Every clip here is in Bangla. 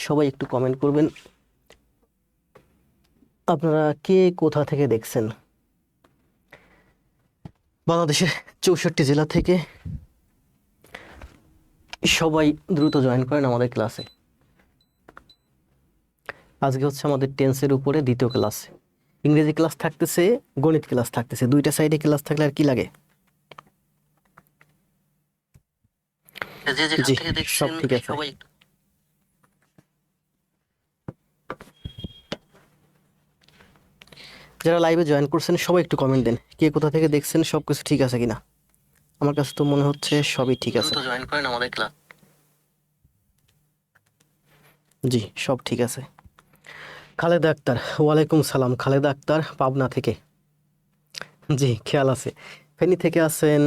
সবাই একটু কমেন্ট করবেন আপনারা কে কোথা থেকে দেখছেন। বাংলাদেশের 64 জেলা থেকে সবাই দ্রুত জয়েন করেন আমাদের ক্লাসে। আজকে হচ্ছে আমাদের টেন্সের উপরে দ্বিতীয় ক্লাস। ইংরেজি ক্লাস থাকতেছে, গণিত ক্লাস থাকতেছে, দুইটা সাইডে ক্লাস থাকলে আর কি লাগে। জি, সব ঠিক আছে। যারা লাইভে জয়েন করছেন সবাই একটু কমেন্ট দেন, কে কোথা থেকে দেখছেন, সবকিছু ঠিক আছে কিনা। আমার কাছে তো মনে হচ্ছে সবই ঠিক আছে। জয়েন করেন আমাদের ক্লাস। জি, সব ঠিক আছে। খালেদা আক্তার, ওয়ালাইকুম সালাম। খালেদা আক্তার পাবনা থেকে, জি খেয়াল আছে। ফেনী থেকে আছেন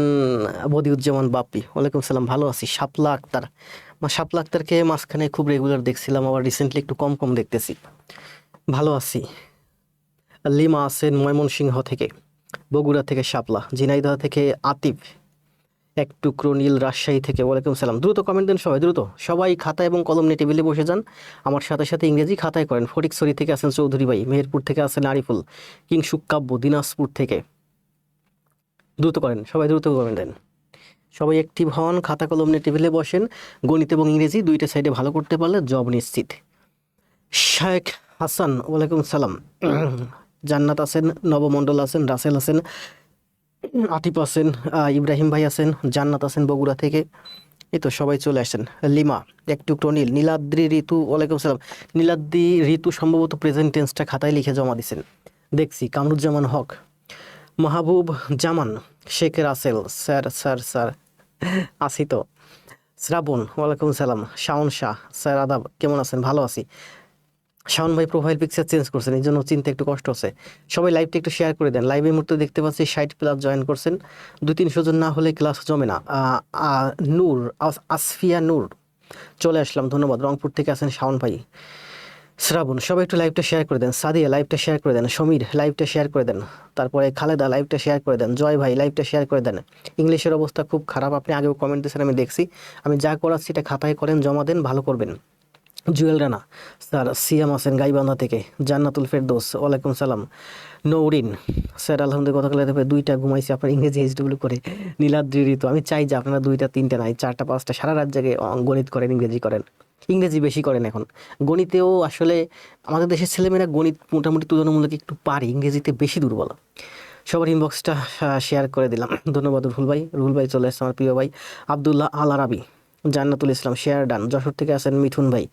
বদিউজ্জামান বাপ্পি, ওয়ালাইকুম সালাম, ভালো আছি। শাপলা আক্তার, শাপলা আক্তারকে মাঝখানে খুব রেগুলার দেখছিলাম, আবার রিসেন্টলি একটু কম কম দেখতেছি, ভালো আছি। লিমা আছেন ময়মনসিংহ থেকে, বগুড়া থেকে শাপলা, ঝিনাইদহ থেকে আতিফ, এক টুকরো নীল রাজশাহী থেকে, ওয়ালাইকুম সালাম। দ্রুত কমেন্ট দেন সবাই, দ্রুত সবাই খাতা এবং কলম নিয়ে টেবিলে বসে যান, আমার সাথে সাথে ইংরেজি খাতায় করেন। ফটিকছড়ি থেকে আছেন চৌধুরী ভাই, মেহেরপুর থেকে আছেন আরিফুল, কিংসুক কাব্য দিনাজপুর থেকে। দ্রুত করেন সবাই, দ্রুত কমেন্ট দেন। সবাই অ্যাক্টিভ হন, খাতা কলম নিয়ে টেবিলে বসেন। গণিত এবং ইংরেজি দুইটা সাইডে ভালো করতে পারলে জব নিশ্চিত। শেখ হাসান, ওয়ালাইকুম সালাম। জান্নাত আছেন, নবমণ্ডল আছেন, রাসেল আছেন, আতিফ আছেন, ইব্রাহিম ভাই আছেন, জান্নাত আছেন বগুড়া থেকে। এই তো সবাই চলে আসেন। লিমা, এক টুকরো নীল, নীলাদ্রি ঋতু, ওয়ালাইকুম সালাম। নীলাদ্রি ঋতু সম্ভবত প্রেজেন্ট টেন্সটা খাতায় লিখে জমা দিছেন দেখছি। Kamruzzaman Haque, Mahbub Zaman, Sheikh Russel, sir sir sir আছি তো। শ্রাবণ, ওয়ালাইকুম সালাম। শাওন শাহ, স্যার আদাব, কেমন আছেন? ভালো আছি। শাওন ভাই প্রোফাইল পিকচার চেঞ্জ করছেন, এই জন্য চিনতে একটু কষ্ট হচ্ছে। সবাই লাইভটা একটু শেয়ার করে দেন। লাইভের মুহূর্তে দেখতে পাচ্ছি 60+ জয়েন করছেন, 200-300 জন না হলে ক্লাস জমে না। নূর, আসফিয়া নূর, চলে আসলাম, ধন্যবাদ। রংপুর থেকে আছেন শাওন ভাই। শ্রাবণ, সবাই একটু লাইভটা শেয়ার করে দেন। সাদিয়া, লাইভটা শেয়ার করে দেন। সমীর, লাইভটা শেয়ার করে দেন। তারপরে খালেদা, লাইভটা শেয়ার করে দেন। জয় ভাই, লাইভটা শেয়ার করে দেন। ইংলিশের অবস্থা খুব খারাপ, আপনি আগেও কমেন্ট দিয়েছেন, আমি দেখছি। আমি যা করাচ্ছি এটা খাতায় করেন, জমা দেন, ভালো করবেন। জুয়েল রানা স্যার, সিয়াম আছেন গাইবান্ধা থেকে। জান্নাতুল ফেরদৌস, ওয়ালাইকুম সালাম। নৌরিন স্যার, আলহামদুলিল্লাহ গতকাল রাতে 2টা ঘুমাইছি আপনার ইংরেজি এইচডব্লিউ করে। নীলাদ্রি ঋতু, আমি চাই যে আপনারা 2টা 3টা নাই 4টা 5টা সারা রাত জাগে গণিত করেন, ইংরেজি করেন। ইংরেজি বেশি করেন এখন। গণিতেও আসলে আমাদের দেশের ছেলেমেয়েরা গণিত মোটামুটি তুলনামূলক একটু পারে, ইংরেজিতে বেশি দুর্বল। সবার ইনবক্সটা শেয়ার করে দিলাম, ধন্যবাদ। রুহুল ভাই, রুহুল ভাই চলে আসছে আমার প্রিয় ভাই। আবদুল্লাহ আল আরাবি, জান্নাতুল ইসলাম, শেয়ার ডান। যশোর থেকে আছেন মিঠুন ভাই।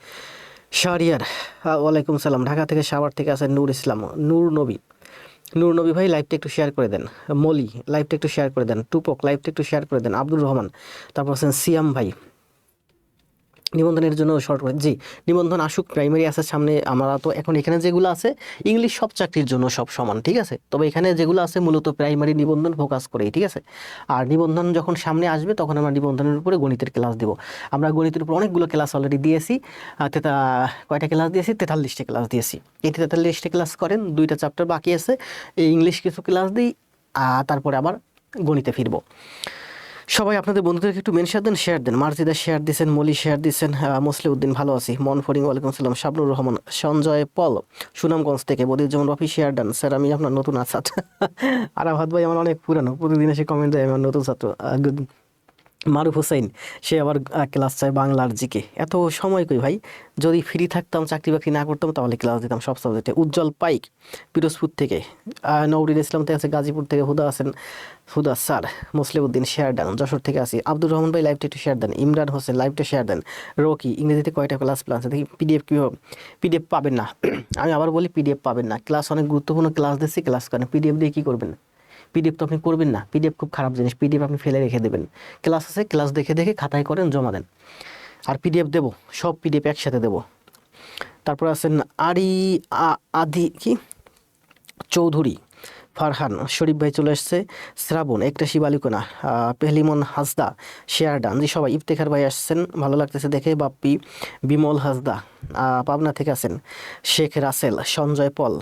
শাহরিয়ার, ওয়ালাইকুম সালাম। ঢাকা থেকে সাভার থেকে আছেন নূর ইসলাম, নূর নবী। নূর নবী ভাই লাইভটা একটু শেয়ার করে দেন। মলি, লাইভটা একটু শেয়ার করে দেন। টুপক, লাইভটা একটু শেয়ার করে দেন। আব্দুর রহমান, তারপর আছেন সিয়াম ভাই। নিবন্ধনের জন্য শর্ট করে, জি নিবন্ধন আসুক, প্রাইমারি আছে সামনে। আমরা তো এখন এখানে যেগুলো আছে ইংলিশ সব চাকরির জন্য সব সমান, ঠিক আছে। তবে এখানে যেগুলো আছে মূলত প্রাইমারি নিবন্ধন ফোকাস করেই, ঠিক আছে। আর নিবন্ধন যখন সামনে আসবে তখন আমরা নিবন্ধনের উপরে গণিতের ক্লাস দেবো। আমরা গণিতের উপর অনেকগুলো ক্লাস অলরেডি দিয়েছি। কয়টা ক্লাস দিয়েছি? 43টা ক্লাস দিয়েছি। এই 43টা ক্লাস করেন, 2টা চ্যাপ্টার বাকি আছে। এই ইংলিশ কিছু ক্লাস দিই, তারপরে আবার গণিতে ফিরবো। সবাই আপনাদের বন্ধুদেরকে একটু মেনশন দেন, শেয়ার দেন। মার্জিদা শেয়ার দিচ্ছেন, মলি শেয়ার দিচ্ছেন, মুসলিউদ্দিন ভালো আছি। মন ফরিং, ওয়ালাইকুম সালাম। শাবনুর রহমান, সঞ্জয় পল সুনামগঞ্জ থেকে, Badiuzzaman Rafi share done. Sir আমি আপনার নতুন ছাত্র। আরাফাত ভাই আমার অনেক পুরানো, প্রতিদিন এসে কমেন্ট দেয়, আমার নতুন ছাত্র। মারুফ হোসেন, সে আবার ক্লাস চায় বাংলার জিকে। এত সময় কই ভাই, যদি ফ্রি থাকতাম চাকরি বাকরি না করতাম তাহলে ক্লাস দিতাম সব সাবজেক্টে। উজ্জ্বল পাইক পিরোজপুর থেকে, নৌরিন ইসলাম থেকে আছে, গাজীপুর থেকে হুদা আছেন, হুদা স্যার। মুসলিউদ্দিন শেয়ার দেন। যশোর থেকে আসি। আব্দুর রহমান ভাই লাইভটা একটু শেয়ার দেন। ইমরান হোসেন লাইভটা শেয়ার দেন। রকি, ইংরেজিতে কয়টা ক্লাস প্ল্যান আছে দেখি। পিডিএফ কীভাবে? পিডিএফ পাবেন না, আমি আবার বলি পিডিএফ পাবেন না। ক্লাস অনেক গুরুত্বপূর্ণ ক্লাস দিচ্ছি, ক্লাস করেন। পিডিএফ দিয়ে কী করবেন? পিডিএফ তো আপনি করবেন না, পিডিএফ খুব খারাপ জিনিস, পিডিএফ আপনি ফেলে রেখে দেবেন। ক্লাস আছে, ক্লাস দেখে দেখে খাতায় করেন, জমা দেন। আর পিডিএফ দেবো, সব পিডিএফ একসাথে দেবো। তারপর আছেন আদি কি চৌধুরী, ফারহান, শরীফ ভাই চলে আসছে। শ্রাবণ, একটা শিবালিকোনা, পেহলিমন হাসদা, শেয়ার ডান। জি সবাই, ইফতেখার ভাই আসছেন, ভালো লাগতেছে দেখে। বাপ্পি, বিমল হাসদা, পাবনা থেকে আছেন। শেখ রাসেল, সঞ্জয় পল,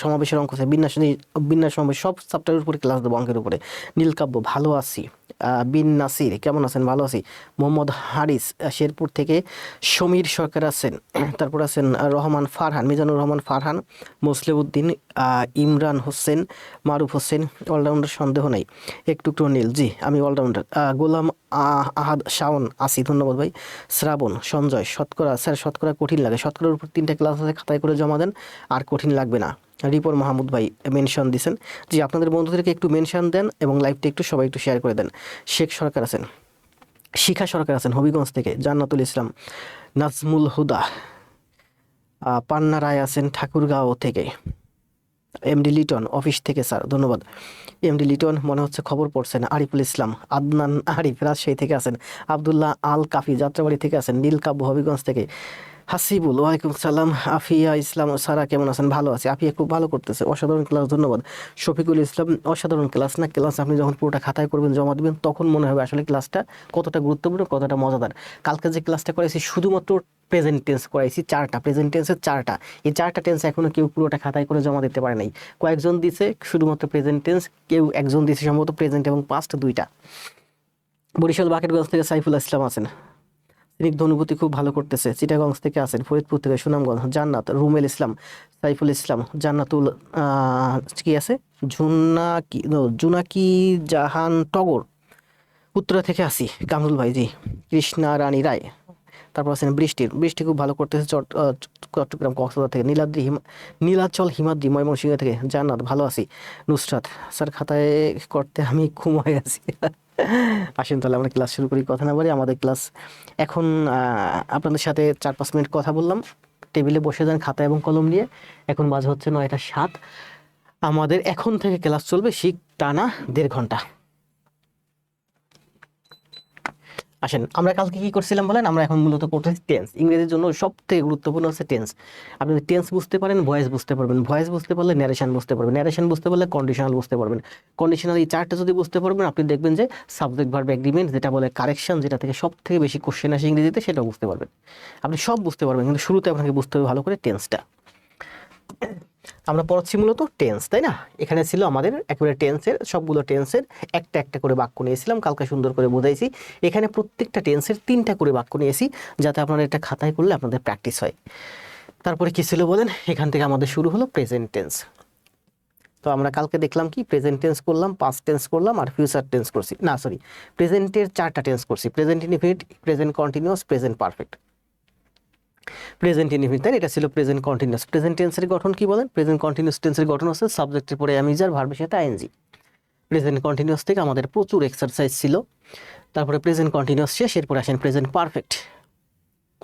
সমাবেশের অঙ্ক আছে, বিন্যাস সমাবেশ, সব চ্যাপ্টারের উপরে ক্লাস দেবো, অঙ্কের উপরে। নীলকাব্য, ভালো আছি। বিন নাসির, কেমন আছেন? ভালো আছি। মোহাম্মদ হারিস শেরপুর থেকে, সমীর সরকার আছেন, তারপর আছেন রহমান ফারহান, মিজানুর রহমান ফারহান, মুসলিউদ্দিন, ইমরান হোসেন, মারুফ হোসেন, অলরাউন্ডার সন্দেহ নেই, একটু একটু নীল, জি আমি অলরাউন্ডার। গোলাম আহাদ শাওন আসি, ধন্যবাদ ভাই। শ্রাবণ, সঞ্জয়, শতকরা স্যার শতকরা কঠিন লাগে, শতকরার উপর 3টা ক্লাস আছে, খাতায় করে জমা দেন, আর কঠিন লাগবে না। রিপোর মাহমুদ ভাই মেনশন দিছেন, জি আপনাদের বন্ধুদেরকে একটু মেনশন দেন এবং লাইভটা একটু সবাই একটু শেয়ার করে দেন। শেখ সরকার আছেন, শিখা সরকার আছেন হবিগঞ্জ থেকে, জান্নাতুল ইসলাম, নাজমুল হুদা, পান্না রায় আছেন ঠাকুরগাঁও থেকে, এমডি লিটন অফিস থেকে স্যার, ধন্যবাদ। এমডি লিটন মনে হচ্ছে খবর পড়ছেন। আরিফুল ইসলাম, আদনান আরিফ রাজশাহী থেকে আছেন, আবদুল্লাহ আল কাফি যাত্রাবাড়ি থেকে আছেন, নীলকাব্য হবিগঞ্জ থেকে, হাসিবুল, ওয়ালাইকুম সালাম। আফিয়া ইসলাম, সারা কেমন আছেন? ভালো আছে। আফিয়া খুব ভালো করতেছে, অসাধারণ ক্লাস, ধন্যবাদ। শফিকুল ইসলাম, অসাধারণ ক্লাস না, ক্লাস আপনি যখন পুরোটা খাতায় করবেন জমা দিবেন তখন মনে হবে আসলে ক্লাসটা কতটা গুরুত্বপূর্ণ, কতটা মজাদার। কালকে যে ক্লাসটা করাইছি শুধুমাত্র প্রেজেন্ট টেন্স করাইছি, 4টা প্রেজেন্ট টেন্সের 4টা, এই 4টা টেন্স এখনো কেউ পুরোটা খাতায় করে জমা দিতে পারে নাই। কয়েকজন দিছে শুধুমাত্র প্রেজেন্ট টেন্স, কেউ একজন দিছে সম্ভবত প্রেজেন্ট এবং পাস্ট 2টা। বরিশাল বাকেরগঞ্জ থেকে সাইফুল ইসলাম আছেন, স্নিগ্ধ অনুভূতি খুব ভালো করতেছে। চিটাগঞ্জ থেকে আছেন, ফরিদপুর থেকে সুনামগঞ্জ, জান্নাত, রুমেল ইসলাম, সাইফুল ইসলাম, জান্নাতুল, কি আছে, জুনাকি জাহান টগর, উত্তরা থেকে আসি, কামরুল ভাই, জি কৃষ্ণা রানী রায়, তারপর আছেন বৃষ্টি খুব ভালো করতেছে চট্টগ্রাম কক্সবাজার থেকে, নীলাচল হিমাদ্রি ময়মনসিংহ থেকে, জান্নাত ভালো আছি। নুসরাত, স্যার খাতায় করতে আমি ঘুমাই আছি। আসেন তাহলে আমরা ক্লাস শুরু করি, কথা না বলি। আমাদের ক্লাস এখন আপনাদের সাথে 4-5 মিনিট কথা বললাম, টেবিলে বসে যান খাতা এবং কলম নিয়ে। এখন বাজে হচ্ছে 9টা 7, আমাদের এখন থেকে ক্লাস চলবে শিখ টানা 1.5 ঘন্টা। আসেন আমরা কালকে কি করছিলাম বলেন, আমরা এখন মূলত করতেছি টেন্স। ইংরেজির জন্য সবথেকে গুরুত্বপূর্ণ হচ্ছে টেন্স। আপনি যদি টেন্স বুঝতে পারেন ভয়েস বুঝতে পারবেন, ভয়েস বুঝতে পারলে ন্যারেশন বুঝতে পারবেন, ন্যারেশন বুঝতে পারলে কন্ডিশনাল বুঝতে পারবেন, কন্ডিশনাল, এই 4টা যদি বুঝতে পারবেন আপনি দেখবেন যে সাবজেক্ট ভার্ব এগ্রিমেন্ট, যেটা বলে কারেকশন, যেটা থেকে সব থেকে বেশি কোশ্চেন আসে ইংরেজিতে, সেটাও বুঝতে পারবেন। আপনি সব বুঝতে পারবেন, কিন্তু শুরুতে আপনাকে বুঝতে হবে ভালো করে টেন্সটা। আমরা পড়াচ্ছি মূলত টেন্স, তাই না? এখানে ছিল আমাদের একেবারে টেন্সের সবগুলো টেন্সের একটা একটা করে বাক্য নিয়েছিলাম, কালকে সুন্দর করে বোঝাইছি। এখানে প্রত্যেকটা টেন্সের 3টা করে বাক্য নিয়েছি, যাতে আপনারা এটা খাতায় করলে আপনাদের প্র্যাকটিস হয়। তারপরে কি ছিল বলেন, এখান থেকে আমাদের শুরু হলো প্রেজেন্ট টেন্স। তো আমরা কালকে দেখলাম কি, প্রেজেন্ট টেন্স করলাম, পাস্ট টেন্স করলাম, আর ফিউচার টেন্স করছি, না সরি, প্রেজেন্টের 4টা টেন্স করছি, present indefinite, present continuous, present perfect, present indefinite, তাই এটা ছিল প্রেজেন্ট কন্টিনিউয়াস। প্রেজেন্ট টেন্সের গঠন কি বলেন, প্রেজেন্ট কন্টিনিউয়াস টেন্সের গঠন হচ্ছে সাবজেক্টের পরে অ্যামিজার, ভার্বের সাথে আইএনজি। প্রেজেন্ট কন্টিনিউয়াস থেকে আমাদের প্রচুর এক্সারসাইজ ছিল, তারপরে প্রেজেন্ট কন্টিনিউয়াস শেষ, এরপর আসেন প্রেজেন্ট পারফেক্ট।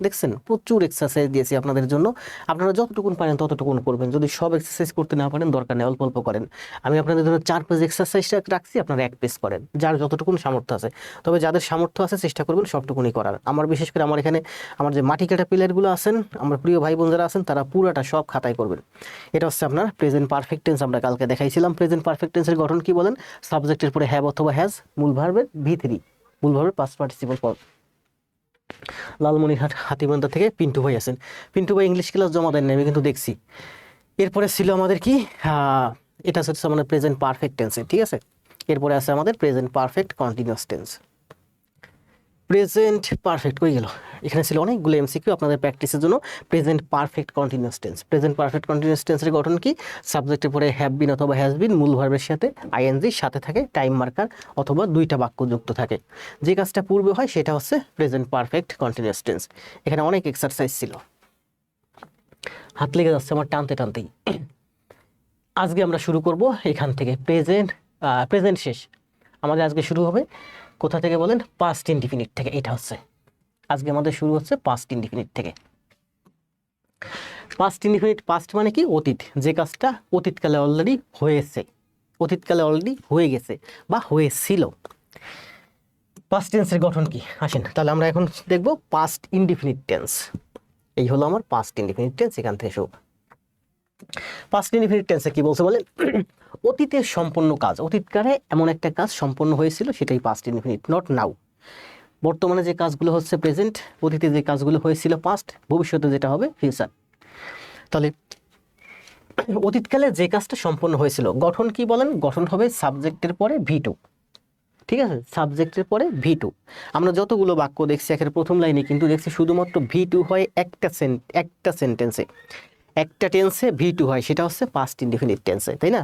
দেখছেন প্রচুর এক্সারসাইজ দিয়েছি আপনাদের জন্য, আপনারা যতটুকুন পারেন ততটুকুন করবেন। যদি সব এক্সারসাইজ করতে না পারেন দরকার নেই, অল্প অল্প করেন। আমি আপনাদের জন্য 4 পেজ এক্সারসাইজটা রাখছি, আপনারা 1 পেজ করেন, যার যতটুকুন সামর্থ্য আছে। তবে যাদের সামর্থ্য আছে চেষ্টা করবেন সবটুকুনি করার। আমার বিশেষ করে আমার এখানে আমার যে মাটি কাটা প্লেয়ারগুলো আছেন, আমার প্রিয় ভাই বোন যারা আছেন, তারা পুরোটা সব খাতায় করবেন। এটা হচ্ছে আপনার প্রেজেন্ট পারফেক্ট টেন্স, আমরা কালকে দেখাইছিলাম। প্রেজেন্ট পারফেক্ট টেন্সের গঠন কি বলেন, সাবজেক্টের পরে হ্যাভ অথবা হ্যাজ, মূল ভার্বের V3, মূল ভার্বের past participle form. Lalmonirhat Hatibandha থেকে পিন্টু ভাই আছেন, পিন্টু ভাই ইংলিশ ক্লাস জমা দেন, আমি কিন্তু দেখছি। এরপরে ছিল আমাদের কি, এটা হচ্ছে আমাদের প্রেজেন্ট পারফেক্ট টেন্সে, ঠিক আছে। এরপরে আছে আমাদের present perfect continuous tense. Present perfect কই গেল, এখানে ছিল অনেকগুলো এমসিকিউ আপনাদের প্র্যাকটিসের জন্য। Present perfect continuous tense, present perfect continuous টেন্সের গঠন কি, সাবজেক্টের পরে হ্যাভ বিন অথবা হ্যাজ বিন, মূল ভার্বের সাথে আইএনজি, সাথে থাকে টাইম মার্কার অথবা 2টা বাক্য যুক্ত থাকে। যে কাজটা পূর্বে হয় সেটা হচ্ছে প্রেজেন্ট পারফেক্ট কন্টিনিউয়াস টেন্স। এখানে অনেক এক্সারসাইজ ছিল, হাত লেগে যাচ্ছে আমার টানতে টানতেই। আজকে আমরা শুরু করব এখান থেকে, প্রেজেন্ট শেষ, আমাদের আজকে শুরু হবে কোথা থেকে বলেন, পাস্ট ইনডিফিনিট থেকে। এটা হচ্ছে আজকে আমাদের শুরু হচ্ছে পাস্ট ইনডিফিনিট থেকে। পাস্ট ইনডিফিনিট, পাস্ট মানে কি, অতীত, যে কাজটা অতীতকালে অলরেডি হয়েছে, অতীতকালে অলরেডি হয়ে গেছে বা হয়েছিল। পাস্ট টেন্সের গঠন কি, আসেন তাহলে আমরা এখন দেখব পাস্ট ইনডিফিনিট টেন্স। এই হলো আমার পাস্ট ইনডিফিনিট টেন্স, এখান থেকে শুরু। পাস্ট ইনডিফিনিট টেন্সে কি বলছে বলেন, অতীতের সম্পন্ন কাজ, অতীতকালে এমন একটা কাজ সম্পন্ন হয়েছিল, সেটাই পাস্ট ইনডিফিনিট, নট নাও। বর্তমানে যে কাজগুলো হচ্ছে প্রেজেন্ট, অতীতে যে কাজগুলো হয়েছিল পাস্ট, ভবিষ্যতে যেটা হবে ফিউচার। তাহলে অতীতকালে যে কাজটা সম্পন্ন হয়েছিল, গঠন কি বলেন, গঠন হবে সাবজেক্টের পরে V2, ঠিক আছে, সাবজেক্টের পরে V2। আমরা যতগুলো বাক্য দেখছি একের প্রথম লাইনে কিন্তু দেখছি শুধুমাত্র V2 হয় একটা সেন্টেন্সে, একটা টেন্সে V2 হয়, সেটা হচ্ছে পাস্ট ইনডিফিনিট টেন্সে, তাই না?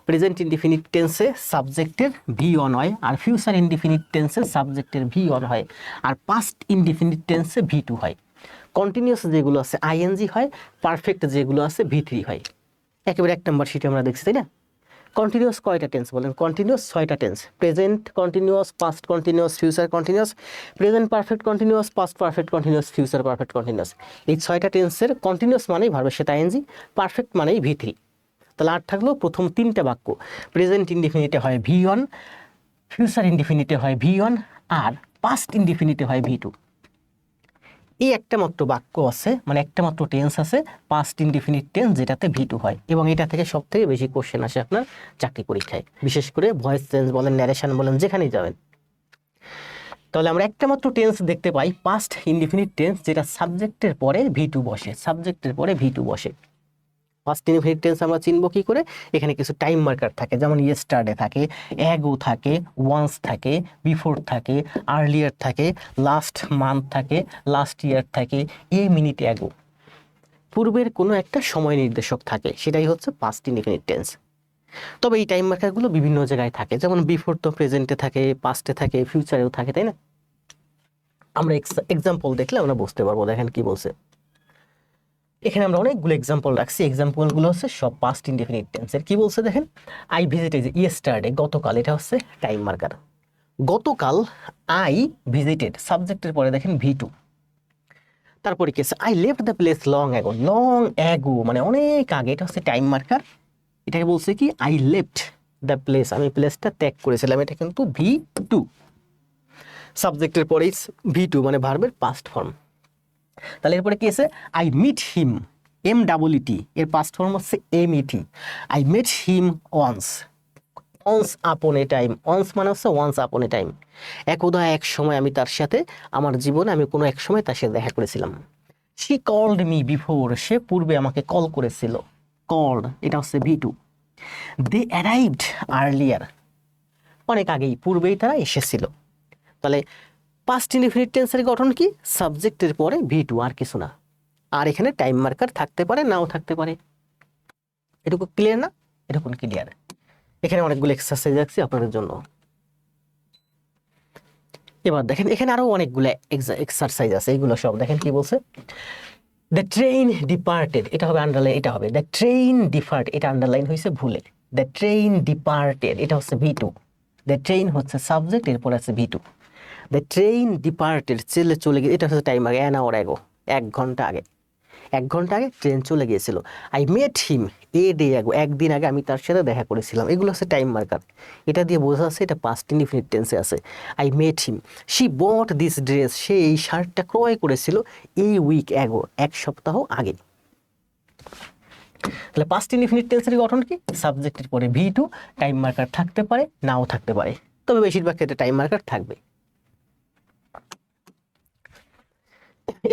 প্রেজেন্ট ইনডিফিনিট টেন্সে সাবজেক্টের V1 হয়, আর ফিউচার ইনডিফিনিট টেন্সে সাবজেক্টের V1 হয়, আর পাস্ট ইনডিফিনিট টেন্সে V2 হয়। কন্টিনিউয়াস যেগুলো আছে ING হয়, পারফেক্ট যেগুলো আছে V3 হয়। একেবারে 1 নম্বর শিটে আমরা দেখছি, তাই না? কন্টিনিউয়াস কয়টা টেন্স বলেন? কন্টিনিউয়াস 6টা tense. Present continuous, past continuous, future continuous, present perfect continuous, past perfect continuous, future perfect continuous. এই 6টা টেন্সের কন্টিনিউয়াস মানেই ভার্বের সাথে ING, পারফেক্ট মানেই V3। তাহলে আর থাকলো প্রথম 3টে বাক্য। প্রেজেন্ট ইনডিফিনিটে হয় V1, ফিউচার ইনডিফিনিটে হয় V1, আর পাস্ট ইনডিফিনিটে হয় V2। এই একটা মাত্র বাক্য আছে, মানে একটা মাত্র টেন্স আছে পাস্ট ইনডিফিনিট টেন্স, যেটাতে V2 হয়, এবং এটা থেকে সবথেকে বেশি কোশ্চেন আসে আপনার চাকরি পরীক্ষায়, বিশেষ করে ভয়েস টেন্স বলেন, ন্যারেশন বলেন, যেখানেই যাবেন। তাহলে আমরা একটা মাত্র টেন্স দেখতে পাই পাস্ট ইনডিফিনিট টেন্স, যেটা সাবজেক্টের পরে V2 বসে, সাবজেক্টের পরে V2 বসে। ফার্স্ট ইনডিফিনিট টেন্স আমরা চিনব কি করে? এখানে কিছু টাইম মার্কার থাকে, যেমন ইয়েস্টারডে থাকে, অ্যাগো থাকে, ওয়ান্স থাকে, বিফোর থাকে, আর্লিয়ার থাকে, লাস্ট মান্থ থাকে, লাস্ট ইয়ার থাকে, এ মিনিট অ্যাগো। পূর্বের কোনো একটা সময় নির্দেশক থাকে, সেটাই হচ্ছে পাস্ট ইনডিফিনিট টেন্স। তবে এই টাইম মার্কারগুলো বিভিন্ন জায়গায় থাকে, যেমন বিফোর তো প্রেজেন্টে থাকে, পাস্টে থাকে, ফিউচারেও থাকে, তাই না? আমরা এক্সাম্পল দেখলে আমরা বুঝতে পারবো। দেখেন কি বলছে এখানে, আমরা অনেকগুলো এক্সাম্পল রাখছি, এক্সাম্পলগুলো হচ্ছে সব পাস্ট ইনডিফিনিট টেন্সের। কি বলছে দেখেন, আই ভিজিটেড, ইয়েস্টারডে গতকাল, এটা হচ্ছে টাইম মার্কার। গতকাল আই ভিজিটেড, সাবজেক্টের পরে দেখেন V2। তারপরে কি আছে, I left the place long ago, long ago মানে অনেক আগে, এটা হচ্ছে টাইম মার্কার। এটাকে বলছে কি, আই লেফট দ্য প্লেস, আমি প্লেসটা ত্যাগ করেছিলাম, এটা কিন্তু V2। সাবজেক্টের পরেই V2 মানে ভার্বের পাস্ট ফর্ম। তাহলে এরপরে কি আছে, আই মিট হিম, MEET, এর পাস্ট ফর্ম হচ্ছে MET। I met him once, once upon a time, once মানে হচ্ছে ওয়ান্স আপন এ টাইম, একদা এক সময় আমি তার সাথে, আমার জীবনে আমি কোনো এক সময় তার সাথে দেখা করেছিলাম। শি কল্ড মি বিফোর, সে পূর্বে আমাকে কল করেছিল, কল্ড এটা হচ্ছে V2। দে অ্যারাইভড আর্লিয়ার, অনেক আগেই, পূর্বেই তারা এসেছিল। তাহলে পাস্ট ইনডিফিনিট টেন্সের গঠন কি, সাবজেক্টের পরে V2, আর কিছু না। আর এখানে টাইম মার্কার থাকতে পারে, নাও থাকতে পারে। এটুকু ক্লিয়ার না? এটুকু ক্লিয়ার। এখানে অনেকগুলো এক্সারসাইজ রাখছি আপনাদের জন্য। এবার দেখেন এখানে আরো অনেকগুলো এক্সারসাইজ আছে, এগুলো সব দেখেন কি বলছে। দ্য ট্রেন ডিপার্টেড, এটা হবে আন্ডারলাইন, এটা হবে দ্য ট্রেন ডিপার্ট, এটা আন্ডারলাইন হয়েছে ভুলে। দ্য ট্রেন ডিপার্টেড, এটা হচ্ছে V2। দ্য ট্রেন হচ্ছে সাবজেক্ট, এরপর আছে V2। দ্য ট্রেন ডিপার্টেড, চলে গিয়ে, এটা হচ্ছে টাইম আগে, 1 hour ago, 1 ঘন্টা আগে, 1 ঘন্টা আগে ট্রেন চলে গিয়েছিল। I met him a day ago, একদিন আগে আমি তার সাথে দেখা করেছিলাম, এগুলো হচ্ছে টাইম মার্কার। এটা দিয়ে বোঝা যাচ্ছে এটা পাস্ট ইনডিফিনিট টেন্সে আছে। I met him, she bought this dress, সে এই শার্টটা ক্রয় করেছিল, এই উইক অ্যাগো, 1 সপ্তাহ আগে। তাহলে পাস্ট ইনডিফিনিট টেন্সের গঠন কি, সাবজেক্টের পরে V2, টাইম মার্কার থাকতে পারে, নাও থাকতে পারে, তবে বেশিরভাগ ক্ষেত্রে টাইম মার্কার থাকবে।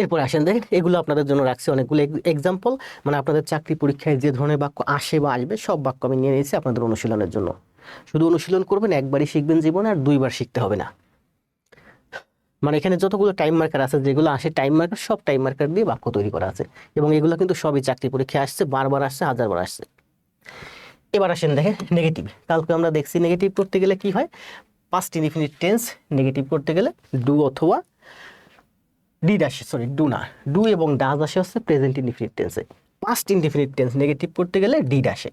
এরপরে আসেন দেখেন, এগুলো আপনাদের জন্য রাখছি অনেকগুলো এক্সাম্পল, মানে আপনাদের চাকরি পরীক্ষায় যে ধরনের বাক্য আসে বা আসবে সব বাক্য আমি নিয়ে নিয়েছি আপনাদের অনুশীলনের জন্য। শুধু অনুশীলন করবেন, একবারই শিখবেন জীবনে, আর 2বার শিখতে হবে না। মানে এখানে যতগুলো টাইম মার্কার আছে, যেগুলো আসে টাইম মার্কার, সব টাইম মার্কার দিয়ে বাক্য তৈরি করা আছে, এবং এগুলো কিন্তু সবই চাকরি পরীক্ষায় আসছে, বারবার আসছে, 1000বার আসছে। এবার আসেন দেখেন নেগেটিভ। কালকে আমরা দেখছি নেগেটিভ করতে গেলে কি হয়, পাস্ট ইনডিফিনিট টেন্স নেগেটিভ করতে গেলে ডু অথবা ডিড আসে, সরি ডু না, ডু এবং ডাজ আসে হচ্ছে প্রেজেন্ট ইনডিফিনিট টেন্সে। পাস্ট ইনডিফিনিট টেন্স নেগেটিভ করতে গেলে ডিড আসে।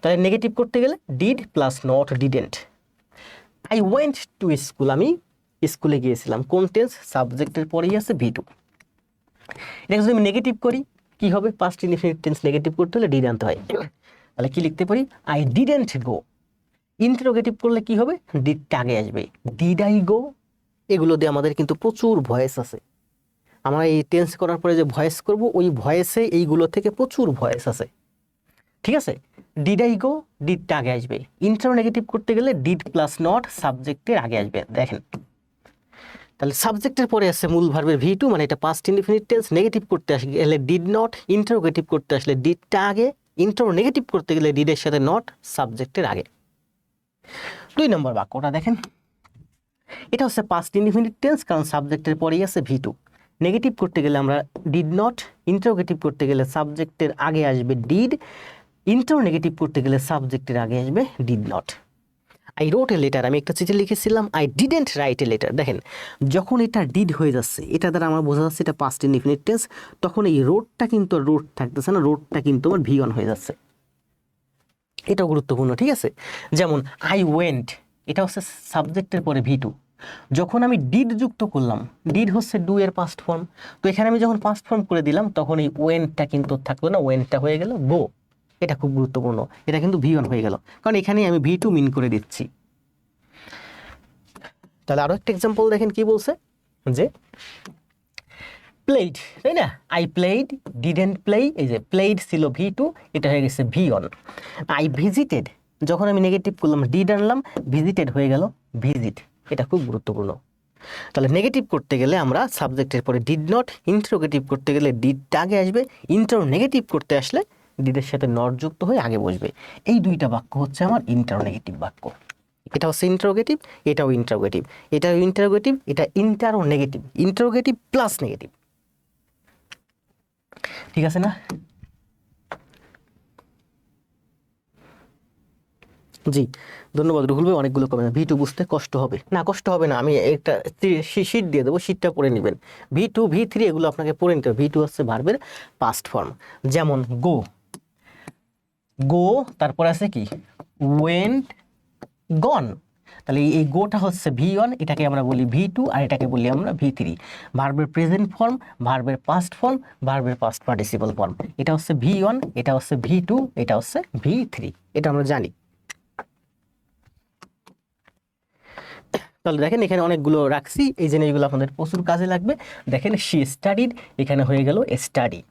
তাহলে নেগেটিভ করতে গেলে did plus not, didn't. I went to school, আমি স্কুলে গিয়েছিলাম, কোন টেন্স, সাবজেক্টের পরেই আছে V2। এটা যদি আমি নেগেটিভ করি কি হবে, পাস্ট ইনডিফিনিট টেন্স নেগেটিভ করতে হলে ডিড আনতে হয়। তাহলে কি লিখতে পারি, আই ডিডেন্ট গো। ইন্টারোগেটিভ করলে কি হবে, ডিডটা আগে আসবে, ডিড আই গো। এগুলো দিয়ে আমাদের কিন্তু প্রচুর ভয়েস আছে, আমরা এই টেন্স করার পরে যে ভয়েস করব, ওই ভয়েসে এইগুলো থেকে প্রচুর ভয়েস আছে, ঠিক আছে। ডিড আই গো, ডিডটা আগে আসবে। ইন্টারোগেটিভ করতে গেলে ডিড প্লাস নট সাবজেক্টের আগে আসবে। দেখেন তাহলে সাবজেক্টের পরে আছে মূল ভার্বের V2, মানে এটা পাস্ট ইনডিফিনিট টেন্স। নেগেটিভ করতে গেলে ডিড নট, ইন্টারোগেটিভ করতে আসলে ডিডটা আগে, ইন্টারোগেটিভ করতে গেলে ডিডের সাথে নট সাবজেক্টের আগে। 2 নম্বর বাক্যটা দেখেন, এটা হচ্ছে পাস্ট ইনডিফিনিট টেন্স, কারণ সাবজেক্টের পরেই আছে ভি টু। নেগেটিভ করতে গেলে আমরা ডিড নট, ইন্টারোগেটিভ করতে গেলে সাবজেক্টের আগে আসবে ডিড, ইন্টারোনেগেটিভ করতে গেলে সাবজেক্টের আগে আসবে did not. I রোট a letter, আমি একটা চিঠি লিখেছিলাম। I didn't write a letter. দেখেন যখন এটা ডিড হয়ে যাচ্ছে, এটা দ্বারা আমার বোঝা যাচ্ছে এটা পাস্ট ইনডিফিনিট টেন্স, তখন এই রোডটা কিন্তু রোড থাকতেছে না, রোডটা কিন্তু আমার ভি ওয়ান হয়ে যাচ্ছে। এটাও গুরুত্বপূর্ণ, ঠিক আছে। যেমন আই ওয়েন্ট, এটা হচ্ছে সাবজেক্টের পরে ভি টু। যখন আমি ডিড যুক্ত করলাম, ডিড হচ্ছে ডু এর পাস্ট ফর্ম, তো এখানে আমি যখন পাস্ট ফর্ম করে দিলাম তখন এই ওয়েন্টটা কিন্তু থাকলো না, ওয়েন্টটা হয়ে গেল গো। এটা খুব গুরুত্বপূর্ণ, এটা কিন্তু ভি ওয়ান হয়ে গেল, কারণ এখানে আমি ভি টু মিন করে দিচ্ছি। তাহলে আরো একটা এক্সাম্পল দেখেন কি বলছে, যে প্লেড, তাই না, আই প্লেড, ডিডেন্ট প্লে, এই যে প্লেড ছিল ভি টু, এটা হয়ে গেছে ভি ওয়ান। আই ভিজিটেড, যখন আমি নেগেটিভ করলাম ডিড আনলাম, ভিজিটেড হয়ে গেল ভিজিট। এটা খুব গুরুত্বপূর্ণ। তাহলে নেগেটিভ করতে গেলে আমরা সাবজেক্টের পরে ডিড নট, ইন্টারোগেটিভ করতে গেলে ডিডটা আগে আসবে, ইন্টারোনেগেটিভ করতে আসলে ডিডের সাথে নট যুক্ত হয়ে আগে বসবে। এই দুইটা বাক্য হচ্ছে আমার ইন্টারোনেগেটিভ বাক্য। এটা হচ্ছে ইন্টারোগেটিভ, এটাও ইন্টারোগেটিভ, এটাও ইন্টারোগেটিভ, এটা ইন্টারোনেগেটিভ, ইন্টারোগেটিভ প্লাস নেগেটিভ। ঠিক আছে না? জি ধন্যবাদ রুহুল ভাই, অনেকগুলো কমেন্ট। ভি টু বুঝতে কষ্ট হবে না, কষ্ট হবে না, আমি একটা শিট দিয়ে দেবো, শিটটা পড়ে নেবেন। ভি টু ভি থ্রি এগুলো আপনাকে পড়ে নিতে হবে। ভি টু হচ্ছে ভার্বের পাস্ট ফর্ম, যেমন গো, গো, তারপর আছে কি ওয়েন্ট, গন। তাহলে এই গোটা হচ্ছে ভি ওয়ান, এটাকে আমরা বলি ভি টু, আর এটাকে বলি আমরা ভি থ্রি। ভার্বের প্রেজেন্ট ফর্ম, ভার্বের পাস্ট ফর্ম, ভার্বের পাস্ট পার্টিসিপল ফর্ম। এটা হচ্ছে ভি ওয়ান, এটা হচ্ছে ভি টু, এটা হচ্ছে ভি থ্রি, এটা আমরা জানি। তাহলে দেখেন এখানে অনেকগুলো রাখছি, এই জিনিসগুলো আপনাদের প্রচুর কাজে লাগবে। দেখেন শি স্টাডিড, এখানে হয়ে গেল স্টাডি।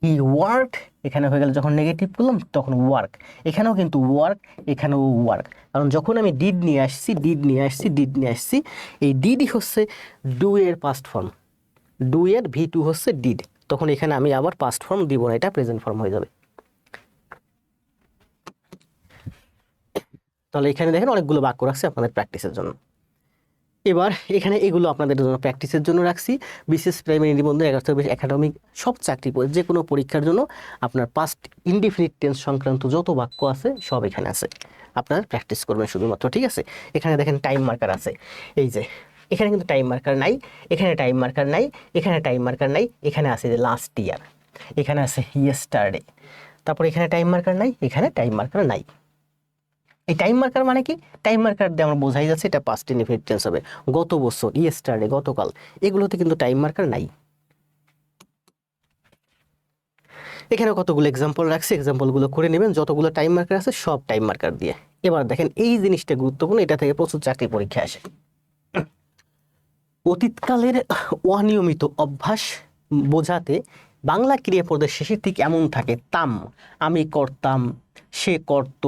হি ওয়ার্ক, এখানে হয়ে গেল, যখন নেগেটিভ করলাম তখন ওয়ার্ক। এখানেও কিন্তু ওয়ার্ক, এখানেও ওয়ার্ক, কারণ যখন আমি ডিড নিয়ে আসছি, ডিড নিয়ে আসছি, ডিড নিয়ে আসছি, এই ডিডই হচ্ছে ডু এর পাস্ট ফর্ম, ডু এর ভি টু হচ্ছে ডিড, তখন এখানে আমি আবার পাস্ট ফর্ম দিব না, এটা প্রেজেন্ট ফর্ম হয়ে যাবে। তাহলে এখানে দেখেন অনেকগুলো বাক্য রাখছি আপনাদের প্র্যাকটিসের জন্য। এবার এখানে এগুলো আপনাদের জন্য প্র্যাকটিসের জন্য রাখছি। বিশেষ প্রাইমারি নিবন্ধন 11 থেকে 20 একাডেমিক সব চাকরি যে কোনো পরীক্ষার জন্য আপনার পাস্ট ইনডিফিনিট টেন্স সংক্রান্ত যত বাক্য আছে সব এখানে আছে, আপনারা প্র্যাকটিস করবেন শুধুমাত্র, ঠিক আছে। এখানে দেখেন টাইম মার্কার আছে, এই যে এখানে কিন্তু টাইম মার্কার নাই, এখানে টাইম মার্কার নাই, এখানে টাইম মার্কার নাই, এখানে আছে যে লাস্ট ইয়ার, এখানে আছে ইয়েস্টারডে, তারপর এখানে টাইম মার্কার নাই, এখানে টাইম মার্কার নাই। এই টাইম মার্কার মানে কি, টাইম মার্কার দিয়ে আমরা বোঝাই যাচ্ছে এটা পাস্ট ইনডিফিনিট টেন্স হবে। গত বছর, ইয়েস্টারডে, গতকাল, এগুলোতে কিন্তু টাইম মার্কার নাই। এখানে কতগুলো এক্সাম্পল রাখছি, এক্সাম্পলগুলো করে নেবেন, যতগুলো টাইম মার্কার আছে সব টাইম মার্কার দিয়ে। এবার দেখেন এই জিনিসটা গুরুত্বপূর্ণ, এটা থেকে প্রচুর চাকরি পরীক্ষা আসে। অতীতকালের অনিয়মিত অভ্যাস বোঝাতে বাংলা ক্রিয়াপদের শেষের দিকে এমন থাকে, তাম, আমি করতাম, সে করত,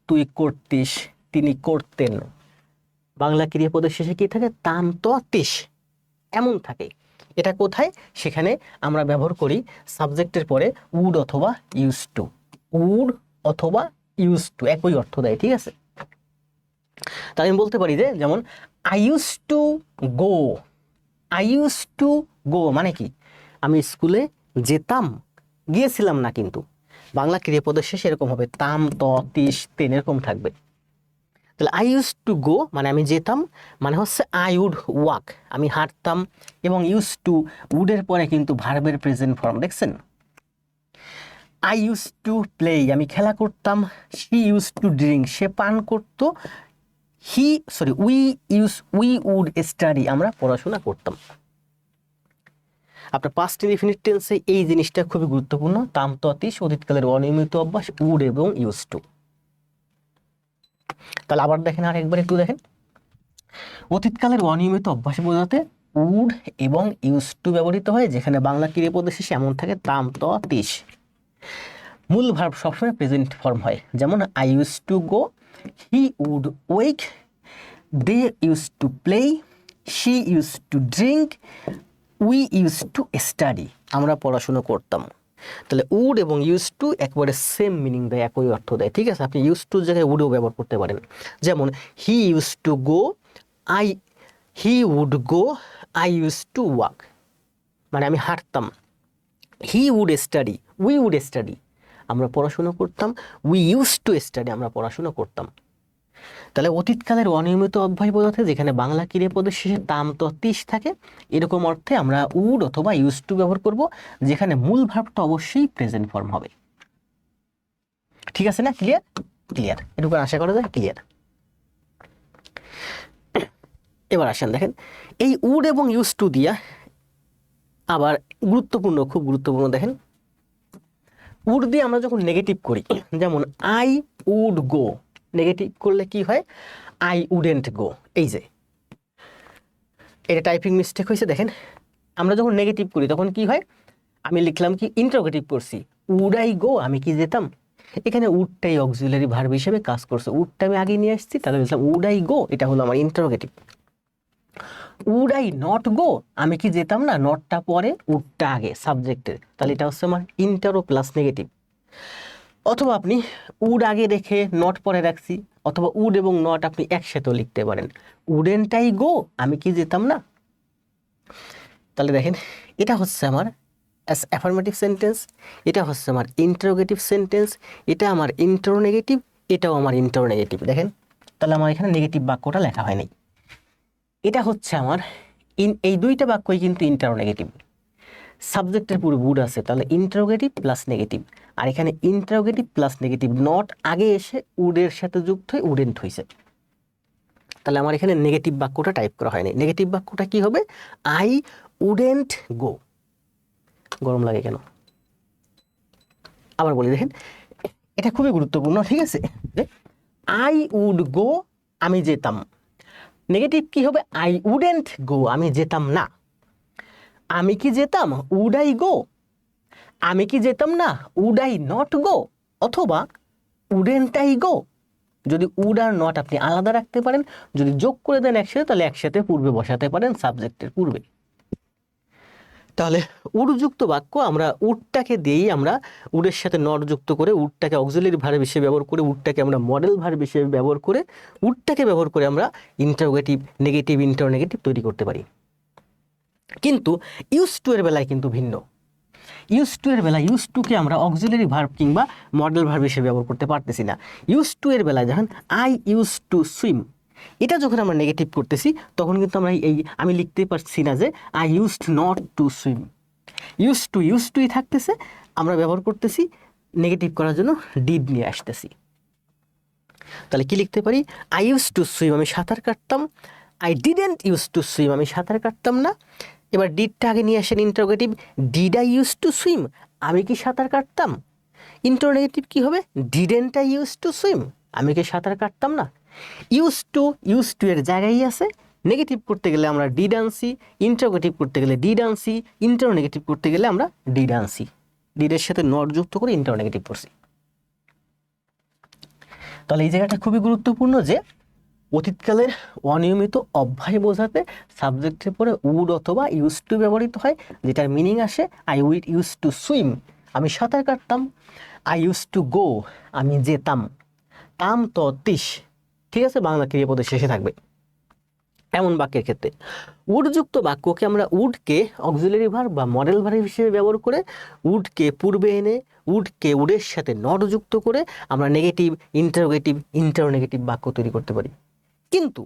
তুই করতিস, তিনি করতেন। বাংলা ক্রিয়াপদের শেষে কি থাকে, তাম ত তিস, এমন থাকে। এটা কোথায়, সেখানে আমরা ব্যবহার করি সাবজেক্টের পরে উড অথবা ইউজ টু, উড অথবা ইউজ টু একই অর্থ দেয়, ঠিক আছে। তাই আমি বলতে পারি যে, যেমন I use to go, I use to গো মানে কি, আমি স্কুলে যেতাম, গিয়েছিলাম না কিন্তু। বাংলা ক্রিয়াপদের শেষে এরকম হবে, তাম ত তিস তেন এরকম থাকবে। তাহলে আই ইউজ টু গো মানে আমি যেতাম, মানে হচ্ছে আই উড ওয়াক, আমি হাঁটতাম, এবং ইউজ টু উডের পরে কিন্তু ভার্বের প্রেজেন্ট ফর্ম, দেখছেন। আই ইউজ টু প্লে, আমি খেলা করতাম। শি ইউজ টু ড্রিঙ্ক, সে পান করতো। উই উড স্টাডি, আমরা পড়াশোনা করতাম। আপনার পাস্ট ইনডিফিনিট টেন্সে এই জিনিসটা খুবই গুরুত্বপূর্ণ, তাম ত তিস, অতীতকালের অনিয়মিত অভ্যাস, উড এবং ইউজ টু। তাহলে আবার দেখেন, আর একবার একটু দেখেন, অতীতকালের অনিয়মিত অভ্যাস বোঝাতে উড এবং ইউজ টু ব্যবহৃত হয়, যেখানে বাংলা ক্রিয়াপদের শেষে এমন থাকে, তাম ত তিস। মূল ভার্ব সবসময় প্রেজেন্ট ফর্ম হয়, যেমন I use to go, he would wake, they use to play, she use to drink, we use to study, আমরা পড়াশোনা করতাম। তাহলে উড এবং ইউজ টু একবারে সেম মিনিং দেয়, একই অর্থ দেয়, ঠিক আছে। আপনি ইউজ টুর জায়গায় উডও ব্যবহার করতে পারেন, যেমন he use to go, he would go, I use to walk, মানে আমি হাঁটতাম। He would study, we would study, আমরা পড়াশোনা করতাম। উই ইউজ টু স্টাডি, আমরা পড়াশোনা করতাম। তাহলে অতীতকালের অনিয়মিত অভ্যাস বোঝাতে যেখানে বাংলা ক্রিয়াপদের শেষে তাম তত্তিস থাকে, এরকম অর্থে আমরা উড অথবা ইউজ টু ব্যবহার করব, যেখানে মূল ভার্বটা অবশ্যই প্রেজেন্ট ফর্ম হবে। ঠিক আছে না? ক্লিয়ার? ক্লিয়ার, এটুকু আশা করা যায় ক্লিয়ার। এবার আসেন দেখেন, এই উড এবং ইউজ টু দিয়া আবার গুরুত্বপূর্ণ, খুব গুরুত্বপূর্ণ। দেখেন, উড দিয়ে আমরা যখন নেগেটিভ করি, যেমন আই উড গো, নেগেটিভ করলে কি হয়? আই উডেন্ট গো। এই যে এটা টাইপিং মিস্টেক হয়েছে, দেখেন আমরা যখন নেগেটিভ করি তখন কি হয়? আমি লিখলাম কি, ইন্টারোগেটিভ করছি, উড আই গো, আমি কি যেতাম? এখানে উডটাই অক্সিলারি ভার্ব হিসেবে কাজ করছে, উডটা আমি আগে নিয়ে আসছি, তাহলে লিখলাম উড আই গো, এটা হলো আমার interrogative. Would I not go, আমি কি যেতাম না, নটটা পরে উডটা আগে সাবজেক্টের, তাহলে এটা হচ্ছে আমার ইন্টারো প্লাস নেগেটিভ। অথবা আপনি উড আগে রেখে নট পরে রাখছি, অথবা উড এবং নট আপনি একসাথেও লিখতে পারেন, উডেন্ট আই গো, আমি কি যেতাম না। তাহলে দেখেন, এটা হচ্ছে আমার অ্যাফার্মেটিভ সেন্টেন্স, এটা হচ্ছে আমার ইন্টারোগেটিভ সেন্টেন্স, এটা আমার ইন্টারোনেগেটিভ, এটাও আমার ইন্টারোনেগেটিভ। দেখেন, তাহলে আমার এখানে নেগেটিভ বাক্যটা লেখা হয়নি। এটা হচ্ছে আমার এই দুইটা বাক্যই কিন্তু ইন্টারোনেগেটিভ, সাবজেক্টের পুরো উড আছে, তাহলে ইন্টারোগেটিভ প্লাস নেগেটিভ। আর এখানে ইন্টারোগেটিভ প্লাস নেগেটিভ, নট আগে এসে উডের সাথে যুক্ত হয়ে উডেন্ট হয়েছে, তাহলে আমার এখানে নেগেটিভ বাক্যটা টাইপ করা হয়নি। নেগেটিভ বাক্যটা কি হবে? আই উডেন্ট গো। গরম লাগে কেন? আবার বলি, দেখেন এটা খুবই গুরুত্বপূর্ণ, ঠিক আছে? আই উড গো, আমি যেতাম। নেগেটিভ কি হবে? আই উডেন্ট গো, আমি যেতাম না। আমি কি যেতাম? Would I go. আমি কি যেতাম না? Would I not go. অথবা উডেন্ট আই গো। যদি উড আর নট আপনি আলাদা রাখতে পারেন, যদি যোগ করে দেন একসাথে, তাহলে একসাথে পূর্বে বসাতে পারেন সাবজেক্টের পূর্বে। তাহলে উডযুক্ত বাক্য আমরা উডটাকে দিয়েই, আমরা উডের সাথে নট যুক্ত করে, উডটাকে অক্সিলারি ভার্ব হিসেবে ব্যবহার করে, উডটাকে আমরা মডেল ভার্ব হিসেবে ব্যবহার করে, উডটাকে ব্যবহার করে আমরা ইন্টারোগেটিভ, নেগেটিভ, ইন্টারোনেগেটিভ তৈরি করতে পারি। কিন্তু ইউজ টু এর বেলায় কিন্তু ভিন্ন। ইউজ টু এর বেলায় ইউজ টুকে আমরা অক্সিলারি ভার্ব কিংবা মডেল ভার্ব হিসেবে ব্যবহার করতে পারতেছি না। ইউজ টু এর বেলায় যখন আই ইউজ টু সুইম, এটা যখন আমরা নেগেটিভ করতেছি, তখন কিন্তু আমরা আমি লিখতে পারছি না যে I used not to swim. Use টুই থাকতেছে, আমরা ব্যবহার করতেছি নেগেটিভ করার জন্য ডিড নিয়ে আসতেছি। তাহলে কি লিখতে পারি? আই ইউজ টু সুইম, আমি সাঁতার কাটতাম। I didn't use to swim, আমি সাঁতার কাটতাম না। এবার ডিডটা আগে নিয়ে আসেন interrogative, did I use to swim, আমি কি সাঁতার কাটতাম? ইন্টারোগেটিভ কি হবে? Didn't I use to swim, আমি কি সাঁতার কাটতাম না। ইউজ টু এর জায়গায় আছে, নেগেটিভ করতে গেলে আমরা ডিড আনছি, ইন্টারোগেটিভ করতে গেলে ডিড আনছি, ইন্টারোনেগেটিভ করতে গেলে আমরা ডিড আনছি, ডিডের সাথে নট যুক্ত করে ইন্টারোনেগেটিভ করছি। তাহলে এই জায়গাটা খুবই গুরুত্বপূর্ণ যে অতীতকালের অনিয়মিত অভ্যাস বোঝাতে সাবজেক্টের পরে উড অথবা ইউজ টু ব্যবহৃত হয়, যেটার মিনিং আসে I weed use to swim, আমি সাঁতার কাটতাম। আই ইউজ টু গো, আমি যেতাম। তাম তিস, ঠিক আছে, বাংলা ক্রিয়াপদের শেষে থাকবে এমন বাক্যের ক্ষেত্রে। উডযুক্ত বাক্যকে আমরা উডকে অক্সিলারি ভার্ব বা মডেল ভার্ব হিসেবে ব্যবহার করে, উডকে পূর্বে এনে, উডকে উডের সাথে নট যুক্ত করে আমরা নেগেটিভ, ইন্টারোগেটিভ, ইন্টারোনেগেটিভ বাক্য তৈরি করতে পারি। কিন্তু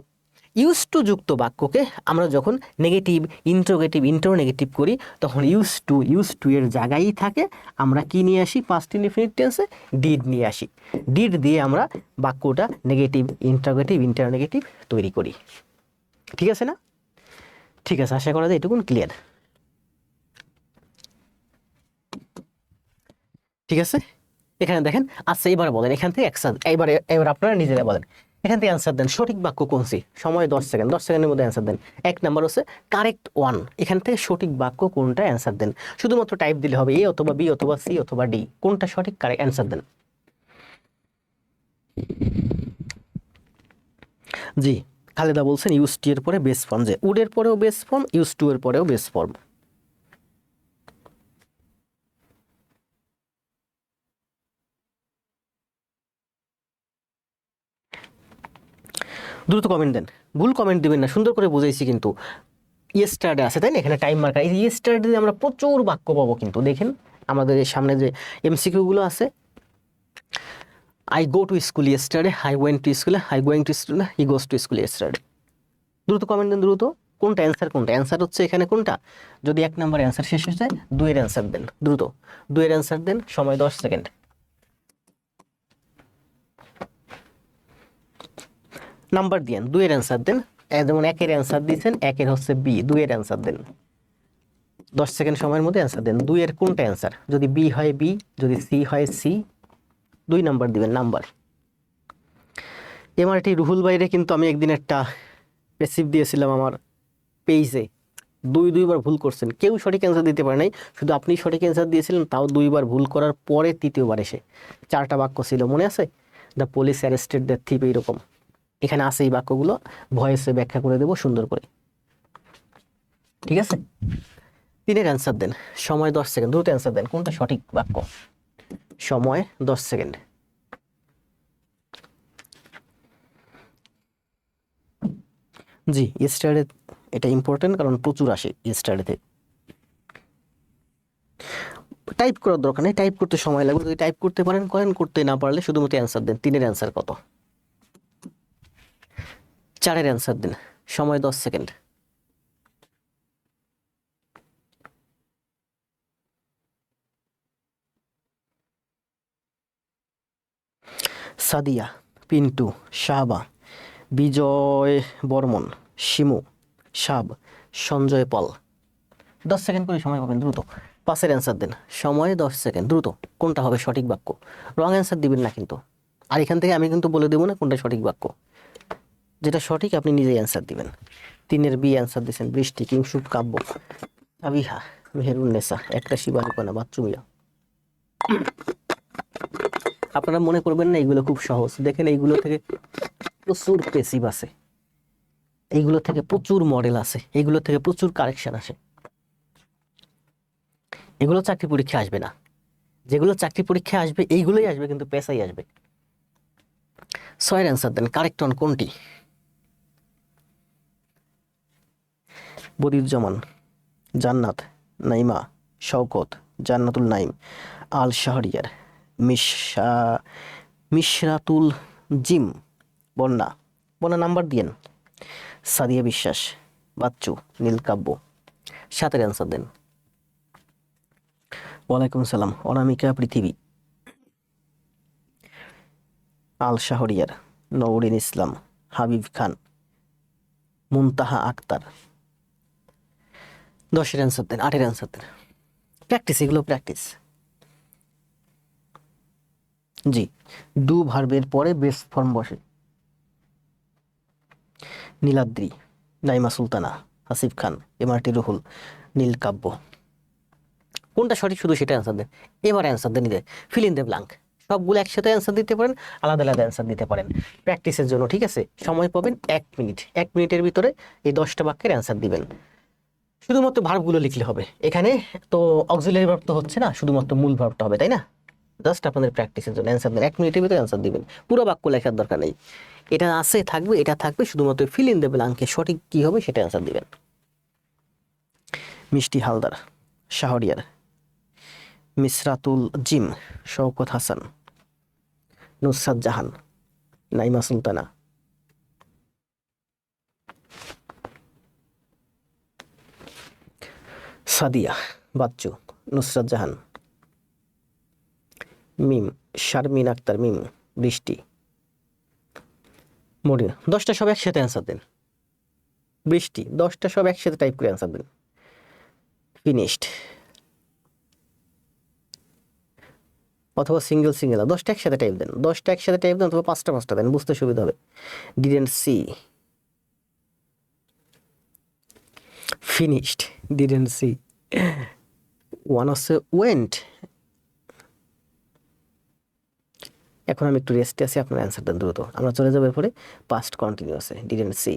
ইউজ টু যুক্ত বাক্যকে আমরা যখন নেগেটিভ, ইন্টারোগেটিভ, ইন্টারোনেগেটিভ করি, তখন ইউজ টু এর জায়গায় থাকে, আমরা কি নিয়ে আসি? পাস্ট ইনডিফিনিট টেন্সে ডিড নিয়ে আসি। ডিড দিয়ে আমরা বাক্যটা নেগেটিভ, ইন্টারোগেটিভ, ইন্টারোনেগেটিভ তৈরি করি। ঠিক আছে না? ঠিক আছে, আশা করা যায় এটুকুন ক্লিয়ার। ঠিক আছে, এখানে দেখেন। আচ্ছা, এবার বলেন এখান থেকে এবার আপনারা নিজেরা বলেন, এখান থেকে অ্যান্সার দেন সঠিক বাক্য কোনটি। সময় 10 সেকেন্ড, 10 সেকেন্ডের মধ্যে অ্যান্সার দেন। 1 নাম্বার হচ্ছে কারেক্ট ওয়ান, এখান থেকে সঠিক বাক্য কোনটা অ্যান্সার দেন। শুধুমাত্র টাইপ দিলে হবে, এ অথবা বি অথবা সি অথবা ডি, কোনটা সঠিক কারেক্ট অ্যান্সার দেন। জি, খালেদা বলছেন ইউজ টু এর পরে বেস ফর্ম, যে উডের পরেও বেস ফর্ম, ইউজ টু এর পরেও বেস ফর্ম। দ্রুত কমেন্ট দেন, ভুল কমেন্ট দিবেন না, সুন্দর করে বুঝাইছি কিন্তু। ইয়েস্টারডে আছে তাই না, এখানে টাইম মার্কার। এই ইয়েস্টারডে আমরা প্রচুর বাক্য পাবো কিন্তু। দেখেন আমাদের সামনে যে এমসিকিউগুলো আছে, I go to school yesterday, I went to school, I going to school, he goes to school yesterday. দ্রুত কমেন্ট দেন, দ্রুত। কোনটা অ্যান্সার, কোনটা অ্যান্সার হচ্ছে এখানে কোনটা? যদি 1 নম্বর অ্যান্সার শেষ হয়ে যায়, 2 এর অ্যান্সার দেন, দ্রুত 2 এর অ্যান্সার দেন, সময় 10 সেকেন্ড। নাম্বার দিয়েন, 2 এর অ্যান্সার দেন। যেমন 1 এর অ্যান্সার দিয়েছেন, 1 এর হচ্ছে বি, 2 এর অ্যান্সার দেন। 10 সেকেন্ড সময়ের মধ্যে অ্যান্সার দেন। 2 এর কোনটা অ্যান্সার? যদি বি হয় বি, যদি সি হয় সি, 2 নাম্বার দিবেন, নাম্বার। এমআরটি রুহুল বাইরে কিন্তু আমি একদিন একটা রেসিপ দিয়েছিলাম আমার পেজে, 2বার ভুল করছেন, কেউ সঠিক অ্যান্সার দিতে পারে নাই, শুধু আপনি সঠিক অ্যান্সার দিয়েছিলেন, তাও 2বার ভুল করার পরে 3য়বার এসে 4টা বাক্য ছিল, মনে আছে? The police arrested the thief, এইরকম। এখানে আছে এই বাক্যগুলো, ভয়েসে ব্যাখ্যা করে দেবো সুন্দর করে, ঠিক আছে? 3 এর অ্যান্সার দেন, সময় 10 সেকেন্ড, দ্রুত অ্যান্সার দেন, কোনটা সঠিক বাক্য? সময় 10 সেকেন্ড। জি, ইয়েস্টারডে এটা ইম্পর্টেন্ট, কারণ প্রচুর আসে ইয়েস্টারডেতে। টাইপ করার দরকার নেই, টাইপ করতে সময় লাগবে, যদি টাইপ করতে পারেন করেন, করতে না পারলে শুধুমাত্র অ্যান্সার দেন। 3 এর অ্যান্সার কত? 4 এর অ্যান্সার দেন, সময় 10 সেকেন্ড। সাদিয়া, পিন্টু, শাহবা, বিজয় বর্মন, শিমু, সাব, সঞ্জয় পল। 10 সেকেন্ড করে সময় পাবেন, দ্রুত। 5 এর অ্যান্সার দেন, সময় 10 সেকেন্ড, দ্রুত। কোনটা হবে সঠিক বাক্য? রং অ্যান্সার দিবেন না কিন্তু। আর এখান থেকে আমি কিন্তু বলে দেবো না কোনটা সঠিক বাক্য, যেটা সঠিক আপনি নিজেই অ্যান্সার দিবেন। 3 এর বি অ্যান্সার দিয়েছেন, বৃষ্টি, কিংশুক, কাব্য, আবিহা, মেহেরুন্নেসা, একটা শিবানুকোনা, বাচ্চু মিয়া। আপনারা মনে করবেন না এগুলো খুব সহজ, দেখেন এইগুলো থেকে প্রচুর পেসিভ আছে, এইগুলো থেকে প্রচুর মডেল আছে, এইগুলো থেকে প্রচুর কারেকশন আসে। এগুলো চাকরি পরীক্ষা আসবে না, যেগুলো চাকরি পরীক্ষা আসবে এইগুলোই আসবে, কিন্তু পেশাই আসবে। 6 এর অ্যান্সার দেন, কারেক্ট অন কোনটি? বদিউজ্জামান, জান্নাত, নাইমা, শওকত, জান্নাতুল নাইম, আল শাহরিয়ার, মিশরাতুল জিম, বন্যা। বন্যা নাম্বার দিয়েন। সাদিয়া বিশ্বাস, বাচ্চু, নীলকাব্য। 7 এর অ্যান্সার দেন। ওয়ালাইকুম সালাম, অনামিকা পৃথিবী, আল শাহরিয়ার, নওরিন ইসলাম, হাবিব খান, মুনতাহা আক্তার। 10 এর অ্যান্সার দেন। 8 এর অ্যান্সার দেন। প্র্যাকটিস, এগুলো প্র্যাকটিস। জি, ডু ভার্বের পরে বেস ফর্ম বসে। নীলাদ্রি, নাইমা সুলতানা, আসিফ খান, এমআরটি রুহুল, নীলকাব্য। কোনটা সঠিক শুধু সেটা অ্যান্সার দেন। এবার অ্যান্সার দেন, নিজে ফিল ইন দ্য ব্ল্যাঙ্ক। সবগুলো একসাথে অ্যান্সার দিতে পারেন, আলাদা আলাদা অ্যান্সার দিতে পারেন, প্র্যাকটিসের জন্য, ঠিক আছে? সময় পাবেন 1 মিনিট। 1 মিনিটের ভিতরে এই 10টা বাক্যের অ্যান্সার দিবেন। শুধুমাত্র ভার্বগুলো লিখলে হবে। এখানে তো অক্সিলারি ভার্ব তো হচ্ছে না, শুধুমাত্র মূল ভার্বটা হবে, তাই না? জাস্ট আপনাদের প্র্যাকটিসের জন্য অ্যান্সার দেন, 1 মিনিটের ভিতরে অ্যান্সার দিবেন। পুরো বাক্য লেখার দরকার নেই, এটা আছে থাকবে, এটা থাকবে, শুধুমাত্র ফিল ইন দ্য ব্ল্যাঙ্কে সঠিক কি হবে সেটা অ্যান্সার দিবেন। মিষ্টি হালদার, শাহরিয়ার, মিসরাতুল জিম, শওকত হাসান, নুসরাত জাহান, নাইমা সুলতানা। সাদিয়া, বাচ্চু, নুসরাত জাহান, মিম, শারমিন আক্তার, মিম, বৃষ্টি, মরিন। 10টা সব একসাথে অ্যান্সার দেন। বৃষ্টি, 10টা সব একসাথে টাইপ করে অ্যান্সার দেন। ফিনিশড, অথবা সিঙ্গেল 10টা একসাথে টাইপ দেন, 10টা একসাথে টাইপ দেন, অথবা 5টা 5টা দেন, বুঝতে সুবিধা হবে। Didn't C, finished, didn't C. One হচ্ছে ওয়েন্ট। এখন আমি একটু রেস্টে আছি, আপনার অ্যান্সার দেন দ্রুত, আমরা চলে যাবো এরপরে পাস্ট কন্টিনিউয়াসে। ডিডেন্ট সি,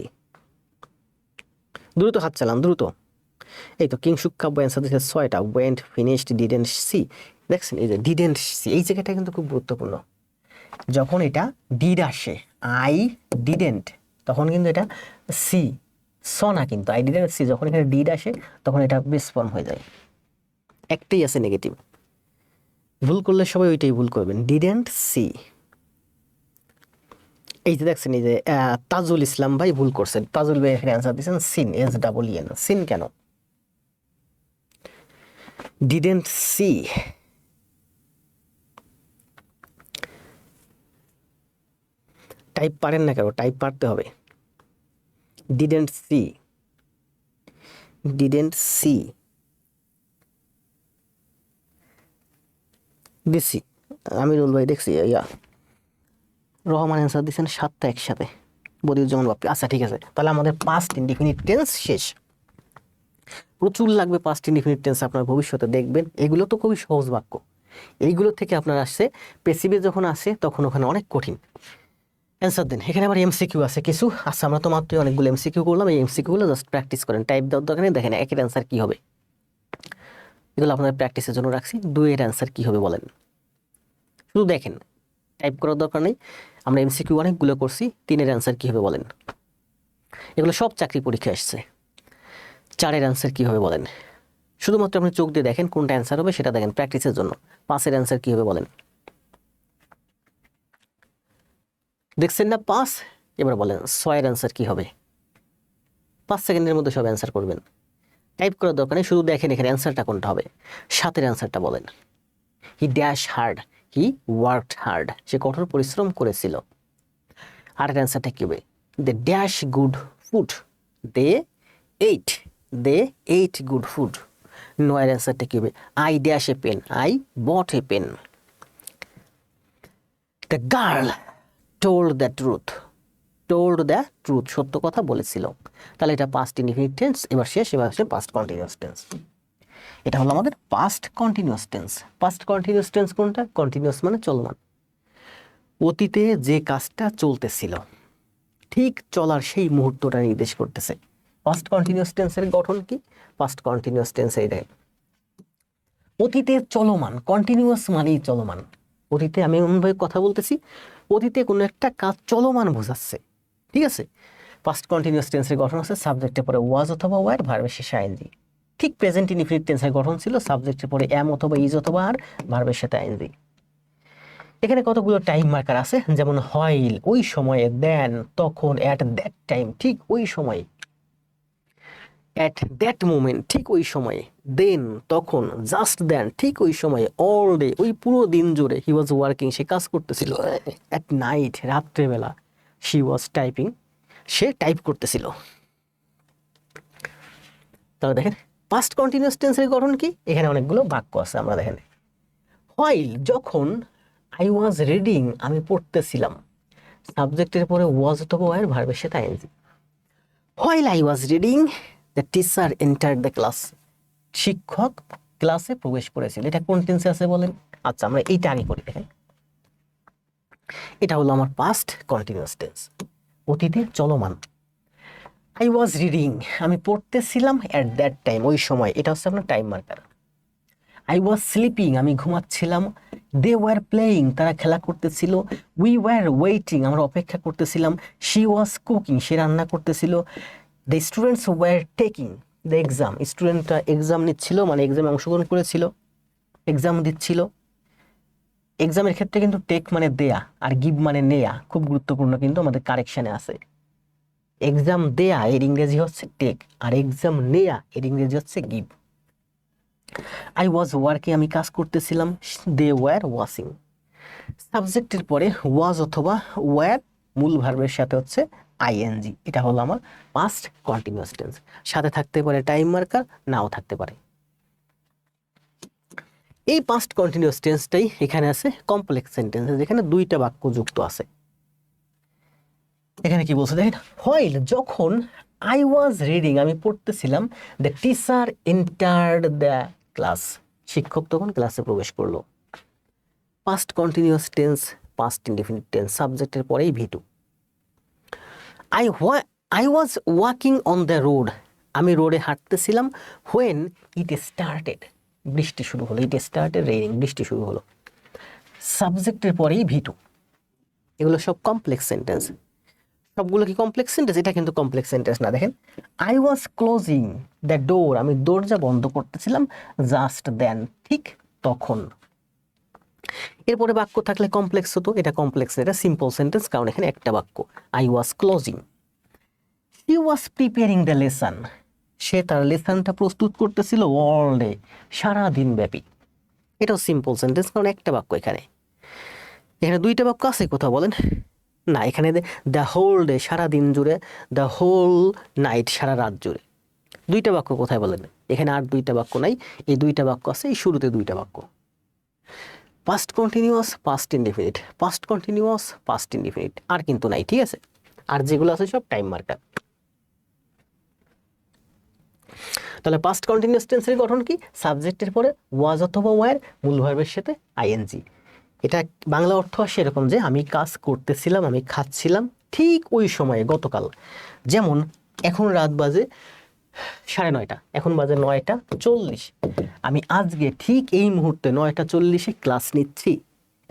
দ্রুত হাত চালান, দ্রুত। এই তো কিংশুক কাব্য অ্যান্সার দিচ্ছে 6টা, ওয়েন্ট, ফিনিশড, ডিডেন্ট সি। দেখছেন এই যে ডিডেন্ট সি, এই জায়গাটা কিন্তু খুব গুরুত্বপূর্ণ। যখন এটা ডিড আসে, আই ডিডেন্ট, তখন কিন্তু এটা সি, স না, কিন্তু আই ডিডেন্ট সি যখন এখানে ডিড আসে তখন এটা বেস ফর্ম হয়ে যায়। একটাই আছে নেগেটিভ, ভুল করলে সবাই ওইটাই ভুল করবেন, ডিডেন্ট সি। এই যে দেখছেন, এই যে তাজুল ইসলাম ভাই ভুল করছেন, তাজুল ভাই এখানে অ্যান্সার দিয়েছেন seen, S double N, seen কেন, ডিডেন্ট সি। টাইপ পারেন না কেন, টাইপ পারতে হবে। ডিডেন্ট সি, ডিডেন্ট সি, দিছি আমিরুল ভাই দেখছি, ইয়া রহমান অ্যান্সার দিচ্ছেন 7টা একসাথে, বদিউজ্জামান বাপ্পি। আচ্ছা ঠিক আছে, তাহলে আমাদের পাস্ট ইনডিফিনিট টেন্স শেষ। প্রচুর লাগবে পাস্ট ইনডিফিনিট টেন্স, আপনার ভবিষ্যতে দেখবেন এগুলো তো খুবই সহজ বাক্য, এইগুলো থেকে আপনার আসছে। পেসিভে যখন আসে তখন ওখানে অনেক কঠিন। অ্যান্সার দেন। এখানে আবার এমসিকিউ আছে কিছু। আচ্ছা আমরা তো মাত্রই অনেকগুলো এমসিকিউ করলাম, এই এমসিকিউগুলো জাস্ট প্র্যাকটিস করেন, টাইপ দেওয়ার দরকার নেই, দেখেন একের অ্যান্সার কী হবে। এগুলো আপনার প্র্যাকটিসের জন্য রাখছি। 2 এর অ্যান্সার কী হবে বলেন, শুধু দেখেন, টাইপ করার দরকার নেই। আমরা এমসিকিউ অনেকগুলো করছি, 3 এর অ্যান্সার কী হবে বলেন। এগুলো সব চাকরি পরীক্ষা আসছে। 4 এর অ্যান্সার কী হবে বলেন, শুধুমাত্র আপনি চোখ দিয়ে দেখেন কোনটা অ্যান্সার হবে সেটা দেখেন প্র্যাকটিসের জন্য। 5 এর অ্যান্সার কী হবে বলেন, দেখছেন না 5। এবার বলেন 6 এর অ্যান্সার কী হবে। 5 সেকেন্ডের মধ্যে সব অ্যান্সার করবেন, টাইপ করার দরকার নেই, শুধু দেখেন এখানে অ্যান্সারটা কোনটা হবে। 7 এর অ্যান্সারটা বলেন, he dash hard, he worked hard, সে কঠোর পরিশ্রম করেছিল। 8 এর অ্যান্সারটা কী হবে, they dash good food, they ate, they ate good food. 9 এর অ্যান্সারটা কী হবে, I dash a pen, I bought a pen. The girl told the truth, told the truth, সত্য কথা বলেছিল। তাহলে এটা পাস্ট ইনডিফিনিট টেন্স। এবার শেষ, এবার হচ্ছে পাস্ট কন্টিনিউয়াস টেন্স। এটা হলো আমাদের past continuous tense. Past continuous tense কোনটা, কন্টিনিউয়াস মানে চলমান, অতীতে যে কাজটা চলতেছিল ঠিক চলার সেই মুহূর্তটা নির্দেশ করতেছে। পাস্ট কন্টিনিউয়াস টেন্সের গঠন কি, পাস্ট কন্টিনিউয়াস টেন্স এই দেখেন, অতীতে চলমান, কন্টিনিউয়াস মানেই চলমান। অতীতে আমি এমনভাবে কথা বলতেছি, অতীতে কোনো একটা কাজ চলমান বোঝাচ্ছে, ঠিক আছে। পাস্ট কন্টিনিউয়াস টেন্সের গঠন আছে সাবজেক্টের পরে ওয়াজ অথবা ওয়ার, ভার্বের শেষে আইএনজি। ঠিক প্রেজেন্ট ইনডিফিনিট টেন্সের গঠন ছিল সাবজেক্টের পরে এম অথবা ইজ অথবা আর, ভার্বের সাথে আইএনজি। এখানে কতগুলো টাইম মার্কার আছে, যেমন হোয়াইল ওই সময়ে, দেন তখন, অ্যাট দ্যাট টাইম ঠিক ওই সময়ে, অ্যাট দ্যাট মোমেন্ট ঠিক ওই সময়ে, দেন তখন, জাস্ট দেন ঠিক ওই সময়ে, অল ডে ওই পুরো দিন জুড়ে, হি ওয়াজ ওয়ার্কিং সে কাজ করতেছিল, অ্যাট নাইট রাত্রেবেলা, she was typing say type করতেছিল। তাহলে দেখেন পাস্ট কন্টিনিউয়াস টেন্সের গঠন কি, এখানে অনেকগুলো বাক্য আছে, আমরা দেখেন। হোয়াইল যখন, আই ওয়াজ রিডিং আমি পড়তেছিলাম, সাবজেক্টের পরে ওয়াজ অথবা ওয়ার, ভার্বের সাথে ING. While I was reading the teacher entered the class, শিক্ষক ক্লাসে প্রবেশ করেছিল। এটা কোন টেন্সে আছে বলেন। আচ্ছা আমরা এইটা আগে করি, দেখেন এটা হলো আমার পাস্ট কন্টিনিউয়াস টেন্স, অতীতে চলমান। আই ওয়াজ রিডিং আমি পড়তেছিলাম, অ্যাট দ্যাট টাইম ওই সময়, এটা হচ্ছে আপনার time marker. I was sleeping আমি ঘুমাচ্ছিলাম, দে ওয়ার প্লেয়িং তারা খেলা করতেছিল, উই ওয়ার ওয়েটিং আমরা অপেক্ষা করতেছিলাম, শি ওয়াজ কুকিং সে রান্না করতেছিল, the students were taking the exam স্টুডেন্টরা এক্সাম নিচ্ছিল মানে এক্সামে অংশগ্রহণ করেছিল, এক্সাম দিচ্ছিল। এক্সামের ক্ষেত্রে কিন্তু টেক মানে দেয়া আর গিভ মানে নেয়া, খুব গুরুত্বপূর্ণ কিন্তু আমাদের কারেকশানে আছে। এক্সাম দেয়া এর ইংরেজি হচ্ছে টেক, আর এক্সাম নেয়া এর ইংরেজি হচ্ছে গিভ। আই ওয়াজ ওয়ার্কিং আমি কাজ করতেছিলাম, দে ওয়ার ওয়াশিং। সাবজেক্টের পরে ওয়াজ অথবা ওয়ার, মূল ভার্বের সাথে হচ্ছে আইএনজি। এটা হলো আমার পাস্ট কন্টিনিউয়াস টেন্স। সাথে থাকতে পারে টাইম মার্কার, নাও থাকতে পারে। এই পাস্ট কন্টিনিউয়াস টেন্সটাই এখানে আছে কমপ্লেক্স সেন্টেন্স, যেখানে 2টা বাক্য যুক্ত আছে। এখানে কি বলছে দেখেন, হোয়াইল যখন, আই ওয়াজ রিডিং আমি পড়তেছিলাম, the teacher entered the class শিক্ষক তখন ক্লাসে প্রবেশ করলো। Past continuous tense, past indefinite tense, সাবজেক্টের পরেই V two. I was walking on the road আমি রোডে হাঁটতেছিলাম, হোয়েন ইট স্টার্টেড বৃষ্টি শুরু হলো, ইট স্টার্টেড রেইনিং বৃষ্টি শুরু হলো। সাবজেক্টের পরেই ভি2। এগুলো সব কমপ্লেক্স সেন্টেন্স। সবগুলো কি কমপ্লেক্স সেন্টেন্স? এটা কিন্তু কমপ্লেক্স সেন্টেন্স না। দেখেন, I was closing the door, আমি দরজা বন্ধ করতেছিলাম, জাস্ট দেন, ঠিক তখন। এরপরে বাক্য থাকলে কমপ্লেক্স হতো, এটা কমপ্লেক্স না, এটা সিম্পল সেন্টেন্স, কারণ এখানে একটা বাক্য, I was closing. He was preparing the lesson, সে তার লেসনটা প্রস্তুত করতেছিল অল ডে, সারা দিন ব্যাপী। এটাও সিম্পল সেন্টেন্স, কারণ একটা বাক্য এখানে। এখানে দুইটা বাক্য আছে কোথাও বলেন? না, এখানে দ্য হোল ডে, সারা দিন জুড়ে, দ্য হোল নাইট, সারা রাত জুড়ে। দুইটা বাক্য কোথায় বলেন? এখানে আর দুইটা বাক্য নাই, এই দুইটা বাক্য আছে এই শুরুতে দুইটা বাক্য। Past continuous, past indefinite, past continuous, past indefinite, আর কিন্তু নাই, ঠিক আছে? আর যেগুলো আছে সব টাইম মার্কার। তাহলে পাস্ট কন্টিনিউয়াস টেন্সের গঠন কি? সাবজেক্টের পরে ওয়াজ অথবা ওয়্যার, মূল ভার্বের সাথে আইএনজি। এটা বাংলা অর্থ আসে এরকম যে আমি কাজ করতেছিলাম, আমি খাচ্ছিলাম ঠিক ওই সময়ে, গতকাল। যেমন এখন রাত বাজে 9:30, এখন বাজে 9:40, আমি আজকে ঠিক এই মুহূর্তে 9:40 ক্লাস নিচ্ছি,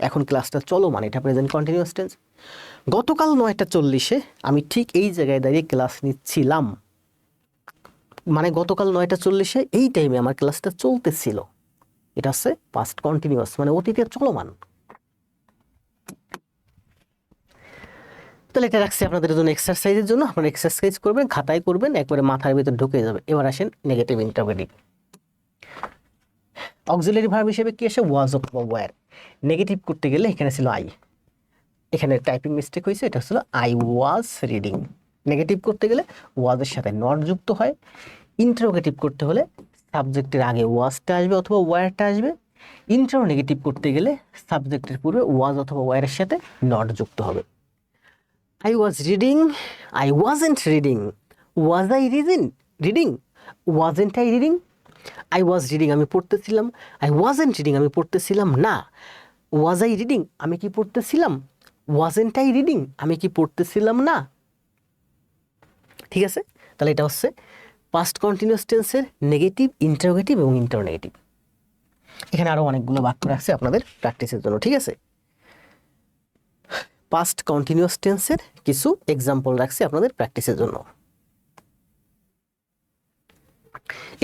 এখন ক্লাসটা চলমান, এটা প্রেজেন্ট কন্টিনিউয়াস টেন্স। গতকাল 9:40 আমি ঠিক এই জায়গায় দাঁড়িয়ে ক্লাস নিচ্ছিলাম, মানে গতকাল 9:40 এই টাইমে আমার ক্লাসটা চলতেছিল, এটা হচ্ছে পাস্ট কন্টিনিউয়াস, মানে অতীতে চলমান। তাহলে এটা রাখছি আপনাদের জন্য এক্সারসাইজের জন্য, আপনারা এক্সারসাইজ করবেন, খাতায় করবেন, একবারে মাথার ভিতর ঢুকে যাবে। এবার আসেন নেগেটিভ ইন্টারোগেটিভ। অক্সিলারি ভার্ব হিসেবে কি আসে? ওয়াজ অথবা ওয়্যার। নেগেটিভ করতে গেলে এখানে ছিল আই, এখানে টাইপিং মিস্টেক হয়েছে, এটা ছিল আই ওয়াজ রিডিং। নেগেটিভ করতে গেলে ওয়াজের সাথে নট যুক্ত হয়। ইন্টারোগেটিভ করতে হলে সাবজেক্টের আগে ওয়াজটা আসবে অথবা ওয়্যারটা আসবে। ইন্টারোগেটিভ করতে গেলে সাবজেক্টের পূর্বে ওয়াজ অথবা ওয়্যারের সাথে নট যুক্ত হবে। I was reading, I wasn't reading. Was I reading? Wasn't I reading? I was reading, আমি পড়তেছিলাম। I wasn't reading, আমি পড়তেছিলাম না। Was I reading? আমি কি পড়তেছিলাম? Wasn't I reading? আমি কি পড়তেছিলাম না? ঠিক আছে? তাহলে এটা হচ্ছে পাস্ট কন্টিনিউয়াস টেন্সের নেগেটিভ, ইন্টারোগেটিভ এবং ইন্টারনেগেটিভ। এখানে আরো অনেকগুলো বাক্য রাখছে আপনাদের প্র্যাকটিসের জন্য, ঠিক আছে? পাস্ট কন্টিনিউয়াস টেন্সের কিছু এক্সাম্পল রাখছি আপনাদের প্র্যাকটিসের জন্য।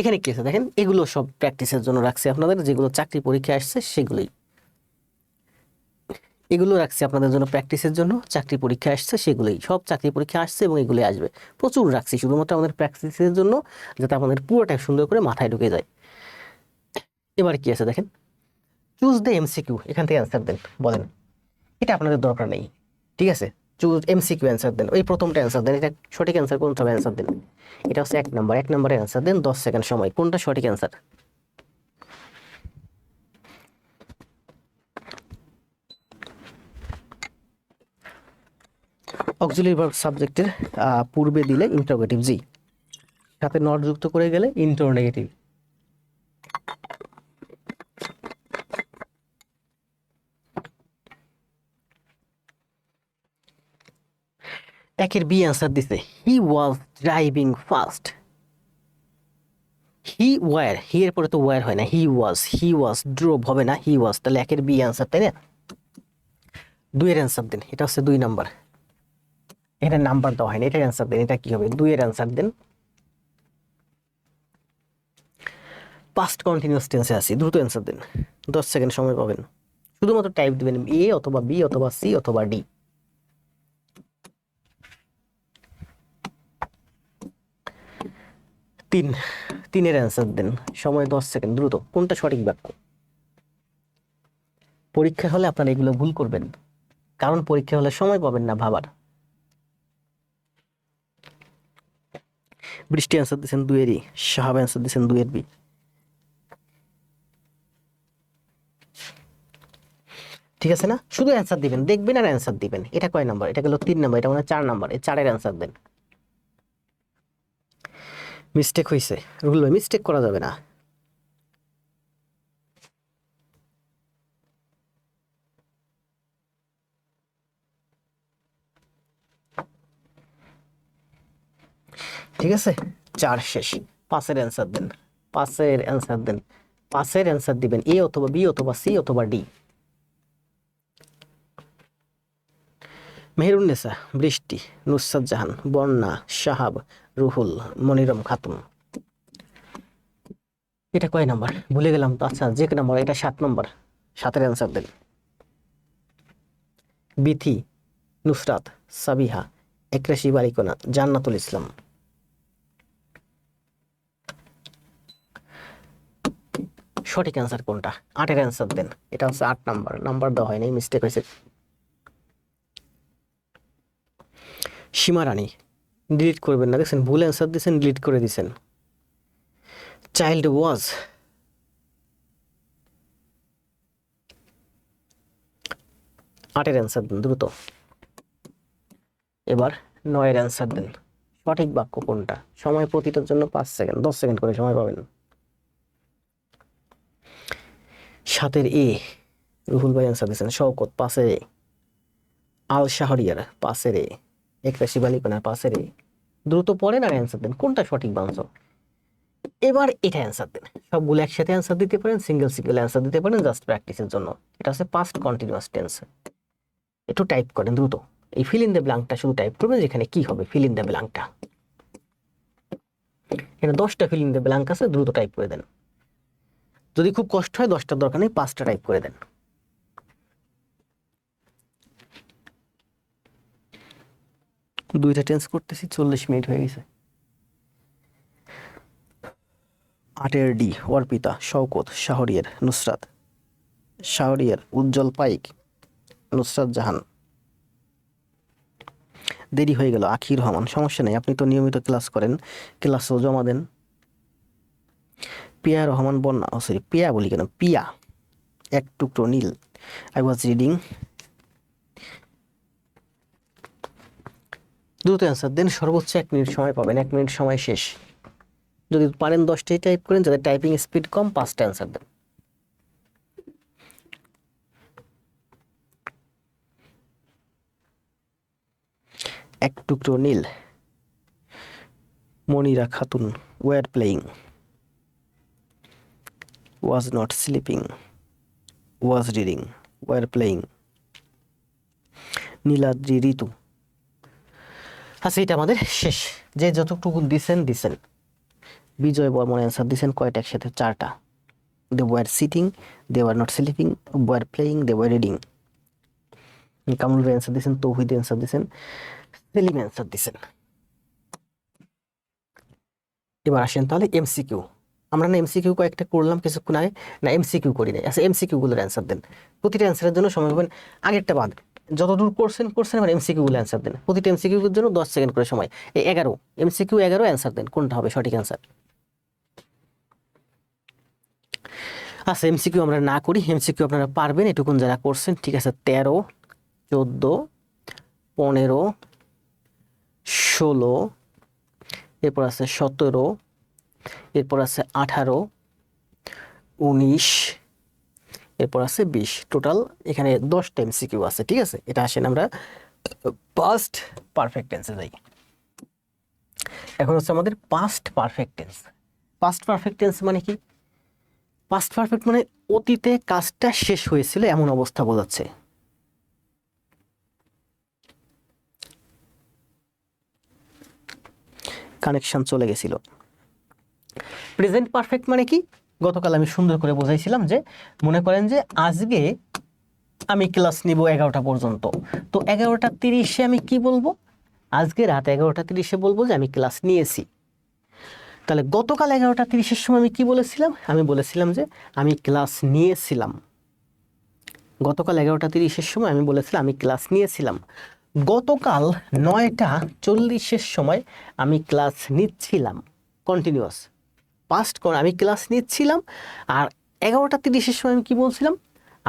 এখানে কি আছে দেখেন, এগুলো সব প্র্যাকটিসের জন্য রাখছি আপনাদের, যেগুলো চাকরি পরীক্ষায় আসছে সেগুলোই। এগুলো রাখছি আপনাদের জন্য প্র্যাকটিসের জন্য, চাকরি পরীক্ষায় আসছে সেগুলোই, সব চাকরি পরীক্ষা আসছে এবং এগুলোই আসবে। প্রচুর রাখছি শুধুমাত্র আমাদের প্র্যাকটিসের জন্য, যাতে আপনাদের পুরোটা সুন্দর করে মাথায় ঢুকে যায়। এবার কি আছে দেখেন, চুজ দ্য এমসিকিউ, এখান থেকে অ্যান্সার দেন, বলেন। এটা আপনাদের দরকার নেই, ঠিক আছে? চুজ এমসিকিউ অ্যান্সার দেন, ওই প্রথমটা অ্যান্সার দেন, এটা সঠিক অ্যান্সার কোনটা হবে অ্যান্সার দেন। এটা হচ্ছে 1 নম্বর, 1 নম্বরে অ্যান্সার দেন, 10 সেকেন্ড সময়, কোনটা সঠিক অ্যান্সার। অক্সিলারি ভার্ব সাবজেক্টের পূর্বে দিলে ইন্টারোগেটিভ জি, সাথে নট যুক্ত করে গেলে ইন্টারোগেটিভ। একের বি অ্যান্সার দিছে, he was driving fast. He were, he এর পরে তো ওয়ার হয় না, হি ওয়াজ ড্রোভ হবে না, হি ওয়াজ, তাহলে একের বি অ্যান্সার, তাই না? 2 এর অ্যান্সার দেন, এটা হচ্ছে 2 নাম্বার, এখানে নাম্বার দেওয়া হয়নি, এটার অ্যান্সার দেন, এটা কি হবে? 2 এর অ্যান্সার দেন। পাস্ট কন্টিনিউয়াস টেন্সে আছি, দ্রুত অ্যান্সার দেন, 10 সেকেন্ড সময় পাবেন। শুধুমাত্র টাইপ দিবেন এ অথবা বি অথবা সি অথবা ডি। 3 এর অ্যান্সার দেন, সময় 10 সেকেন্ড, দ্রুত। কোনটা সঠিক বাক্য? পরীক্ষা হলে আপনারা এগুলো ভুল করবেন, কারণ পরীক্ষা হলে সময় পাবেন না ভাবার। বৃষ্টি অ্যান্সার দিচ্ছেন 2 এরই, শাহাব অ্যান্সার দিচ্ছেন 2 এর বি। ঠিক আছে না? শুধু অ্যান্সার দিবেন, দেখবেন আর অ্যান্সার দিবেন। এটা কয় নাম্বার? এটা গেল 3 নাম্বার, এটা মানে 4 নাম্বার, এই 4 এর অ্যান্সার দেন। মিস্টেক হয়েছে, রুল ভাই মিস্টেক করা যাবে না। ঠিক আছে, 4 শেষ। 5 এর অ্যান্সার দেন, 5 এর অ্যান্সার দেন, 5 এর অ্যান্সার দিবেন এ অথবা বি অথবা সি অথবা ডি। মেহেরুন্নেসা, বৃষ্টি, নুসরাত জাহান, বন্যা, শাহাব, রুহুল, মনিরম খাতুন। এটা কয় নাম্বার ভুলে গেলাম তো। আচ্ছা, যে নাম্বার, এটা 7 নম্বর। 7-এর অ্যান্সার দেন। বিথি, নুসরাত, সাবিহা, একরাশি বালিকোনা, জান্নাতুল ইসলাম। সঠিক অ্যান্সার কোনটা? 8-এর অ্যান্সার দেন। এটা হচ্ছে 8 নাম্বার। নাম্বার দেওয়া হয়নি, মিস্টেক হয়েছে। সীমা রানী, ডিলিট করবেন না, দেখছেন ভুল অ্যান্সার দিয়েছেন, ডিলিট করে দিয়েছেন। চাইল্ড ওয়াজ, 8-এর অ্যান্সার দেন দ্রুত। এবার 9-এর অ্যান্সার দেন। সঠিক বাক্য কোনটা? সময় প্রতিটার জন্য 5 সেকেন্ড, 10 সেকেন্ড করে সময় পাবেন। 7-এর এ, রুহুল ভাই অ্যান্সার দিয়েছেন। শওকত, 5-এর এ। আল শাহরিয়ার, 5-এর এ। একরাশি বালিকোনার, 5-এর এ। দ্রুত পড়েন আর অ্যান্সার দেন কোনটা সঠিক বাংশ। এবার এটা অ্যান্সার দেন। সবগুলো একসাথে অ্যান্সার দিতে পারেন, সিঙ্গেল সিঙ্গেল অ্যান্সার দিতে পারেন, জাস্ট প্র্যাকটিসের জন্য। এটা হচ্ছে পাস্ট কন্টিনিউয়াস টেন্স। একটু টাইপ করেন দ্রুত। এই ফিল ইন দ্য ব্ল্যাঙ্কটা শুধু টাইপ করবেন, যেখানে কি হবে ফিল ইন দ্য ব্ল্যাঙ্কটা। এখানে 10টা ফিল ইন দ্য ব্ল্যাঙ্ক আছে, দ্রুত টাইপ করে দেন। যদি খুব কষ্ট হয় 10টার দরকার নেই, 5টা টাইপ করে দেন। দুইটা টেন্স করতেছি, 40 মিনিট হয়ে গেছে। 8-এর ডি, অর্পিতা, শওকত, শাহরিয়ার, নুসরাত, শাহরিয়ার, উজ্জ্বল পাইক, নুসরাত জাহান। দেরি হয়ে গেল, আখির রহমান। সমস্যা নেই, আপনি তো নিয়মিত ক্লাস করেন, ক্লাসও জমা দেন। পিয়া রহমান, বন্যা, সরি পিয়া বলি কেন, পিয়া। এক টুকরো নীল, আই ওয়াজ রিডিং। দ্রুত অ্যান্সার দেন, সর্বোচ্চ 1 মিনিট সময় পাবেন। 1 মিনিট সময় শেষ। যদি পারেন 10টাই টাইপ করেন, যাদের টাইপিং স্পিড কম 5টা অ্যান্সার দেন। এক টুকরো নীল, Monira Khatun, were playing, was not sleeping, was reading, were playing, Niladri Ritu. আচ্ছা, এটা আমাদের শেষ। যে যতটুকু দিছেন। বিজয় বর্মন অ্যান্সার দিছেন কয়টা একসাথে? 4টা। They were sitting, they were not sleeping, were playing, they were reading. Kamrul ভাই অ্যান্সার দিছেন, তৌহিদ অ্যান্সার দিছেন, সেলিম অ্যান্সার দিছেন। এবার আসেন তাহলে এমসিকিউ। আমরা না এমসিকিউ কয়েকটা করলাম কিছুক্ষণ আগে, না এমসিকিউ করি নাই। আচ্ছা, এমসিকিউ গুলোর অ্যান্সার দেন। প্রতিটা অ্যান্সারের জন্য সময় পাবেন, আগেরটা বাদ। যতদূর করছেন এবার এমসিকিউ গুলো অ্যান্সার দেন। প্রতিটা এমসিকিউ এর জন্য 10 সেকেন্ড করে সময়। এই 11 এমসিকিউ, 11 অ্যান্সার দেন, কোনটা হবে সঠিক অ্যান্সার। আচ্ছা, এমসিকিউ আমরা না করি, এমসিকিউ আপনারা পারবেন এটুকুন যারা করছেন, ঠিক আছে। 13, 14, 15, 16, এরপর আছে 17, এরপর আছে 18, 19, এরপর আছে 20। টোটাল এখানে 10টা এমসিকিউ আছে, ঠিক আছে। এটা আসেন আমরা পাস্ট পারফেক্ট টেন্সে যাই। এখন হচ্ছে আমাদের past perfect tense. Past perfect tense মানে কি? পাস্ট পারফেক্ট মানে অতীতে কাজটা শেষ হয়েছিল এমন অবস্থা বোঝাচ্ছে। কানেকশন চলে গেছিল। প্রেজেন্ট পারফেক্ট মানে কি? গতকাল আমি সুন্দর করে বোঝাইছিলাম যে মনে করেন যে আজকে আমি ক্লাস নিব 11টা পর্যন্ত। তো 11টা 30-এ আমি কি বলবো? আজকে রাত 11টা 30-এ বলবো যে আমি ক্লাস নিয়েছি। তাহলে গতকাল 11টা 30-এর সময় আমি কি বলেছিলাম? আমি বলেছিলাম যে আমি ক্লাস নিয়েছিলাম। গতকাল 11টা 30-এর সময় আমি বলেছিলাম আমি ক্লাস নিয়েছিলাম। গতকাল 9টা 40-এর সময় আমি ক্লাস নিচ্ছিলাম। কন্টিনিউয়াস পাস্ট কোন, আমি ক্লাস নিচ্ছিলাম। আর 11টা 30-এর সময় আমি কি বলছিলাম?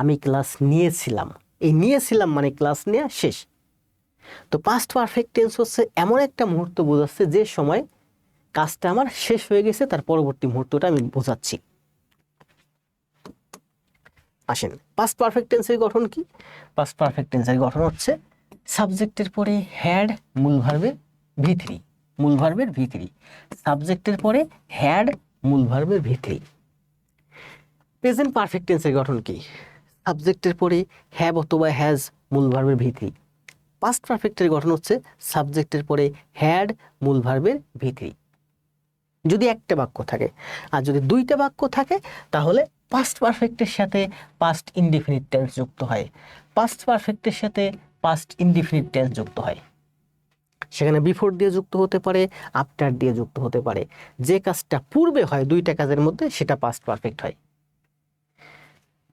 আমি ক্লাস নিয়েছিলাম। এই নিয়েছিলাম মানে ক্লাস নেওয়া শেষ। তো পাস্ট পারফেক্ট টেন্স হচ্ছে এমন একটা মুহূর্ত বোঝাচ্ছে যে সময় কাজটা আমার শেষ হয়ে গেছে, তার পরবর্তী মুহূর্তটা আমি বোঝাচ্ছি। আসেন, পাস্ট পারফেক্ট টেন্সের গঠন কি? পাস্ট পারফেক্ট টেন্সের গঠন হচ্ছে সাবজেক্টের পরে হ্যাড, মূল ভার্বের ভি3, মূল ভার্বের ভি3। সাবজেক্টের পরে হ্যাড, মূল ভার্বের ভি3। প্রেজেন্ট পারফেক্ট টেন্সের গঠন কি? সাবজেক্টের পরে হ্যাভ অথবা হ্যাজ, মূল ভার্বের ভি3। পাস্ট পারফেক্টের গঠন হচ্ছে সাবজেক্টের পরে হ্যাড মূল ভার্বের ভিত্তি, যদি একটা বাক্য থাকে। আর যদি দুইটা বাক্য থাকে তাহলে পাস্ট পারফেক্টের সাথে পাস্ট ইনডিফিনিট টেন্স যুক্ত হয়, পাস্ট পারফেক্টের সাথে পাস্ট ইনডিফিনিট টেন্স যুক্ত হয়। সেখানে বিফোর দিয়ে যুক্ত হতে পারে, আফটার দিয়ে যুক্ত হতে পারে। যে কাজটা পূর্বে হয় দুইটা কাজের মধ্যে সেটা পাস্ট পারফেক্ট হয়।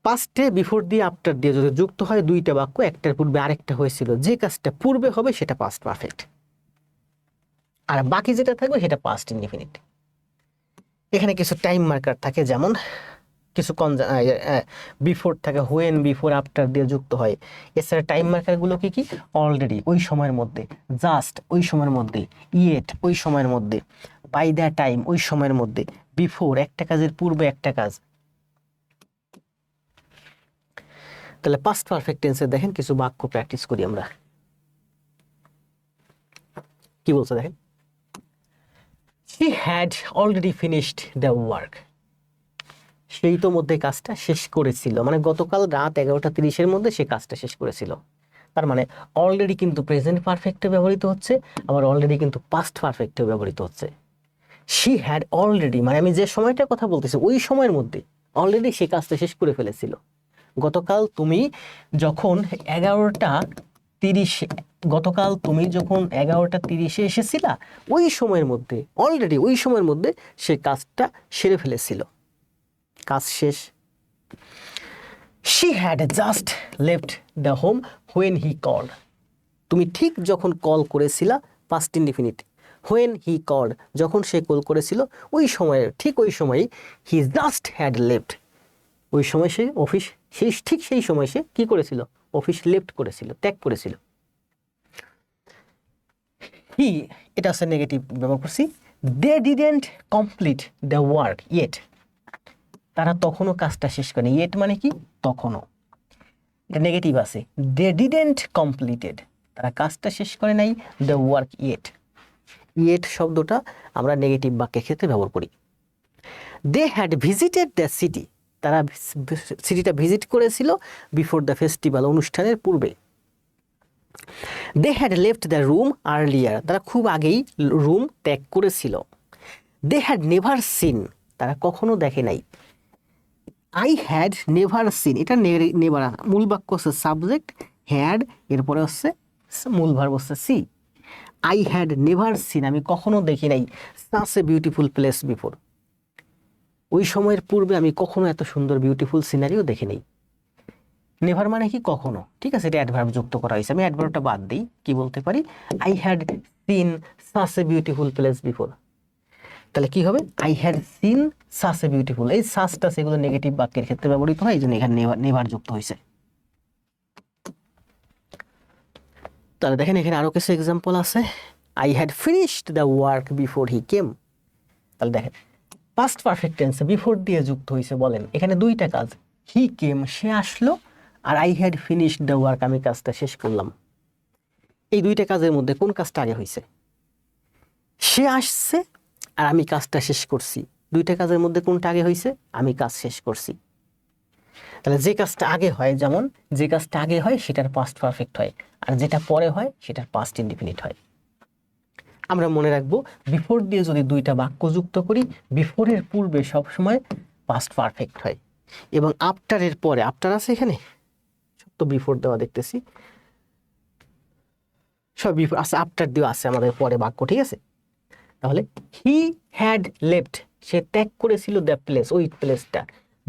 পাস্টে বিফোর দিয়ে আফটার দিয়ে যদি যুক্ত হয় দুইটা বাক্য, একটার পূর্বে আরেকটা হয়েছিল, যে কাজটা পূর্বে হবে সেটা পাস্ট পারফেক্ট, আর বাকি যেটা থাকবে সেটা পাস্ট ইনডিফিনিট। এখানে কিছু টাইম মার্কার থাকে, যেমন কিছু বিফোর থাকে, হোয়েন, বিফোর, আফটার দিয়ে যুক্ত হয়। এছাড়া টাইম মার্কারগুলো কি কি? অলরেডি ওই সময়ের মধ্যে, জাস্ট ওই সময়ের মধ্যে, ইয়েট ওই সময়ের মধ্যে, বাই দ্য টাইম ওই সময়ের মধ্যে, বিফোর একটা কাজের পূর্বে একটা কাজ। তাহলে পাস্ট পারফেক্ট টেন্সে দেখেন কিছু বাক্য প্র্যাকটিস করি আমরা। কি বলছে দেখেন, she had already finished the work, সেই তো মধ্যে কাজটা শেষ করেছিল, মানে গতকাল রাত 11:30-এর মধ্যে সে কাজটা শেষ করেছিল। তার মানে অলরেডি কিন্তু প্রেজেন্ট পারফেক্টে ব্যবহৃত হচ্ছে, আবার অলরেডি কিন্তু পাস্ট পারফেক্টে ব্যবহৃত হচ্ছে। she had already মানে আমি যে সময়টার কথা বলতেছি ওই সময়ের মধ্যে অলরেডি সে কাজটা শেষ করে ফেলেছিল। গতকাল তুমি যখন 11:30 গতকাল তুমি যখন 11:30-এ এসেছিলা, ওই সময়ের মধ্যে, অলরেডি ওই সময়ের মধ্যে সে কাজটা সেরে ফেলেছিল, কাজ শেষ। she had just left the home when he called, তুমি ঠিক যখন কল করেছিলা, past indefinite, when he called যখন সে কল করেছিল, ওই সময়ে, ঠিক ওই সময়ই, he just had left, ওই সময় সে অফিস, ঠিক সেই সময় সে কি করেছিল? অফিস লেফট করেছিল, ত্যাগ করেছিল। হি, এটা হচ্ছে নেগেটিভ ব্যবহার করছি। they didn't complete the work yet, তারা তখনও কাজটা শেষ করেনি। yet মানে কি? তখনও, এটা নেগেটিভ আছে। they didn't completed, তারা কাজটা শেষ করে নাই, the work yet, yet শব্দটা আমরা নেগেটিভ বাক্যের ক্ষেত্রে ব্যবহার করি। they had visited the city, তারা সিটিটা ভিজিট করেছিল, বিফোর দ্য ফেস্টিভ্যাল, অনুষ্ঠানের পূর্বে। they had left the room earlier, তারা খুব আগেই রুম ত্যাগ করেছিল। they had never seen, তারা কখনো দেখে নাই। I had never seen, এটা নেভার, মূল বাক্য হচ্ছে সাবজেক্ট হ্যাড, এরপরে হচ্ছে মূল ভার্ব হচ্ছে C. I had never seen, আমি কখনো দেখি নাই, such a beautiful place before, ওই সময়ের পূর্বে আমি কখনো এত সুন্দর বিউটিফুল সিনারিও দেখি নাই। নেভার মানে কি? কখনো, ঠিক আছে, এটা অ্যাডভার্ব যুক্ত করা হয়েছে, আমি অ্যাডভার্বটা বাদ দিই, কি বলতে পারি? I had seen such a beautiful place before, তাহলে কি হবে? I had seen such a beautiful, এই সাচটা সেগুলো নেগেটিভ বাক্যের ক্ষেত্রে ব্যবহৃত হয়, এই জন্য এখানে নেভার যুক্ত হয়েছে। তাহলে দেখেন এখানে আরো কিছু এক্সাম্পল আছে। I had finished the work before he came, তাহলে দেখেন পাস্ট পারফেক্ট টেন্সে বিফোর দিয়ে যুক্ত হয়েছে, বলেন এখানে দুইটা কাজ, হি কেম সে আসলো, আর I had finished the work আমি কাজটা শেষ করলাম। এই দুইটা কাজের মধ্যে কোন কাজটা আগে হয়েছে? সে আসছে আর আমি কাজটা শেষ করছি, দুইটা কাজের মধ্যে কোনটা আগে হয়েছে? আমি কাজ শেষ করছি। তাহলে যে কাজটা আগে হয়, যেমন যে কাজটা আগে হয় সেটার পাস্ট পারফেক্ট হয়, আর যেটা পরে হয় সেটার পাস্ট ইনডিফিনিট হয়। আমরা মনে রাখবো বিফোর দিয়ে যদি দুইটা বাক্য যুক্ত করি, বিফোরের পূর্বে সবসময় পাস্ট পারফেক্ট হয়, এবং আফটারের পরে, আফটার আছে এখানে, সব তো বিফোর দেওয়া দেখতেছি, সব বিফোর আছে, আফটার দেওয়া আছে আমাদের পরে বাক্য, ঠিক আছে। তাহলে হি হ্যাড লেফট, সে ত্যাগ করেছিল দ্য প্লেস, ওই প্লেসটা,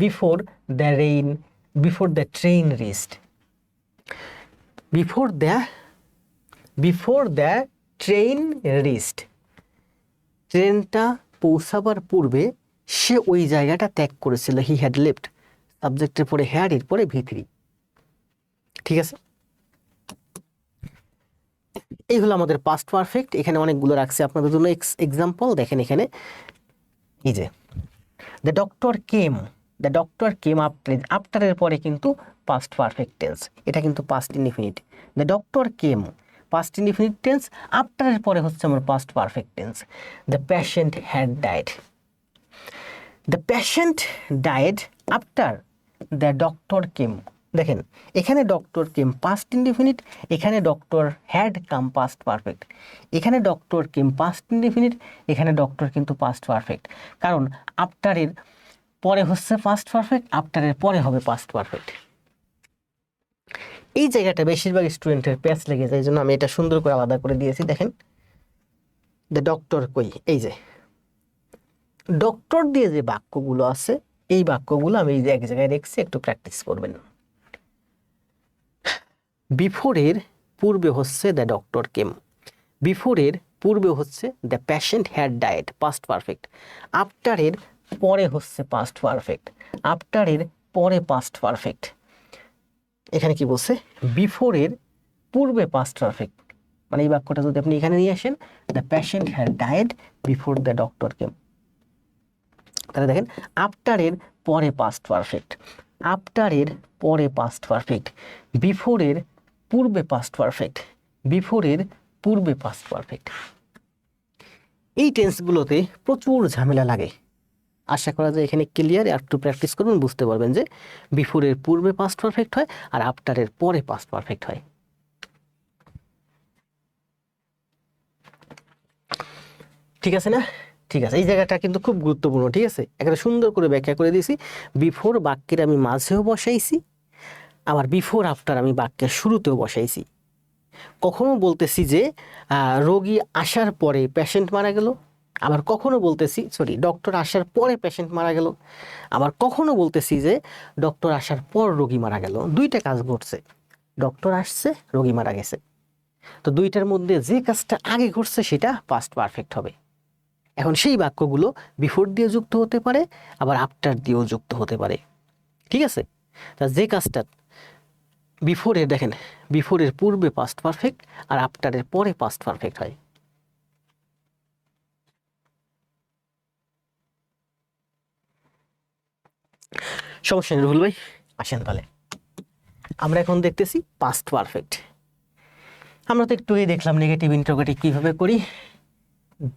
before the rain, before the train reached, before the train reached, ট্রেনটা পৌঁছাবার পূর্বে সে ওই জায়গাটা ত্যাগ করেছিল। হি হ্যাড লেফট, সাবজেক্টের পরে হ্যাড, এর পরে ভিতরি, ঠিক আছে। এই হলো আমাদের পাস্ট পারফেক্ট। এখানে অনেকগুলো রাখছে আপনাদের জন্য এক্সাম্পল, দেখেন এখানে এই যে দ্য ডক্টর কেম আফটারের পরে কিন্তু পাস্ট পারফেক্ট টেন্স, এটা কিন্তু past indefinite. The doctor came past indefinite tense, আফটারের পরে হচ্ছে আমার past perfect tense. The patient had died, the patient died after the doctor came, দেখেন এখানে ডক্টর কেম পাস্ট ইনডিফিনিট, এখানে doctor had come past perfect, এখানে ডক্টর কেম পাস্ট ইনডিফিনিট, এখানে ডক্টর কিন্তু পাস্ট পারফেক্ট, কারণ আফটারের পরে হচ্ছে পাস্ট পারফেক্ট, আফটারের পরে হবে পাস্ট পারফেক্ট। এই জায়গাটা বেশিরভাগ স্টুডেন্টের প্যাচ লেগে যায়, এই জন্য আমি এটা সুন্দর করে আলাদা করে দিয়েছি। দেখেন দ্য ডক্টর কই, এই যে ডক্টর দিয়ে যে বাক্যগুলো আছে এই বাক্যগুলো আমি এই যে এক জায়গায় রেখেছি, একটু প্র্যাকটিস করবেন। বিফোরের পূর্বে হচ্ছে দ্য ডক্টর কেম, বিফোরের পূর্বে হচ্ছে the patient had died past perfect, আফটারের পরে হচ্ছে পাস্ট পারফেক্ট, আফটারের পরে পাস্ট পারফেক্ট। এখানে কি বলছে, বিফোরের পূর্বে পাস্ট পারফেক্ট, মানে এই বাক্যটা যদি আপনি এখানে নিয়ে আসেন, the patient had died before the doctor কেম, তাহলে দেখেন আফটারের পরে পাস্ট পারফেক্ট, আফটারের পরে পাস্ট পারফেক্ট, বিফোরের পূর্বে পাস্ট পারফেক্ট, বিফোরের পূর্বে পাস্ট পারফেক্ট। এই টেন্সগুলোতে প্রচুর ঝামেলা লাগে, আশা করা যায় এখানে ক্লিয়ার, আর একটু প্র্যাকটিস করবেন বুঝতে পারবেন যে বিফোরের পূর্বে পাস্ট পারফেক্ট হয় আর আফটারের পরে পাস্ট পারফেক্ট হয়। ঠিক আছে না? ঠিক আছে, এই জায়গাটা কিন্তু খুব গুরুত্বপূর্ণ। ঠিক আছে, একটা সুন্দর করে ব্যাখ্যা করে দিয়েছি। বিফোর বাক্যের আমি মাঝেও বসাইছি, আবার বিফোর আফটার আমি বাক্যের শুরুতেও বসাইছি। কখনো বলতেছি যে রোগী আসার পরে পেশেন্ট মারা গেল, আবার কখনো বলতেছি ডক্টর আসার পরে পেশেন্ট মারা গেল, আবার কখনো বলতেছি যে ডক্টর আসার পর রোগী মারা গেল। দুইটা কাজ ঘটছে, ডক্টর আসছে, রোগী মারা গেছে। তো দুইটার মধ্যে যে কাজটা আগে ঘটছে সেটা পাস্ট পারফেক্ট হবে। এখন সেই বাক্যগুলো বিফোর দিয়ে যুক্ত হতে পারে, আবার আফটার দিয়েও যুক্ত হতে পারে। ঠিক আছে, তা যে কাজটা বিফোরের, দেখেন বিফোরের পূর্বে পাস্ট পারফেক্ট আর আফটারের পরে পাস্ট পারফেক্ট হয়। সমস্যা নেই রুহুল ভাই, আসেন তাহলে আমরা এখন দেখতেছি পাস্ট পারফেক্ট। আমরা তো একটু দেখলাম নেগেটিভ ইন্টারোগেটিভ কিভাবে করি।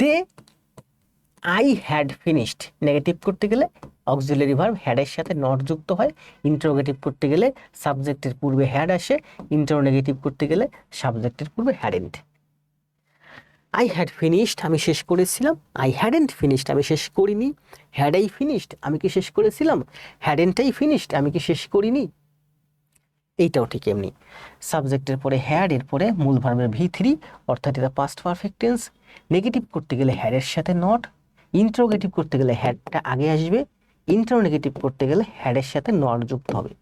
দে আই হ্যাড ফিনিশড, নেগেটিভ করতে গেলে অক্সিলারি ভার্ব হ্যাডের সাথে নট যুক্ত হয়, ইন্টারোগেটিভ করতে গেলে সাবজেক্টের পূর্বে হ্যাড আসে, ইন্টারোনেগেটিভ করতে গেলে সাবজেক্টের পূর্বে হ্যাডেন্ট। আই হ্যাড ফিনিশড আমি শেষ করেছিলাম, আই হ্যাডেন্ট ফিনিশড আমি শেষ করিনি, হ্যাড আই ফিনিশড আমি কি শেষ করেছিলাম, হ্যাডেন্ট আই ফিনিশড আমি কি শেষ করিনি। এইটাও ঠিক এমনি, সাবজেক্টের পরে হ্যাড, এর পরে মূল ভার্বের V3 অর্থাৎ এটা পাস্ট পারফেক্ট টেন্স। নেগেটিভ করতে গেলে হ্যাডের সাথে নট, ইন্টারোগেটিভ করতে গেলে হ্যাডটা আগে আসবে, ইন্টারোনেগেটিভ করতে গেলে হ্যাডের সাথে নট যুক্ত হবে।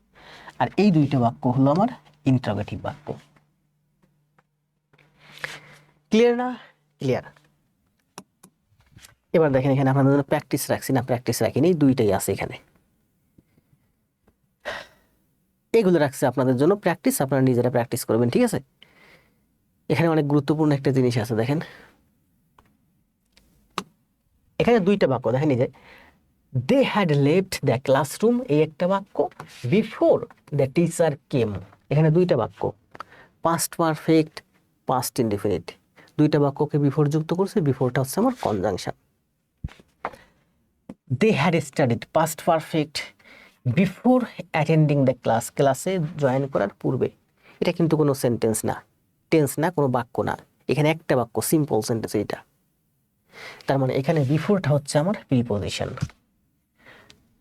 আর এই দুইটা বাক্য হলো আমার ইন্টারোগেটিভ বাক্য। ক্লিয়ার না? ক্লিয়ার। এবার দেখেন এখানে আপনাদের জন্য প্র্যাকটিস রাখছি না, প্র্যাকটিস রাখিনি, দুইটাই আছে এখানে। এগুলো রাখছে আপনাদের জন্য প্র্যাকটিস, আপনারা নিজেরা প্র্যাকটিস করবেন। ঠিক আছে, এখানে অনেক গুরুত্বপূর্ণ একটা জিনিস আছে। দেখেন এখানে দুইটা বাক্য, দেখেন এই যে they had left the classroom, এই একটা বাক্য, বিফোর দ্য টিচার কেম, এখানে দুইটা বাক্য, পাস্ট পারফেক্ট, পাস্ট ইনডিফিনিট, দুইটা বাক্যকে বিফোর যুক্ত করছে, বিফোরটা হচ্ছে আমার conjunction. They had studied past perfect before attending the class, ক্লাসে জয়েন করার পূর্বে। এটা কিন্তু কোনো সেন্টেন্স না, টেন্স না, কোনো বাক্য না, এখানে একটা বাক্য, সিম্পল সেন্টেন্স এটা। তার মানে এখানে বিফোরটা হচ্ছে আমার প্রিপোজিশন,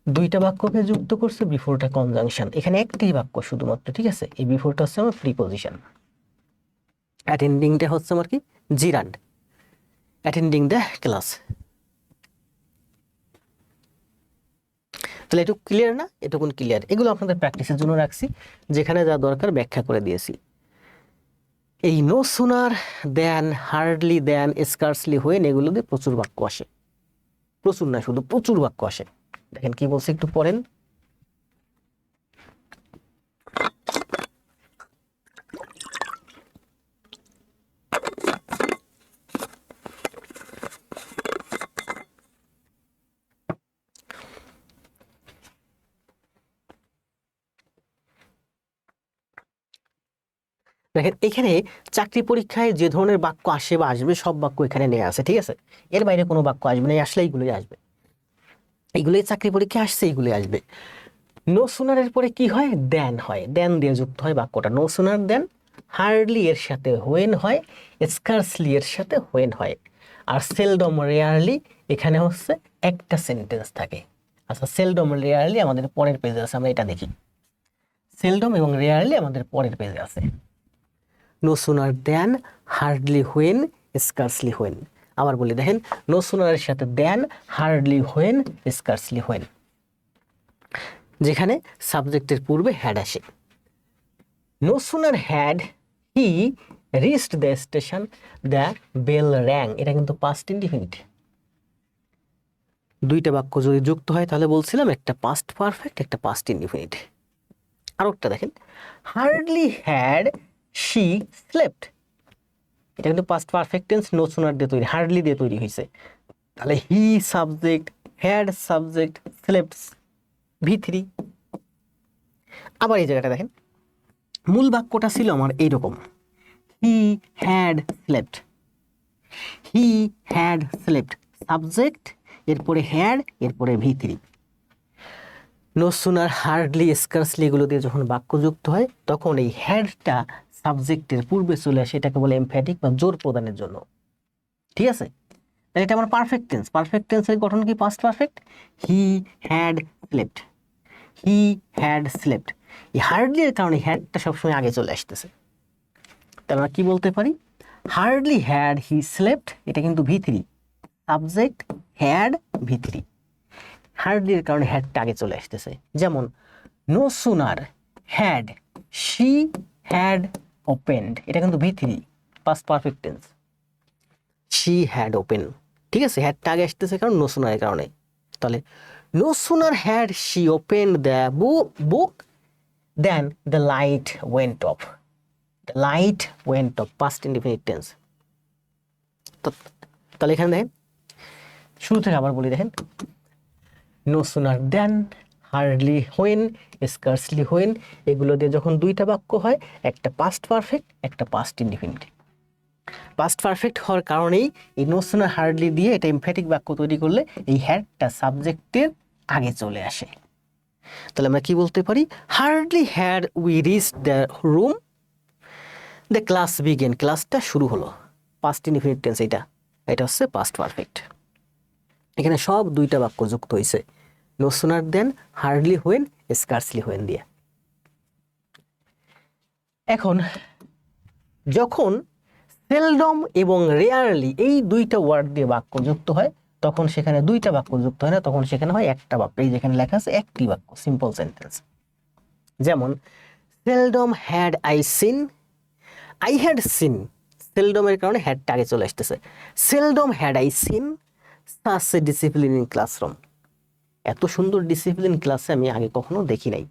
দুইটা বাক্যকে যুক্ত করছে, বিফোরটা কনজাংশন, এখানে একটাই বাক্য শুধুমাত্র। ঠিক আছে, এই বিফোরটা হচ্ছে আমার প্রিপোজিশন, অ্যাটেন্ডিংটা হচ্ছে আমার কি জিরান্ড, অ্যাটেন্ডিং দ্য ক্লাস। তাহলে এটুকু ক্লিয়ার না? এটুকুন ক্লিয়ার। এগুলো আপনাদের প্র্যাকটিসের জন্য রাখছি, যেখানে যা দরকার ব্যাখ্যা করে দিয়েছি। এই নো সুনার দেন, হার্ডলি দেন, স্কার্সলি হয়ে এগুলোতে প্রচুর বাক্য আসে, প্রচুর না শুধু প্রচুর বাক্য আসে। দেখেন কি বলছে একটু পড়েন। দেখেন এখানে চাকরি পরীক্ষায় যে ধরনের বাক্য আসে বা আসবে সব বাক্য এখানে নিয়ে আসে। ঠিক আছে, এর বাইরে কোনো বাক্য আসবে না, আসলে এইগুলোই আসবে, এইগুলোই চাকরি পরীক্ষায় আসছে, এইগুলোই আসবে। নো সুনারের পরে কি হয়, দেন হয়, দেন দিয়ে যুক্ত হয় বাক্যটা। নো সুনার দেন, হার্ডলি এর সাথে হোয়েন হয়, স্কার্সলি এর সাথে হোয়েন হয়, আর সেলডম রেয়ারলি এখানে হচ্ছে একটা সেন্টেন্স থাকে। আচ্ছা, সেলডম রেয়ারলি আমাদের পরের পেজে আছে, আমরা এটা দেখি। সেলডম এবং রেয়ারলি আমাদের পরের পেজে আছে। No sooner than, hardly when, scarcely when. আবার বলি, দেখেন, নো সুনারের সাথে than, hardly when, scarcely when, যেখানে সাবজেক্টের পূর্বে হ্যাড আসে। No sooner had he reached the station the bell rang, এটা কিন্তু পাস্ট ইনডিফিনিট। দুইটা বাক্য যদি যুক্ত হয় তাহলে বলছিলাম একটা পাস্ট পারফেক্ট, একটা পাস্ট ইনডিফিনিট। আর একটা দেখেন, হার্ডলি হ্যাড শি স্লেপ্ট, এটা কিন্তু past perfect tense, no sooner দিয়ে তৈরি, হার্ডলি দিয়ে তৈরি হয়েছে। তাহলে he subject, had subject, slept V3। আবার এই জায়গাটা দেখেন, মূল বাক্যটা ছিল আমার এইরকম, he had slept, he had slept, subject, এরপরে হ্যাড, এরপরে V3। No sooner, hardly, scarcely এগুলো দিয়ে যখন বাক্য যুক্ত হয় তখন এই হ্যাডটা সাবজেক্টের পূর্বে চলে আসে, এটাকে বলে এমফ্যাটিক বা জোর প্রদানের জন্য। ঠিক আছে, তাহলে এটা আমার পারফেক্ট টেন্স। পারফেক্ট টেন্সের গঠন কি past perfect, he had slept, he had slept. এই হার্ডলি এর কারণে হ্যাডটা সবসময় আগে চলে আসতেছে। তাহলে আমরা কি বলতে পারি, হার্ডলি হ্যাড হি স্লেপ্ট, এটা কিন্তু V3, subject had V3, hardly এর কারণে হ্যাডটা আগে চলে আসতেছে। যেমন no sooner had she had opened, এটা কিন্তু V3, past perfect tense, she had open. ঠিক আছে, হ্যাডটা আগে আসতেছে কারণ নো সুনারের কারণে। তাহলে no sooner had she open the book than the light went off, the light went off, past indefinite tense. তাহলে এখানে দেখেন, শুরু থেকে আবার বলি, দেখেন, no sooner than, hardly when, scarcely when, এগুলো দিয়ে যখন দুইটা বাক্য হয়, একটা পাস্ট পারফেক্ট, একটা পাস্ট ইনডিফিনিট। পাস্ট পারফেক্ট হওয়ার কারণেই এই নো সুনার হার্ডলি দিয়ে এটা এমফ্যাটিক বাক্য তৈরি করলে এই হ্যাডটা সাবজেক্টের আগে চলে আসে। তাহলে আমরা কি বলতে পারি, hardly had we reach the room the class began, ক্লাসটা শুরু হলো, পাস্ট ইনডিফিনিট টেন্স এটা, এটা হচ্ছে পাস্ট পারফেক্ট। এখানে সব দুইটা বাক্য যুক্ত হয়েছে, no sooner than, hardly when, scarcely when দিয়ে। এখন যখন সেলডম এবং রেয়ারলি এই দুইটা ওয়ার্ড দিয়ে বাক্য যুক্ত হয় তখন সেখানে দুইটা বাক্য যুক্ত হয় না, তখন সেখানে হয় একটা বাক্য। এই যেখানে লেখা আছে একটি বাক্য, সিম্পল সেন্টেন্স। যেমন seldom had I seen, I had seen, সেলডমের কারণে হ্যাডটা আগে চলে আসতেছে। Seldom had I seen such a discipline in classroom, এত সুন্দর ডিসিপ্লিন ক্লাসে আমি আগে কখনো দেখি নাই।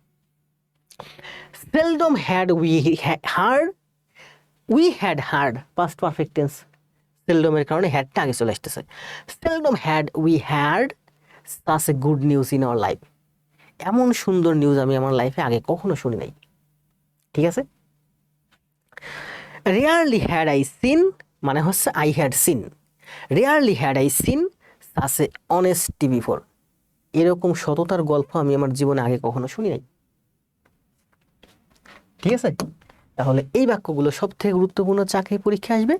Seldom had we heard, we had heard, past perfect tense, সেলডমের কারণে হ্যাডটা আগে চলে আসতেছে। Seldom had we had such a good news in our life, এমন সুন্দর নিউজ আমি আমার লাইফে আগে কখনো শুনি নাই। ঠিক আছে, রেয়ারলি হ্যাড আই সিন মানে হচ্ছে I had scene, rarely had I seen such A honesty before, এরকম সততার গল্প আমি আমার জীবনে আগে কখনো শুনি নাই। ঠিক আছে, তাহলে এই বাক্যগুলো সব থেকে গুরুত্বপূর্ণ চাকরি পরীক্ষা আসবে।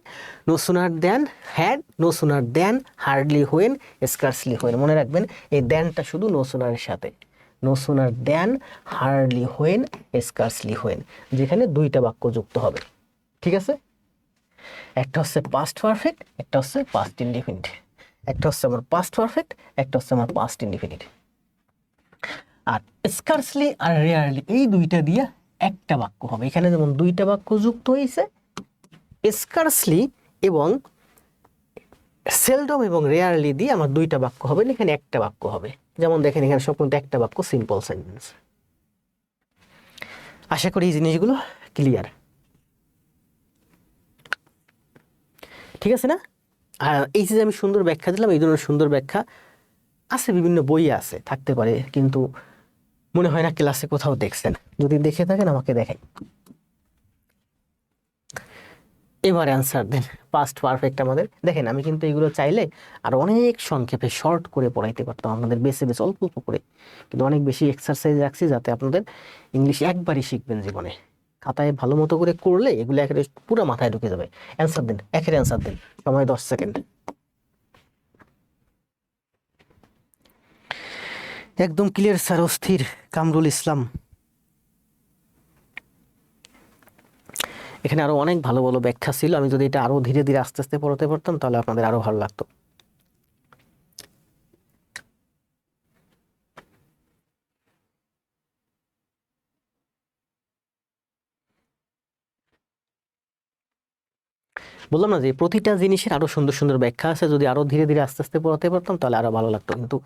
No sooner than had, no sooner than, hardly when, scarcely when. মনে রাখবেন এই দেনটা শুধু নো সুনারের সাথে, no sooner than, hardly when, scarcely when, যেখানে দুইটা বাক্য যুক্ত হবে। ঠিক আছে, একটা হচ্ছে পাস্ট পারফেক্ট, একটা হচ্ছে পাস্ট ইনডিফিনিট, একটা হচ্ছে আমার পাস্ট পারফেক্ট, একটা হচ্ছে আমার পাস্ট ইনডিফিনিট। আর স্কার্সলি আর রেয়ারলি এই দুইটা দিয়ে একটা বাক্য হবে। এখানে যেমন দুইটা বাক্য যুক্ত হয়েছে, স্কার্সলি এবং সেলডম এবং রেয়ারলি দিয়ে আমার দুইটা বাক্য হবে, এখানে একটা বাক্য হবে। যেমন দেখেন এখানে সব কিন্তু একটা বাক্য, সিম্পল সেন্টেন্স। আশা করি এই জিনিসগুলো ক্লিয়ার। ঠিক আছে না? আর এই যে আমি সুন্দর ব্যাখ্যা দিলাম, এই ধরনের সুন্দর ব্যাখ্যা আছে, বিভিন্ন বইয়ে আছে, থাকতে পারে, কিন্তু মনে হয় না ক্লাসে কোথাও দেখছেন। যদি দেখে থাকেন আমাকে দেখাই। এবার অ্যান্সার দেন। পাস্ট পারফেক্ট আমাদের দেখেন, আমি কিন্তু এগুলো চাইলে আর অনেক সংক্ষেপে শর্ট করে পড়াইতে পারতাম আপনাদের, বেছে বেছে অল্প অল্প করে, কিন্তু অনেক বেশি এক্সারসাইজ রাখছি যাতে আপনাদের ইংলিশ একবারই শিখবেন জীবনে। খাতায় ভালো মতো করে করলে এগুলো একেবারে পুরো মাথায় ঢুকে যাবে। অ্যান্সার দিন, একের অ্যান্সার দিন, সময় 10 সেকেন্ড। একদম ক্লিয়ার স্যার, অস্থির। কামরুল ইসলাম। এখানে আরো অনেক ভালো ভালো ব্যাখ্যা ছিল, আমি যদি এটা আরো ধীরে ধীরে আস্তে আস্তে পড়াতে পারতাম তাহলে আপনাদের আরো ভালো লাগতো। বললাম না যে প্রতিটা জিনিসের আরো সুন্দর সুন্দর ব্যাখ্যা আছে, যদি আরো ধীরে ধীরে আস্তে আস্তে পড়াতে পারতাম তাহলে আরো ভালো লাগতো, কিন্তু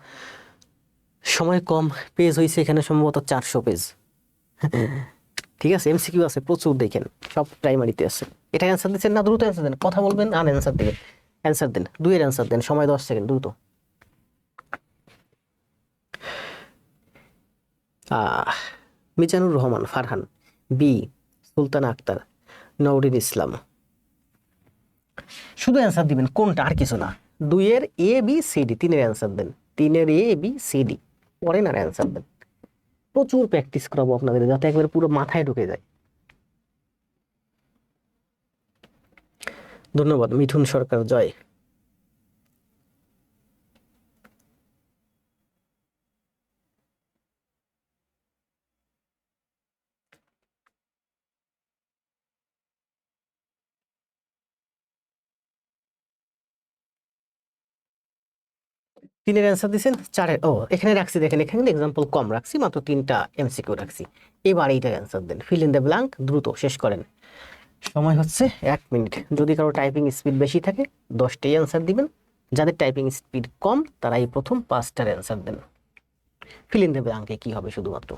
সময় কম। পেজ হয়েছে এখানে সম্ভবত 400 পেজ। ঠিক আছে, এমসিকিউ আছে প্রচুর, দেখেন সব প্রাইমারিতে আছে। এটা অ্যান্সার দিচ্ছেন না, দ্রুত অ্যান্সার দেন, কথা বলবেন আর অ্যান্সার দেবেন। অ্যান্সার দেন, দুইয়ের অ্যান্সার দেন, সময় 10 সেকেন্ড, দ্রুত। মিজানুর রহমান ফারহান, বি সুলতানা আক্তার, নওরিন ইসলাম। শুধু অ্যান্সার দিবেন কোনটা, আর কিছু না। দুইয়ের এ বি সি ডি, তিনের অ্যান্সার দেন, তিনের এ বি সি ডি, পড়েন আর অ্যান্সার দেন। প্রচুর প্র্যাকটিস করাবো আপনাদের যাতে একবারে পুরো মাথায় ঢুকে যায়। ধন্যবাদ মিঠুন সরকার, জয়। তিনের অ্যান্সার দিচ্ছেন, চারের এখানে রাখছি, দেখেন এখানে এক্সাম্পল কম রাখছি, মাত্র 3টা এমসিকিউ রাখছি। এবার এইটার অ্যান্সার দেন, ফিল ইন দ্য ব্ল্যাঙ্ক, দ্রুত শেষ করেন। সময় হচ্ছে 1 মিনিট। যদি কারো টাইপিং স্পিড বেশি থাকে 10টাই অ্যান্সার দিবেন, যাদের টাইপিং স্পিড কম তারা এই প্রথম 5টার অ্যান্সার দেন। ফিল ইন দ্য ব্ল্যাঙ্কে কি হবে শুধুমাত্র।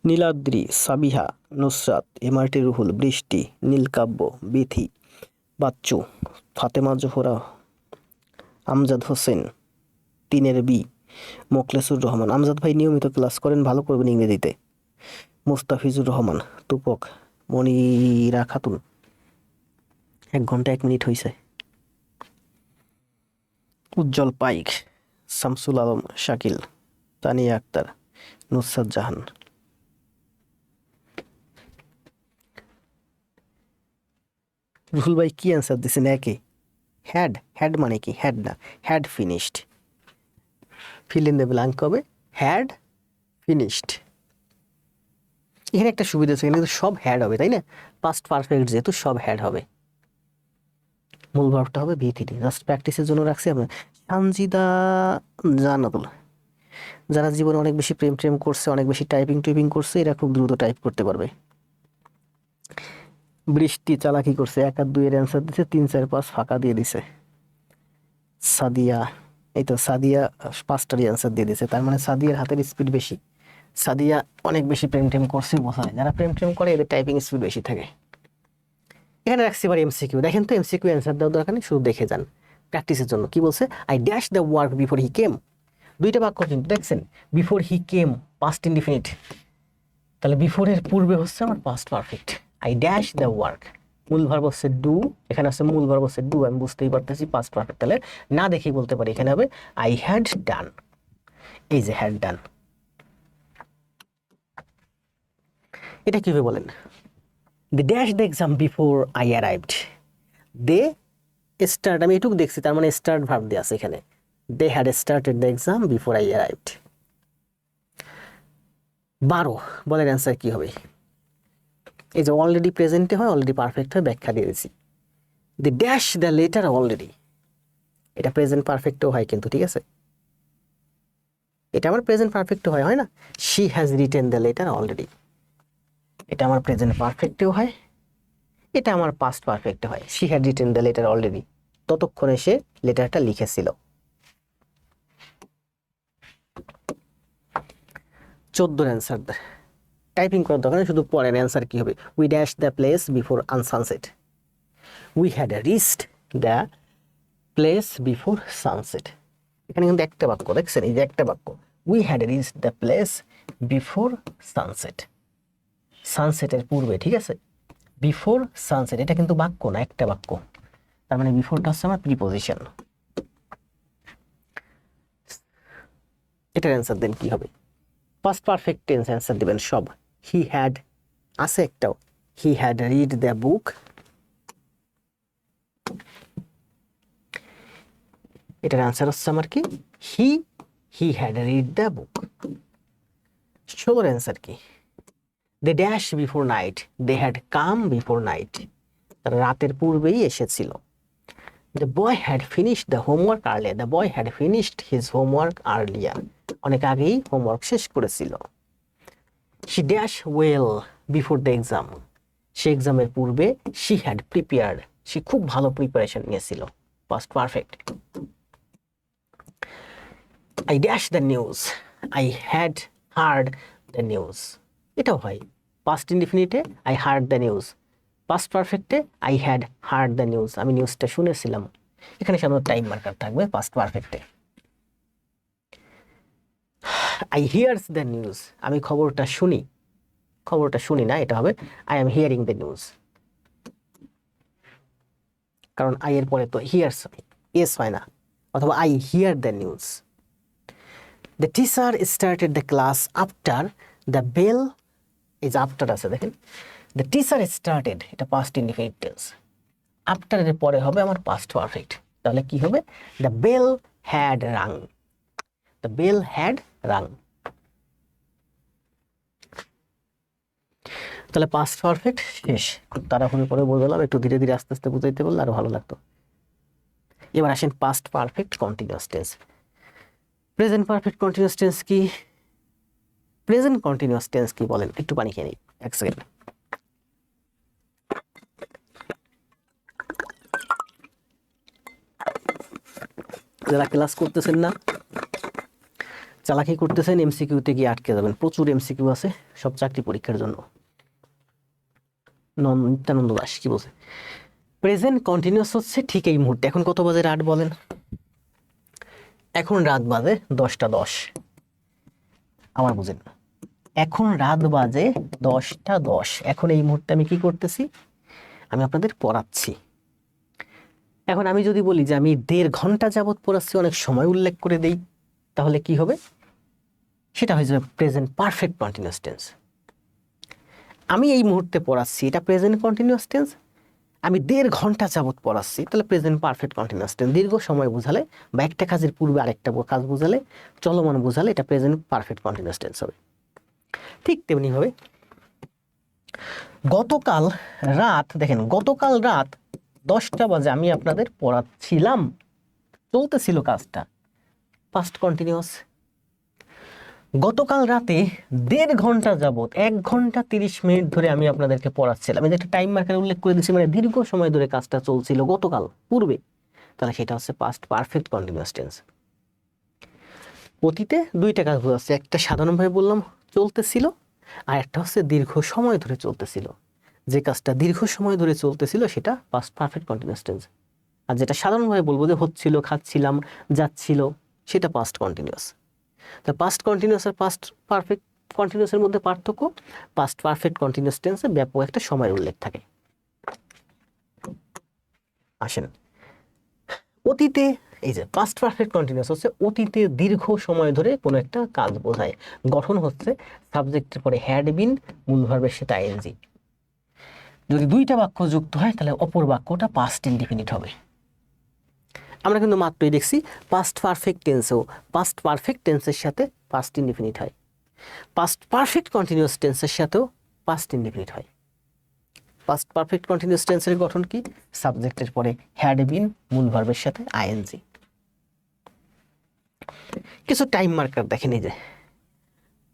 নীলাদ্রি, সাবিহা, নুসরাত, এমআরটি রুহুল, বৃষ্টি, নীলকাব্য, বিথি, বাচ্চু, ফাতেমা জোহরা, আমজাদ হোসেন, তিনের বি, মোখলেসুর রহমান। আমজাদ ভাই নিয়মিত ক্লাস করেন, ভালো করবেন ইংরেজিতে। মুস্তাফিজুর রহমান, তুপক, মনিরা খাতুন। 1 ঘন্টা 1 মিনিট হয়েছে। উজ্জ্বল পাইক, শামসুল আলম, শাকিল, তানিয়া আক্তার, নুসরাত জাহান। রুহুল ভাই কি অ্যান্সার দিচ্ছেন? একে হ্যাড, হ্যাড মানে কি? হ্যাড না, had finished. Feel in the blank হবে হ্যাড ফিনিশড। এখানে একটা সুবিধা আছে, এখানে সব হ্যাড হবে, তাই না? পাস্ট পারফেক্ট যেহেতু সব হ্যাড হবে। মূল ভার্বটা হবে ভি3, জাস্ট প্র্যাকটিসের জন্য রাখছি আমরা। সানজিদা জান্নাতুল, যারা জীবনে অনেক বেশি প্রেম ট্রেম করছে, অনেক বেশি টাইপিং করছে, এরা খুব দ্রুত টাইপ করতে পারবে। বৃষ্টি চালাকি করছে, 1 আর 2 এর অ্যান্সার দিছে, 3 4 5 ফাঁকা দিয়ে দিছে। সাদিয়া, এই তো সাদিয়া 5টারই অ্যান্সার দিয়ে দিছে, তার মানে সাদিয়ার হাতের স্পিড বেশি। সাদিয়া অনেক বেশি প্রেম টেম করছে বোঝা যায়, যারা প্রেম টেম করে এদের টাইপিং স্পিড বেশি থাকে। এখানে রাখছি এবার এমসিকিউ, দেখেন তো এমসিকিউ অ্যান্সার দেওয়ার দরকার নেই, শুধু দেখে যান প্র্যাকটিসের জন্য। কি বলছে? I dash the work before he came. 2টা বাক্য কিন্তু দেখছেন, before he came past indefinite, তাহলে বিফোরের পূর্বে হচ্ছে আমার past perfect. I dash the work, মূল ভার্ব হচ্ছে ডু, এখানে আছে মূল ভার্ব হচ্ছে ডু, আমি বুঝতেই পারতেছি পাস্ট পারফেক্ট, তাহলে না দেখেই বলতে পারি এখানে হবে আই হ্যাড ডান। এই যে হ্যাড ডান, এটা কিভাবে বলেন? They dash the exam before I arrived. They start, আমি এটুকু দেখছি, তার মানে স্টার্ট ভার্ব দিয়ে আছে এখানে। They had started the exam before I arrived. 12 বলের অ্যান্সার কি হবে? এই যে অলরেডি প্রেজেন্টে হয়, অলরেডি পারফেক্ট হয়, ব্যাখ্যা দিয়ে দিয়েছি। The dash the letter already, এটা প্রেজেন্ট পারফেক্টও হয় কিন্তু, ঠিক আছে? এটা আমার প্রেজেন্ট পারফেক্টও হয় না? She has written the letter already, এটা আমার প্রেজেন্ট পারফেক্টেও হয়, এটা আমার পাস্ট পারফেক্টে হয়। She had written the letter already, ততক্ষণে সে লেটারটা লিখেছিল। 14 অ্যান্সার টাইপিং করার দরকার, শুধু পরের অ্যান্সার কি হবে? We dash the place before on sunset. We had reached the place before sunset. এখানে কিন্তু একটা বাক্য দেখছেন, এই যে একটা বাক্য, we had reached the place before sunset, সানসেটের পূর্বে, ঠিক আছে। বিফোর সানসেট এটা কিন্তু বাক্য না, একটা বাক্য, তার মানে বিফোরটা হচ্ছে আমার প্রিপোজিশন। এটার অ্যান্সার দেন কি হবে? পাস্ট পারফেক্ট টেন্স অ্যান্সার দিবেন সব। হি হ্যাড আছে একটাও, he had read the book, এটার অ্যান্সার হচ্ছে আমার কি he had read the book. 16 answer কি? They dash before night, they had come before night, তারা রাতের পূর্বেই এসেছিল। The boy had finished the homework earlier, the boy had finished his homework earlier, অনেক আগেই হোমওয়ার্ক শেষ করেছিল। She dash well before the exam, সে এক্সামের পূর্বে শি হ্যাড প্রিপেয়ার্ড, সে খুব ভালো প্রিপারেশন নিয়েছিল, past perfect. I dash the news, I had heard the news, এটাও হয়। পাস্ট ইনডিফিনিটে I heard the news, past পারফেক্টে I had heard the news, আমি নিউজটা শুনেছিলাম। এখানে সাধারণত টাইম মার্কার থাকবে পাস্ট পারফেক্টে। আই হিয়ার্স দ্য নিউজ, আমি খবরটা শুনি, খবরটা শুনি না, এটা হবে I am hearing the news, কারণ আই এর পরে তো হিয়ার্স এস হয় না, অথবা I hear the news. The teacher started the class after the bell, এই যে আফটার আছে দেখেন, দ্য টিচার স্টার্টেড, এটা পাস্ট ইনডিফিনিট টেন্স, আফটারের পরে হবে আমার পাস্ট পারফেক্ট, তাহলে কি হবে? The bell had rung, the bell had rung. তাহলে পাস্ট পারফেক্ট শেষ, খুব তাড়াহুড়ো করে বললাম, একটু ধীরে ধীরে আস্তে আস্তে বুঝাইতে বললে আরো ভালো লাগতো। এবার আসেন past perfect continuous tense. Present perfect continuous tense কি? প্রেজেন্ট কন্টিনিউয়াস টেন্স কি বলেন? একটু পানি খেয়ে নিই, এক সেকেন্ড। যারা ক্লাস করতেছেন না, চালাকি করতেছেন, এমসিকিউতে গিয়ে আটকে যাবেন, প্রচুর এমসিকিউ আছে সব চাকরি পরীক্ষার জন্য। নিত্যানন্দ দাস কি বলছে? প্রেজেন্ট কন্টিনিউয়াস হচ্ছে ঠিক এই মুহূর্তে। এখন কত বাজে? রাত বলেন, এখন রাত বাজে 10টা 10। আমার বুঝেন, এখন রাত বাজে 10টা 10, এখন এই মুহূর্তে আমি কি করতেছি? আমি আপনাদের পড়াচ্ছি। এখন আমি যদি বলি যে আমি 1.5 ঘন্টা যাবত পড়াচ্ছি, অনেক সময় উল্লেখ করে দেই, তাহলে কি হবে? সেটা হয়ে যাবে প্রেজেন্ট পারফেক্ট কন্টিনিউয়াস টেন্স। আমি এই মুহূর্তে পড়াচ্ছি, এটা প্রেজেন্ট কন্টিনিউয়াস টেন্স। আমি 1.5 ঘন্টা যাবত পড়াচ্ছি, তাহলে প্রেজেন্ট পারফেক্ট কন্টিনিউয়াস টেন্স। দীর্ঘ সময় বোঝালে বা একটা কাজের পূর্বে আরেকটা কাজ বোঝালে, চলমান বোঝালে, এটা প্রেজেন্ট পারফেক্ট কন্টিনিউয়াস টেন্স হবে। ঠিক তেমনিভাবে গতকাল রাত, দেখেন গতকাল রাত 10টা বাজে আমি আপনাদের পড়াচ্ছিলাম, চলতেছিল কাজটা, পাস্ট কন্টিনিউয়াস। গতকাল রাতে 1.5 ঘন্টা যাবত, 1 ঘন্টা 30 মিনিট ধরে আমি আপনাদেরকে পড়াচ্ছিলাম, এই যে একটা টাইম মার্কার উল্লেখ করে দিচ্ছি, মানে দীর্ঘ সময় ধরে কাজটা চলছিল গতকাল পূর্বে, তাহলে সেটা হচ্ছে পাস্ট পারফেক্ট কন্টিনিউয়াস টেন্স। অতীতে 2টা কাজ বোঝাচ্ছে, একটা সাধারণভাবে বললাম চলতেছিল, আর একটা হচ্ছে দীর্ঘ সময় ধরে চলতেছিল। যে কাজটা দীর্ঘ সময় ধরে চলতেছিল সেটা পাস্ট পারফেক্ট কন্টিনিউয়াস টেন্স, আর যেটা সাধারণভাবে বলবো যে হচ্ছিল, খাচ্ছিলাম, যাচ্ছিল, সেটা পাস্ট কন্টিনিউয়াস। তা পাস্ট কন্টিনিউয়াস আর পাস্ট পারফেক্ট কন্টিনিউয়াসের মধ্যে পার্থক্য, পাস্ট পারফেক্ট কন্টিনিউয়াস টেন্সে ব্যাপক একটা সময়ের উল্লেখ থাকে। আসেন অতীতে, এই যে পাস্ট পারফেক্ট কন্টিনিউয়াস হচ্ছে অতীতে দীর্ঘ সময় ধরে কোনো একটা কাজ বোঝায়। গঠন হচ্ছে সাবজেক্টের পরে হ্যাড বিন, মূল ভার্বের সাথে আইএনজি। যদি 2টা বাক্য যুক্ত হয় তাহলে অপর বাক্যটা পাস্ট ইনডিফিনিট হবে। আমরা কিন্তু মাত্রই দেখছি পাস্ট পারফেক্ট টেন্সেও পাস্ট পারফেক্ট টেন্সের সাথে পাস্ট ইনডিফিনিট হয়, পাস্ট পারফেক্ট কন্টিনিউয়াস টেন্সের সাথেও পাস্ট ইনডিফিনিট হয়। পাস্ট পারফেক্ট কন্টিনিউয়াস টেন্সের গঠন কি? সাবজেক্টের পরে হ্যাড বিন, মূল ভার্বের সাথে আইএনজি। কিছু টাইম মার্কার দেখেন, এই যে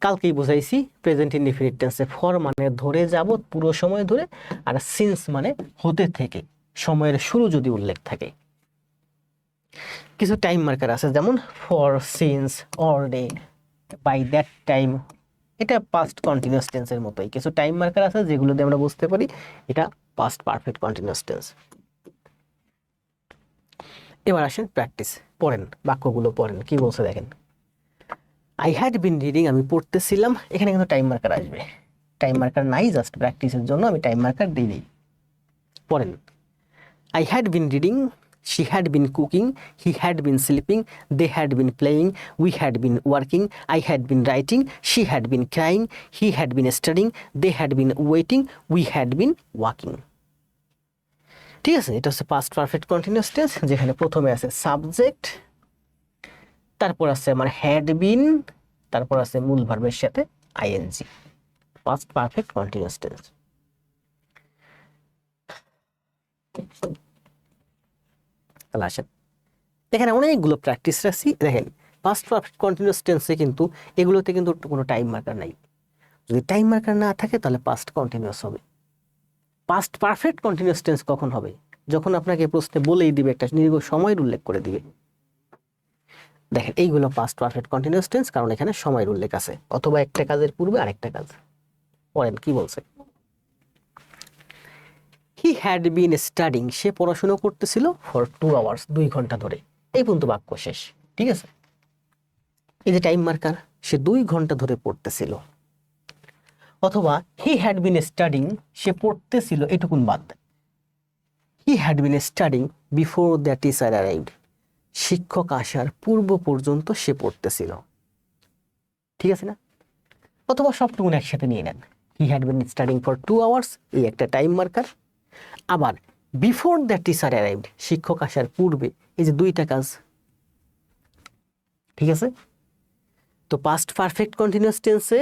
কালকেই বুঝাইছি প্রেজেন্ট ইনডিফিনিট টেন্সে ফর মানে ধরে যাবত, পুরো সময় ধরে, আর সিন্স মানে হতে থেকে, সময়ের শুরু যদি উল্লেখ থাকে। কিছু টাইম মার্কার আছে, যেমন for, since, already, by that time, এটা পাস্ট কন্টিনিউয়াস টেন্সের মতোই। কিছু টাইম মার্কার আছে যেগুলো দিয়ে আমরা বুঝতে পারি এটা পাস্ট পারফেক্ট কন্টিনিউয়াস টেন্স। এবার আসেন প্র্যাকটিস, পড়েন, বাক্যগুলো পড়েন। কি বলছে দেখেন, আই হ্যাড বিন রিডিং, আমি পড়তেছিলাম। এখানে কিন্তু টাইম মার্কার আসবে, টাইম মার্কার নাই, জাস্ট প্র্যাকটিসের জন্য আমি টাইম মার্কার দিই দিই। পড়েন, I had been reading, she had been cooking, he had been sleeping, they had been playing, we had been working, I had been writing, she had been crying, he had been studying, they had been waiting, we had been walking. ঠিক আছে, এটা হচ্ছে পাস্ট পারফেক্ট কন্টিনিউয়াস টেন্স, যেখানে প্রথমে আছে সাবজেক্ট, তারপর আছে আমার হ্যাড বিন, তারপর আছে মূল ভার্বের সাথে ING. Past perfect continuous tense. তাহলে আসেন, এখানে অনেকগুলো প্র্যাকটিস রাখছি। দেখেন, পাস্ট পারফেক্ট কন্টিনিউয়াস টেন্সে কিন্তু এগুলোতে কিন্তু কোনো টাইম মার্কার নাই। যদি টাইম মার্কার না থাকে তাহলে পাস্ট কন্টিনিউয়াস হবে। পাস্ট পারফেক্ট কন্টিনিউয়াস টেন্স কখন হবে? যখন আপনাকে প্রশ্নে বলেই দিবে, একটা দীর্ঘ সময়ের উল্লেখ করে দিবে। দেখেন, এইগুলো পাস্ট পারফেক্ট কন্টিনিউয়াস টেন্স, কারণ এখানে সময়ের উল্লেখ আছে, অথবা একটা কাজের পূর্বে আরেকটা কাজ। পড়েন কি বলছে, হি হ্যাড বিন স্টাডিং, সে পড়াশোনা করতেছিল ফর 2 আওয়ার্স, 2 ঘন্টা ধরে। এই পর্যন্ত বাক্য শেষ। ঠিক আছে, এই যে টাইম মার্কার, সে 2 ঘন্টা ধরে পড়তেছিল। অথবা হি হ্যাড বিন স্টাডিং, সে পড়তেছিল, এটুকুন বাদ দেয়। হি had been studying before the teacher arrived, শিক্ষক আসার পূর্ব পর্যন্ত সে পড়তেছিল। ঠিক আছে না? অথবা সবটুকুন একসাথে নিয়ে নেন, হি had been studying for 2 hours, এই একটা টাইম মার্কার। আবার বিফোর দ্য টিচার অ্যারাইভড, শিক্ষক আসার পূর্বে, এই যে 2টা কাজ। ঠিক আছে, তো পাস্ট পারফেক্ট কন্টিনিউয়াস টেন্সে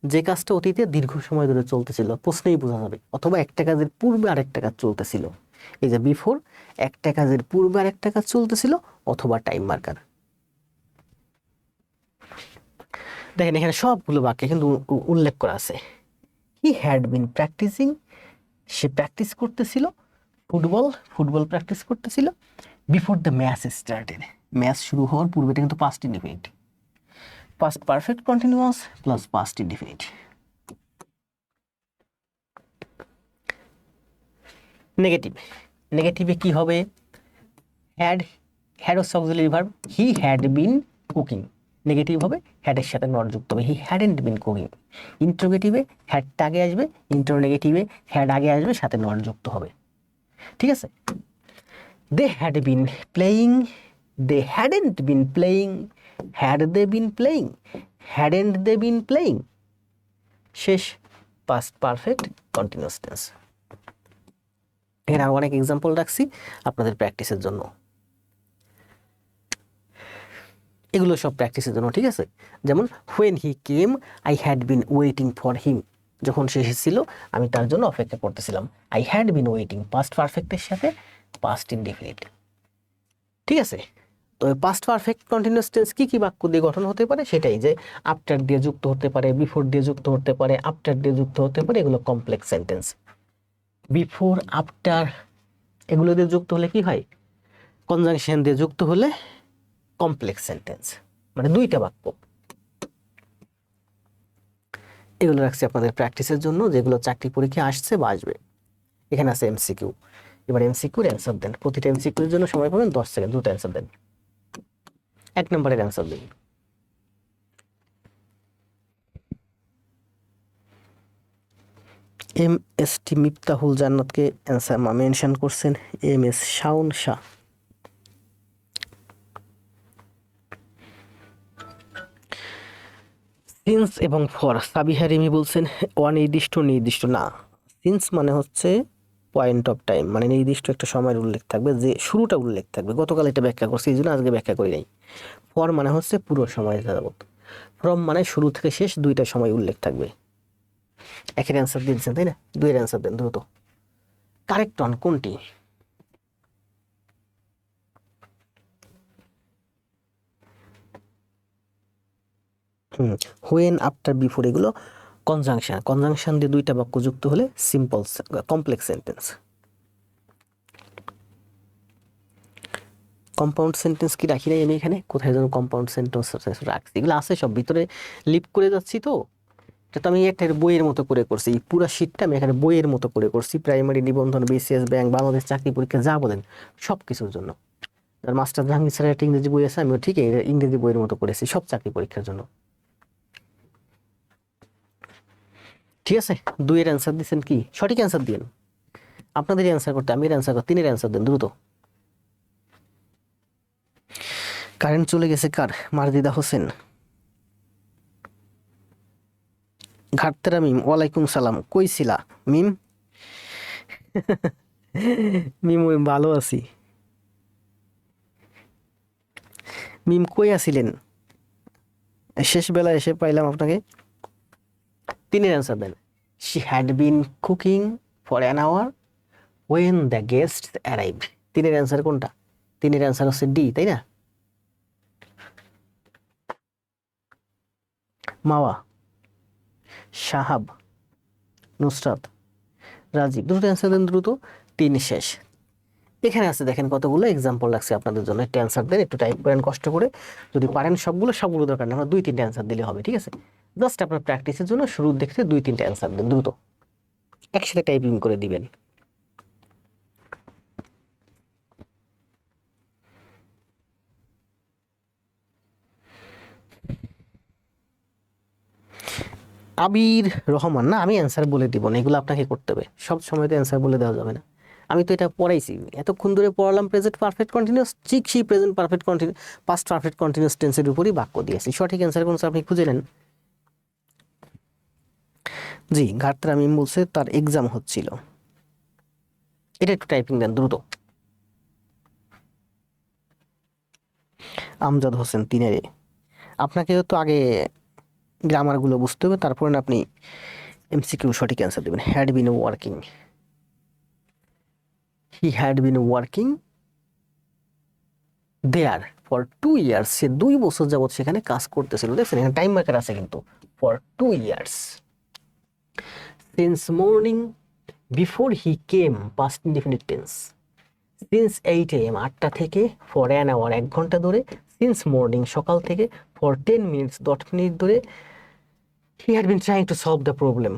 যে কাজটা অতীতে দীর্ঘ সময় ধরে চলতেছিল, প্রশ্নেই বোঝা যাবে। অথবা একটা কাজের পূর্বে আরেকটা কাজ চলতেছিল, এই যে বিফোর, একটা কাজের পূর্বে আরেকটা কাজ চলতেছিল, অথবা টাইম মার্কার। দেখেন, এখানে সবগুলো বাক্যে কিন্তু উল্লেখ করা আছে। হি হ্যাড বিন প্র্যাকটিসিং, সে প্র্যাকটিস করতেছিল ফুটবল প্র্যাকটিস করতেছিল before the match started, match শুরু হওয়ার পূর্বে। এটা কিন্তু past indefinite, past perfect continuous plus past indefinite. নেগেটিভে কি হবে? হ্যাড হচ্ছে auxiliary verb, he had been cooking, negative হবে, হ্যাডের সাথে নট যুক্ত হবে, হি হ্যাডেন্ট বিন কুকিং। ইন্টারোগেটিভে হ্যাডটা আগে আসবে, ইন্টারোনেগেটিভে হ্যাড আগে আসবে, সাথে নট যুক্ত হবে। ঠিক আছে, they had been playing, they hadn't been playing, had they been playing, hadn't they been playing. শেষ, পাস্ট পারফেক্ট কন্টিনিউয়াস টেন্স। এখানে আরো অনেক এক্সাম্পল রাখছি আপনাদের প্র্যাকটিসের জন্য, এগুলো সব প্র্যাকটিসের জন্য। ঠিক আছে, যেমন when he came I had been waiting for him, যখন সে এসেছিল আমি তার জন্য অপেক্ষা করতেছিলাম। I had been waiting past পারফেক্টের সাথে পাস্ট ইনডিফিনিট। ঠিক আছে, তো পাস্ট পারফেক্ট কন্টিনিউয়াস টেন্স কি কি বাক্য দিয়ে গঠন হতে পারে? সেটাই, যে আফটার দিয়ে যুক্ত হতে পারে, বিফোর দিয়ে যুক্ত হতে পারে, আফটার দিয়ে যুক্ত হতে পারে, এগুলো কমপ্লেক্স সেন্টেন্স। বিফোর, আফটার, এগুলো দিয়ে যুক্ত হলে কি হয়? কনজাংশন দিয়ে যুক্ত হলে কমপ্লেক্স সেন্টেন্স, মানে 2টা বাক্য। এগুলো রাখছি আপনাদের প্র্যাকটিসের জন্য, যেগুলো চাকরি পরীক্ষা আসছে বা আসবে। এখানে আছে এমসিকিউ, এবার এমসিকিউর অ্যান্সার দেন। প্রতিটা এমসিকিউর জন্য সময় পাবেন 10 সেকেন্ড, দ্রুত অ্যান্সার দেন। 1 নম্বরের অ্যান্সার দিন। MST মিফতাহুল জান্নাতকে অ্যান্সার মেনশন করছেন MS শাওন শাহ। সিন্স এবং ফর, সাবিহা রিমি বলছেন অনির্দিষ্ট, নির্দিষ্ট না। সিন্স মানে হচ্ছে পয়েন্ট অফ টাইম, মানে নির্দিষ্ট একটা সময়ের উল্লেখ থাকবে, যে শুরুটা উল্লেখ থাকবে। গতকাল এটা ব্যাখ্যা করছি, এই জন্য আজকে ব্যাখ্যা করি নাই। ফর মানে হচ্ছে পুরো সময় যাবত। ফ্রম মানে শুরু থেকে শেষ 2টা সময় উল্লেখ থাকবে। 1-এর অ্যান্সার দিয়েছেন তাই না? 2-এর অ্যান্সার দেন দ্রুত। কারেক্ট অন কোনটি? হোয়েন, আফটার, বিফোর, এগুলো কনজাংশন দিয়ে 2টা বাক্য যুক্ত হলে simple complex sentence. Compound sentence কি রাখি নাই আমি এখানে? কোথায় যেন কম্পাউন্ড সেন্টেন্স রাখছি, এগুলো আছে সব ভিতরে, লিপ করে যাচ্ছি। তো এটা তো আমি একটা বইয়ের মতো করে করছি, পুরো শীটটা আমি এখানে বইয়ের মতো করে করছি। প্রাইমারি, নিবন্ধন, BCS, ব্যাংক, বাংলাদেশ চাকরি পরীক্ষা যা বলেন সব কিছুর জন্য। আর মাস্টার জাহাঙ্গীর স্যারের একটা ইংরেজি বই আছে, আমিও ঠিক ইংরেজি বইয়ের মতো করেছি সব চাকরি পরীক্ষার জন্য। ঠিক আছে, 2-এর অ্যান্সার দিচ্ছেন কি? সঠিক অ্যান্সার দিন। আপনাদের অ্যান্সার করতে আমি অ্যান্সার করতে 3-এর অ্যান্সার দেন দ্রুত। কারেন্ট চলে গেছে কার? মারদিদা হোসেন। ঘাটতেরা মিম, ওয়ালাইকুম সালাম। কই ছিলা মিম? মিম ওই ভালো আছি। মিম কই আছিলেন? শেষ বেলা এসে পাইলাম আপনাকে। 3-এর অ্যান্সার দেন। She had been cooking for an hour when the guest arrived. 3-এর অ্যান্সার কোনটা? 3-এর অ্যান্সার হচ্ছে ডি, তাই না? মাওয়া, সাহাব, নুসরাত, রাজীব, দ্রুত অ্যান্সার দেন দ্রুত। 3 শেষ। এখানে আছে দেখেন কতগুলো এক্সাম্পল লাগছে আপনাদের জন্য, একটু অ্যান্সার দেন, একটু টাইপ করেন কষ্ট করে। যদি পারেন সবগুলো দরকার না, আমরা 2-3টে অ্যান্সার দিলে হবে, ঠিক আছে? জাস্ট আপনার প্র্যাকটিসের জন্য শুরুর দেখতে 2-3টে অ্যান্সার দেন দ্রুত, একসাথে টাইপিং করে দিবেন। আবির রহমান, না আমি অ্যান্সার বলে দিব না, এগুলো আপনাকে করতে হবে, সব সময় তো অ্যান্সার বলে দেওয়া যাবে না। আমি তো এটা পড়াইছি, এতক্ষণ ধরে পড়ালাম প্রেজেন্ট পারফেক্ট কন্টিনিউয়াস, ঠিক সেই present perfect continuous past perfect continuous টেন্সের উপরই বাক্য দিয়েছি। সঠিক অ্যান্সার কোন আপনি খুঁজে নেন। জি, ঘাটতারা মিম বলছে তার এক্সাম হচ্ছিল। এটা একটু টাইপিং দেন দ্রুত। আমজাদ হোসেন 3-এর। আপনাকে তো আগে গ্রামারগুলো বুঝতে হবে, তারপরে আপনি এমসিকিউ সঠিক অ্যান্সার দেবেন। Had been working, he had been working there for 2 years. সে 2 বছর যাবৎ সেখানে কাজ করতেছিল। দেখছেন এখানে টাইম মার্কার আছে কিন্তু, for 2 years. Since morning before he came, past indefinite tense. Since 8 AM 8টা থেকে, ফর অ্যান আওয়ার 1 ঘন্টা ধরে, সিন্স মর্নিং সকাল থেকে, ফর 10 মিনিটস 10 মিনিট ধরে, হি had been trying to solve the problem.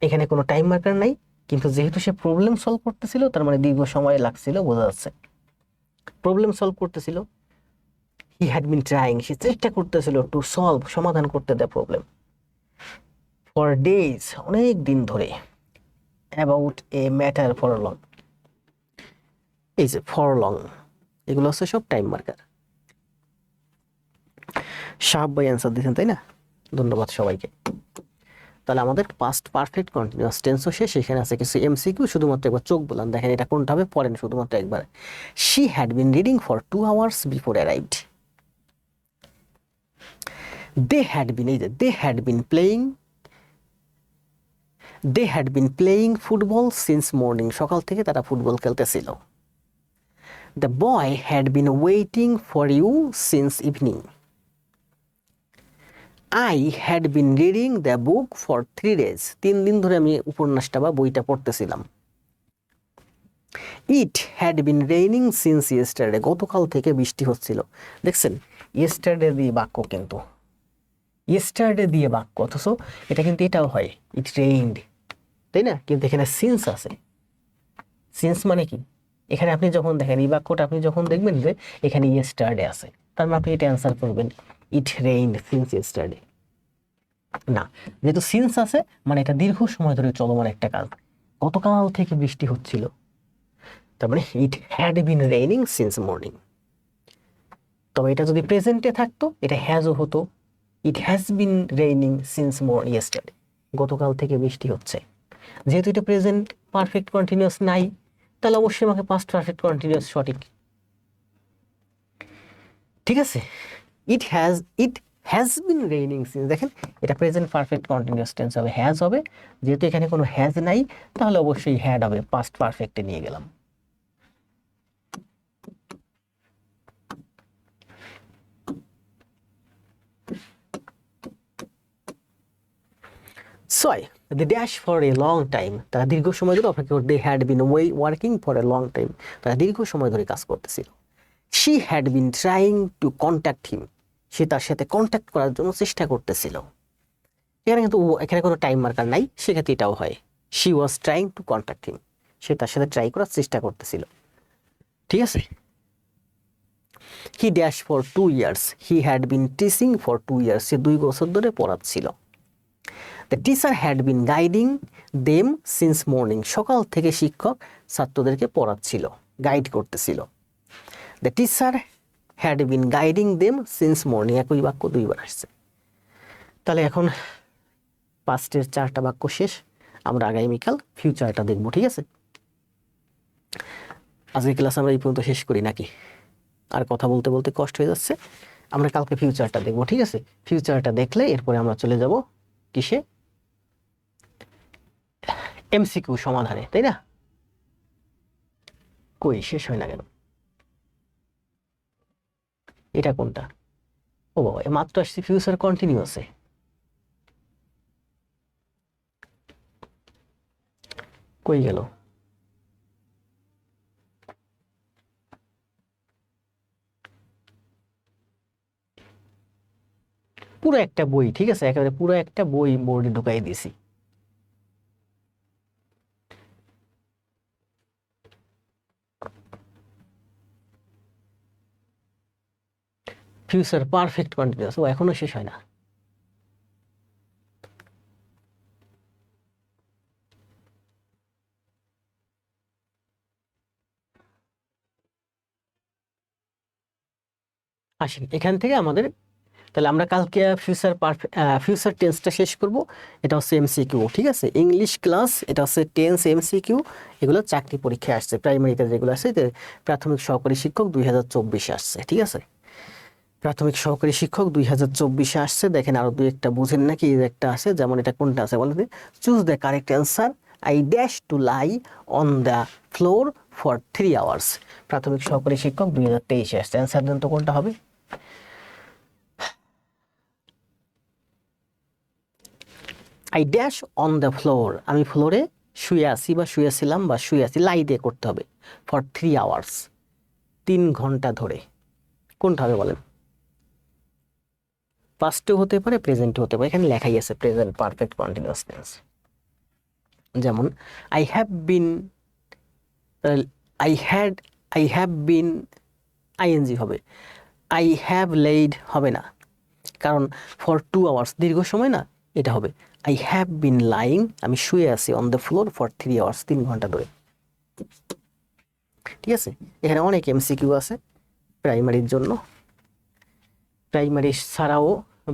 এখানে কোনো টাইম মার্কার নাই, কিন্তু যেহেতু সে প্রবলেম সলভ করতেছিল তার মানে দীর্ঘ সময় লাগছিল, বোঝা যাচ্ছে প্রবলেম সলভ করতেছিল। হি হ্যাড বিন ট্রাইং, সে চেষ্টা করতেছিল, টু সলভ সমাধান করতে দ্য প্রবলেম, ফর ডেজ অনেক দিন ধরে, about a matter for long. এই যে ফর লং, এগুলো হচ্ছে সব টাইম মার্কার। সাহাব ভাই অ্যান্সার দিয়েছেন, তাই না? ধন্যবাদ সবাইকে। তাহলে আমাদের পাস্ট পারফেক্ট কন্টিনিউয়াস টেন্সও শেষ। এখানে আছে কিছু এমসিকিউ, শুধুমাত্র একবার চোখ বললাম, দেখেন এটা কোনটা হবে, পড়েন শুধুমাত্র একবার। She had been reading for 2 hours before arrived. They had been, এই যে they had been playing football since morning, সকাল থেকে তারা ফুটবল খেলতেছিল। The boy had been waiting for you since evening. I had been reading the book for 3 days, 3 দিন ধরে আমি উপন্যাসটা বা বইটা পড়তেছিলাম। It had been raining since yesterday, গতকাল থেকে বৃষ্টি হচ্ছিল। দেখছেন ইয়েস্টারডে দিয়ে বাক্য, কিন্তু ইয়েস্টারডে দিয়ে বাক্য, অথচ এটা কিন্তু এটাও হয়, ইট রেইনড, তাই না? কিন্তু এখানে সিন্স আছে। সিন্স মানে কি? এখানে আপনি যখন দেখেন এই বাক্যটা, আপনি যখন দেখবেন যে এখানে ইয়েস্টারডে আছে, তার মানে আপনি এটা অ্যান্সার করবেন ইট রেইনড সিন্স ইয়েস্টারডে। না, যেহেতু সিন্স আছে মানে এটা দীর্ঘ সময় ধরে চলমান একটা কাজ, গতকাল থেকে বৃষ্টি হচ্ছিল, তার মানে ইট had been raining since morning. তবে এটা যদি প্রেজেন্টে থাকতো এটা হ্যাজও হতো, it has been raining since yesterday, গতকাল থেকে বৃষ্টি হচ্ছে। যেহেতু এটা প্রেজেন্ট পারফেক্ট কন্টিনিউয়াস নাই, তাহলে অবশ্যই আমাকে পাস্ট পারফেক্ট কন্টিনিউয়াস সঠিক। ঠিক আছে, it has been raining since, দেখেন এটা প্রেজেন্ট পারফেক্ট কন্টিনিউয়াস টেন্স হবে, হ্যাজ হবে। যেহেতু এখানে কোনো হ্যাজ নাই, তাহলে অবশ্যই হ্যাড হবে, পাস্ট পারফেক্টে নিয়ে গেলাম। ছয়, the dash for a long time, তারা দীর্ঘ সময় ধরে অপেক্ষা করে, they had been working for a long time, তারা দীর্ঘ সময় ধরে কাজ করতেছিল। She had been trying to contact him, সে তার সাথে কন্ট্যাক্ট করার জন্য চেষ্টা করতেছিল। এখানে কোনো টাইম মার্কার নাই, সেক্ষেত্রে এটাও হয়, she was trying to contact him, সে তার সাথে ট্রাই করার চেষ্টা করতেছিল। ঠিক আছে, he dash for 2 years, he had been teaching for 2 years, সে 2 বছর ধরে পড়াচ্ছিল। The teacher had been guiding them since morning, সকাল থেকে শিক্ষক ছাত্রদেরকে পড়াচ্ছিল, গাইড করতেছিল। The teacher had been guiding them since morning, একই বাক্য 2 বার আসছে। তাহলে এখন পাস্টের 4টা বাক্য শেষ, আমরা আগামীকাল ফিউচারটা দেখবো, ঠিক আছে? আজকের ক্লাস আমরা এই পর্যন্ত শেষ করি নাকি? আর কথা বলতে বলতে কষ্ট হয়ে যাচ্ছে, আমরা কালকে ফিউচারটা দেখবো, ঠিক আছে? ফিউচারটা দেখলে এরপরে আমরা চলে যাব কিসে? এমসিকিউ সমাধানে, তাই না? কই শেষ হয় না কেন? এটা কোনটা? ও বাবা, মাত্র আসছে ফিউচার কন্টিনিউয়াসে। কই গেল? পুরো একটা বই, ঠিক আছে, একেবারে পুরো একটা বই বোর্ডে ঢুকাই দিছি। ফিউচার পারফেক্ট কন্টিনিউয়াস, ও এখনো শেষ হয় না। আসেন এখান থেকে আমাদের, তাহলে আমরা কালকে ফিউচার টেন্সটা শেষ করব। এটা হচ্ছে এমসিকিউ, ঠিক আছে? ইংলিশ ক্লাস, এটা হচ্ছে টেন্স এমসিকিউ। এগুলো চাকরি পরীক্ষায় আসছে, প্রাইমারিতে যেগুলো আছে, প্রাথমিক সহকারী শিক্ষক 2024 আসছে, ঠিক আছে? প্রাথমিক সহকারী শিক্ষক 2024 আসছে। দেখেন আরো 2-একটা বুঝেন নাকি? একটা আছে, যেমন এটা কোনটা আছে বলতে, choose the correct answer, I dash to lie on the floor for 3 hours. প্রাথমিক সহকারী শিক্ষক 2023 আসছে। অ্যান্সার দেন তো কোনটা হবে? I dash on the floor, আমি ফ্লোরে শুয়ে আছি বা শুয়েছিলাম বা শুয়ে আছি, লাই দিয়ে করতে হবে। ফর 3 আওয়ার্স, 3 ঘন্টা ধরে। কোনটা হবে বলেন? পাস্টও হতে পারে, প্রেজেন্টও হতে পারে, এখানে লেখাই আছে প্রেজেন্ট পারফেক্ট কন্টিনিউয়াস টেন্স। যেমন I have been, I have been ING হবে, আই হ্যাভ লেইড হবে না, কারণ ফর 2 আওয়ার্স দীর্ঘ সময় না, এটা হবে আই হ্যাভ বিন লাইং, আমি শুয়ে আছি on the floor for 3 hours, 3 ঘন্টা ধরে, ঠিক আছে? এখানে অনেক এমসিকিউ আছে প্রাইমারির জন্য, প্রাইমারি ছাড়াও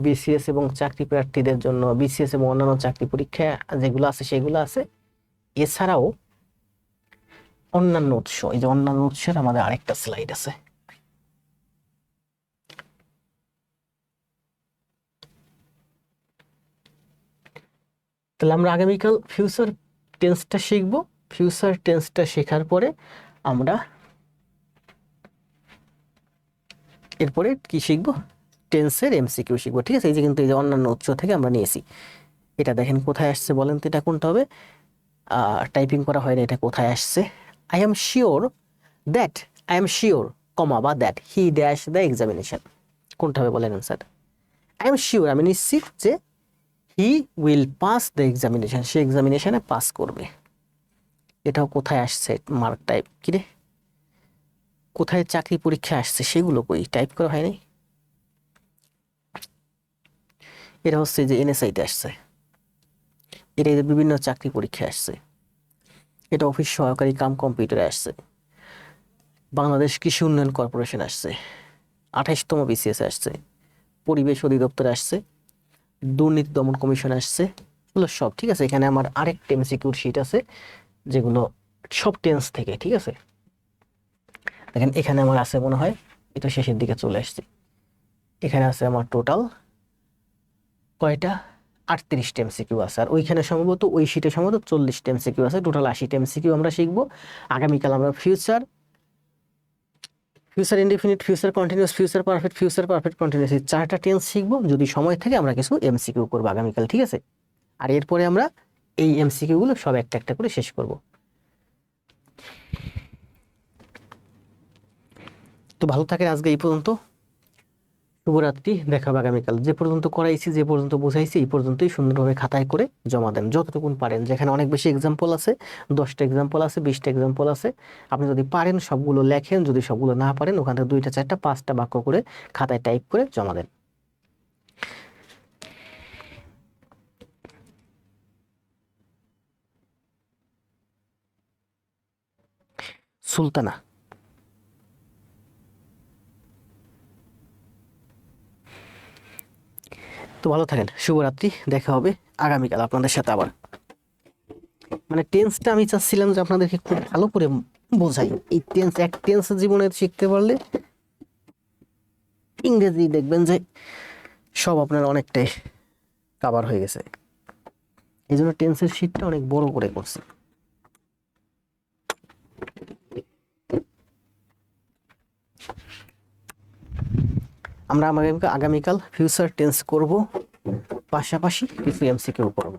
বিসিএস এবং চাকরি প্রার্থীদের জন্য, বিসিএস এবং অন্যান্য চাকরি পরীক্ষা যেগুলো আছে সেগুলো আছে। এছাড়াও অন্যান্য উৎস, এই যে অন্যান্য উৎসের আমাদের আরেকটা স্লাইড আছে। তাহলে আমরা আগামীকাল ফিউচার টেন্সটা শিখব। ফিউচার টেন্সটা শেখার পরে আমরা এরপরে কি শিখবো? টেন্সের এমসিকিউ শিখবো, ঠিক আছে? এই যে কিন্তু এই যে অন্যান্য উৎস থেকে আমরা নিয়েছি। এটা দেখেন কোথায় আসছে বলেন তো, এটা কোনটা হবে? টাইপিং করা হয় না, এটা কোথায় আসছে? I am sure that, I am sure comma বা that he dash the examination, কোনটা হবে বলেন অ্যান্সার? আই এম শিওর, আমি নিশ্চিত যে he will pass the examination, সে এক্সামিনেশনে পাস করবে। এটাও কোথায় আসছে? মার্ক টাইপ কিরে, কোথায় চাকরি পরীক্ষা আসছে সেগুলো কই টাইপ করা হয়নি? এটা হচ্ছে যে এনএসআইতে আসছে, এটা বিভিন্ন চাকরি পরীক্ষায় আসছে। এটা অফিস সহকারী কাম কম্পিউটারে আসছে। বাংলাদেশ কৃষি উন্নয়ন কর্পোরেশন আসছে, 28তম বিসিএস আসছে, পরিবেশ অধিদপ্তর আসছে, দুর্নীতি দমন কমিশন আসছে, এগুলো সব, ঠিক আছে? এখানে আমার আরেকটা এমসিকিউর শিট আছে যেগুলো সব টেন্স থেকে, ঠিক আছে? দেখেন এখানে আমার আছে মনে হয়, এটা শেষের দিকে চলে আসছে, এখানে আছে আমার টোটাল কয়টা? 38টা এমসিকিউ আছে, আর ওইখানে সম্ভবত ওই শিটে সম্ভবত 40টা এমসিকিউ আছে, টোটাল 80টা এমসিকিউ আমরা শিখবো। আগামীকাল আমরা future indefinite, future continuous, future perfect continuous, এই 4টা টেন্স শিখবো। যদি সময় থাকে আমরা কিছু এমসিকিউ করবো আগামীকাল, ঠিক আছে? আর এরপরে আমরা এই এমসিকিউ গুলো সব একটা একটা করে শেষ করব। তো ভালো থাকেন, আজকে এই পর্যন্ত। শুভরাত্রি, দেখা হবে আগামীকাল। যে পর্যন্ত করাইছি, যে পর্যন্ত বোঝাইছি, এই পর্যন্তই সুন্দরভাবে খাতায় করে জমা দেন যতটুকুন পারেন। যেখানে অনেক বেশি এক্সাম্পল আছে, 10টা এক্সাম্পল আছে, 20টা এক্সাম্পল আছে, আপনি যদি পারেন সবগুলো লেখেন, যদি সবগুলো না পারেন ওখান থেকে 2টা 4টা 5টা বাক্য করে খাতায় টাইপ করে জমা দেন। সুলতানা, তো ভালো থাকেন, শুভরাত্রি, দেখা হবে আগামীকাল আপনাদের সাথে আবার। মানে টেন্সটা আমি চাচ্ছিলাম যে আপনাদেরকে খুব ভালো করে বোঝাই। এই টেন্স, এক টেন্স জীবনে শিখতে পারলে ইংরেজি দেখবেন যে সব আপনার অনেকটাই কাভার হয়ে গেছে। এই জন্য টেন্সের শীটটা অনেক বড় করে করছি। আমরা আগামীকাল ফিউচার টেন্স করব, পাশাপাশি কিছু এমসিকিউ করব।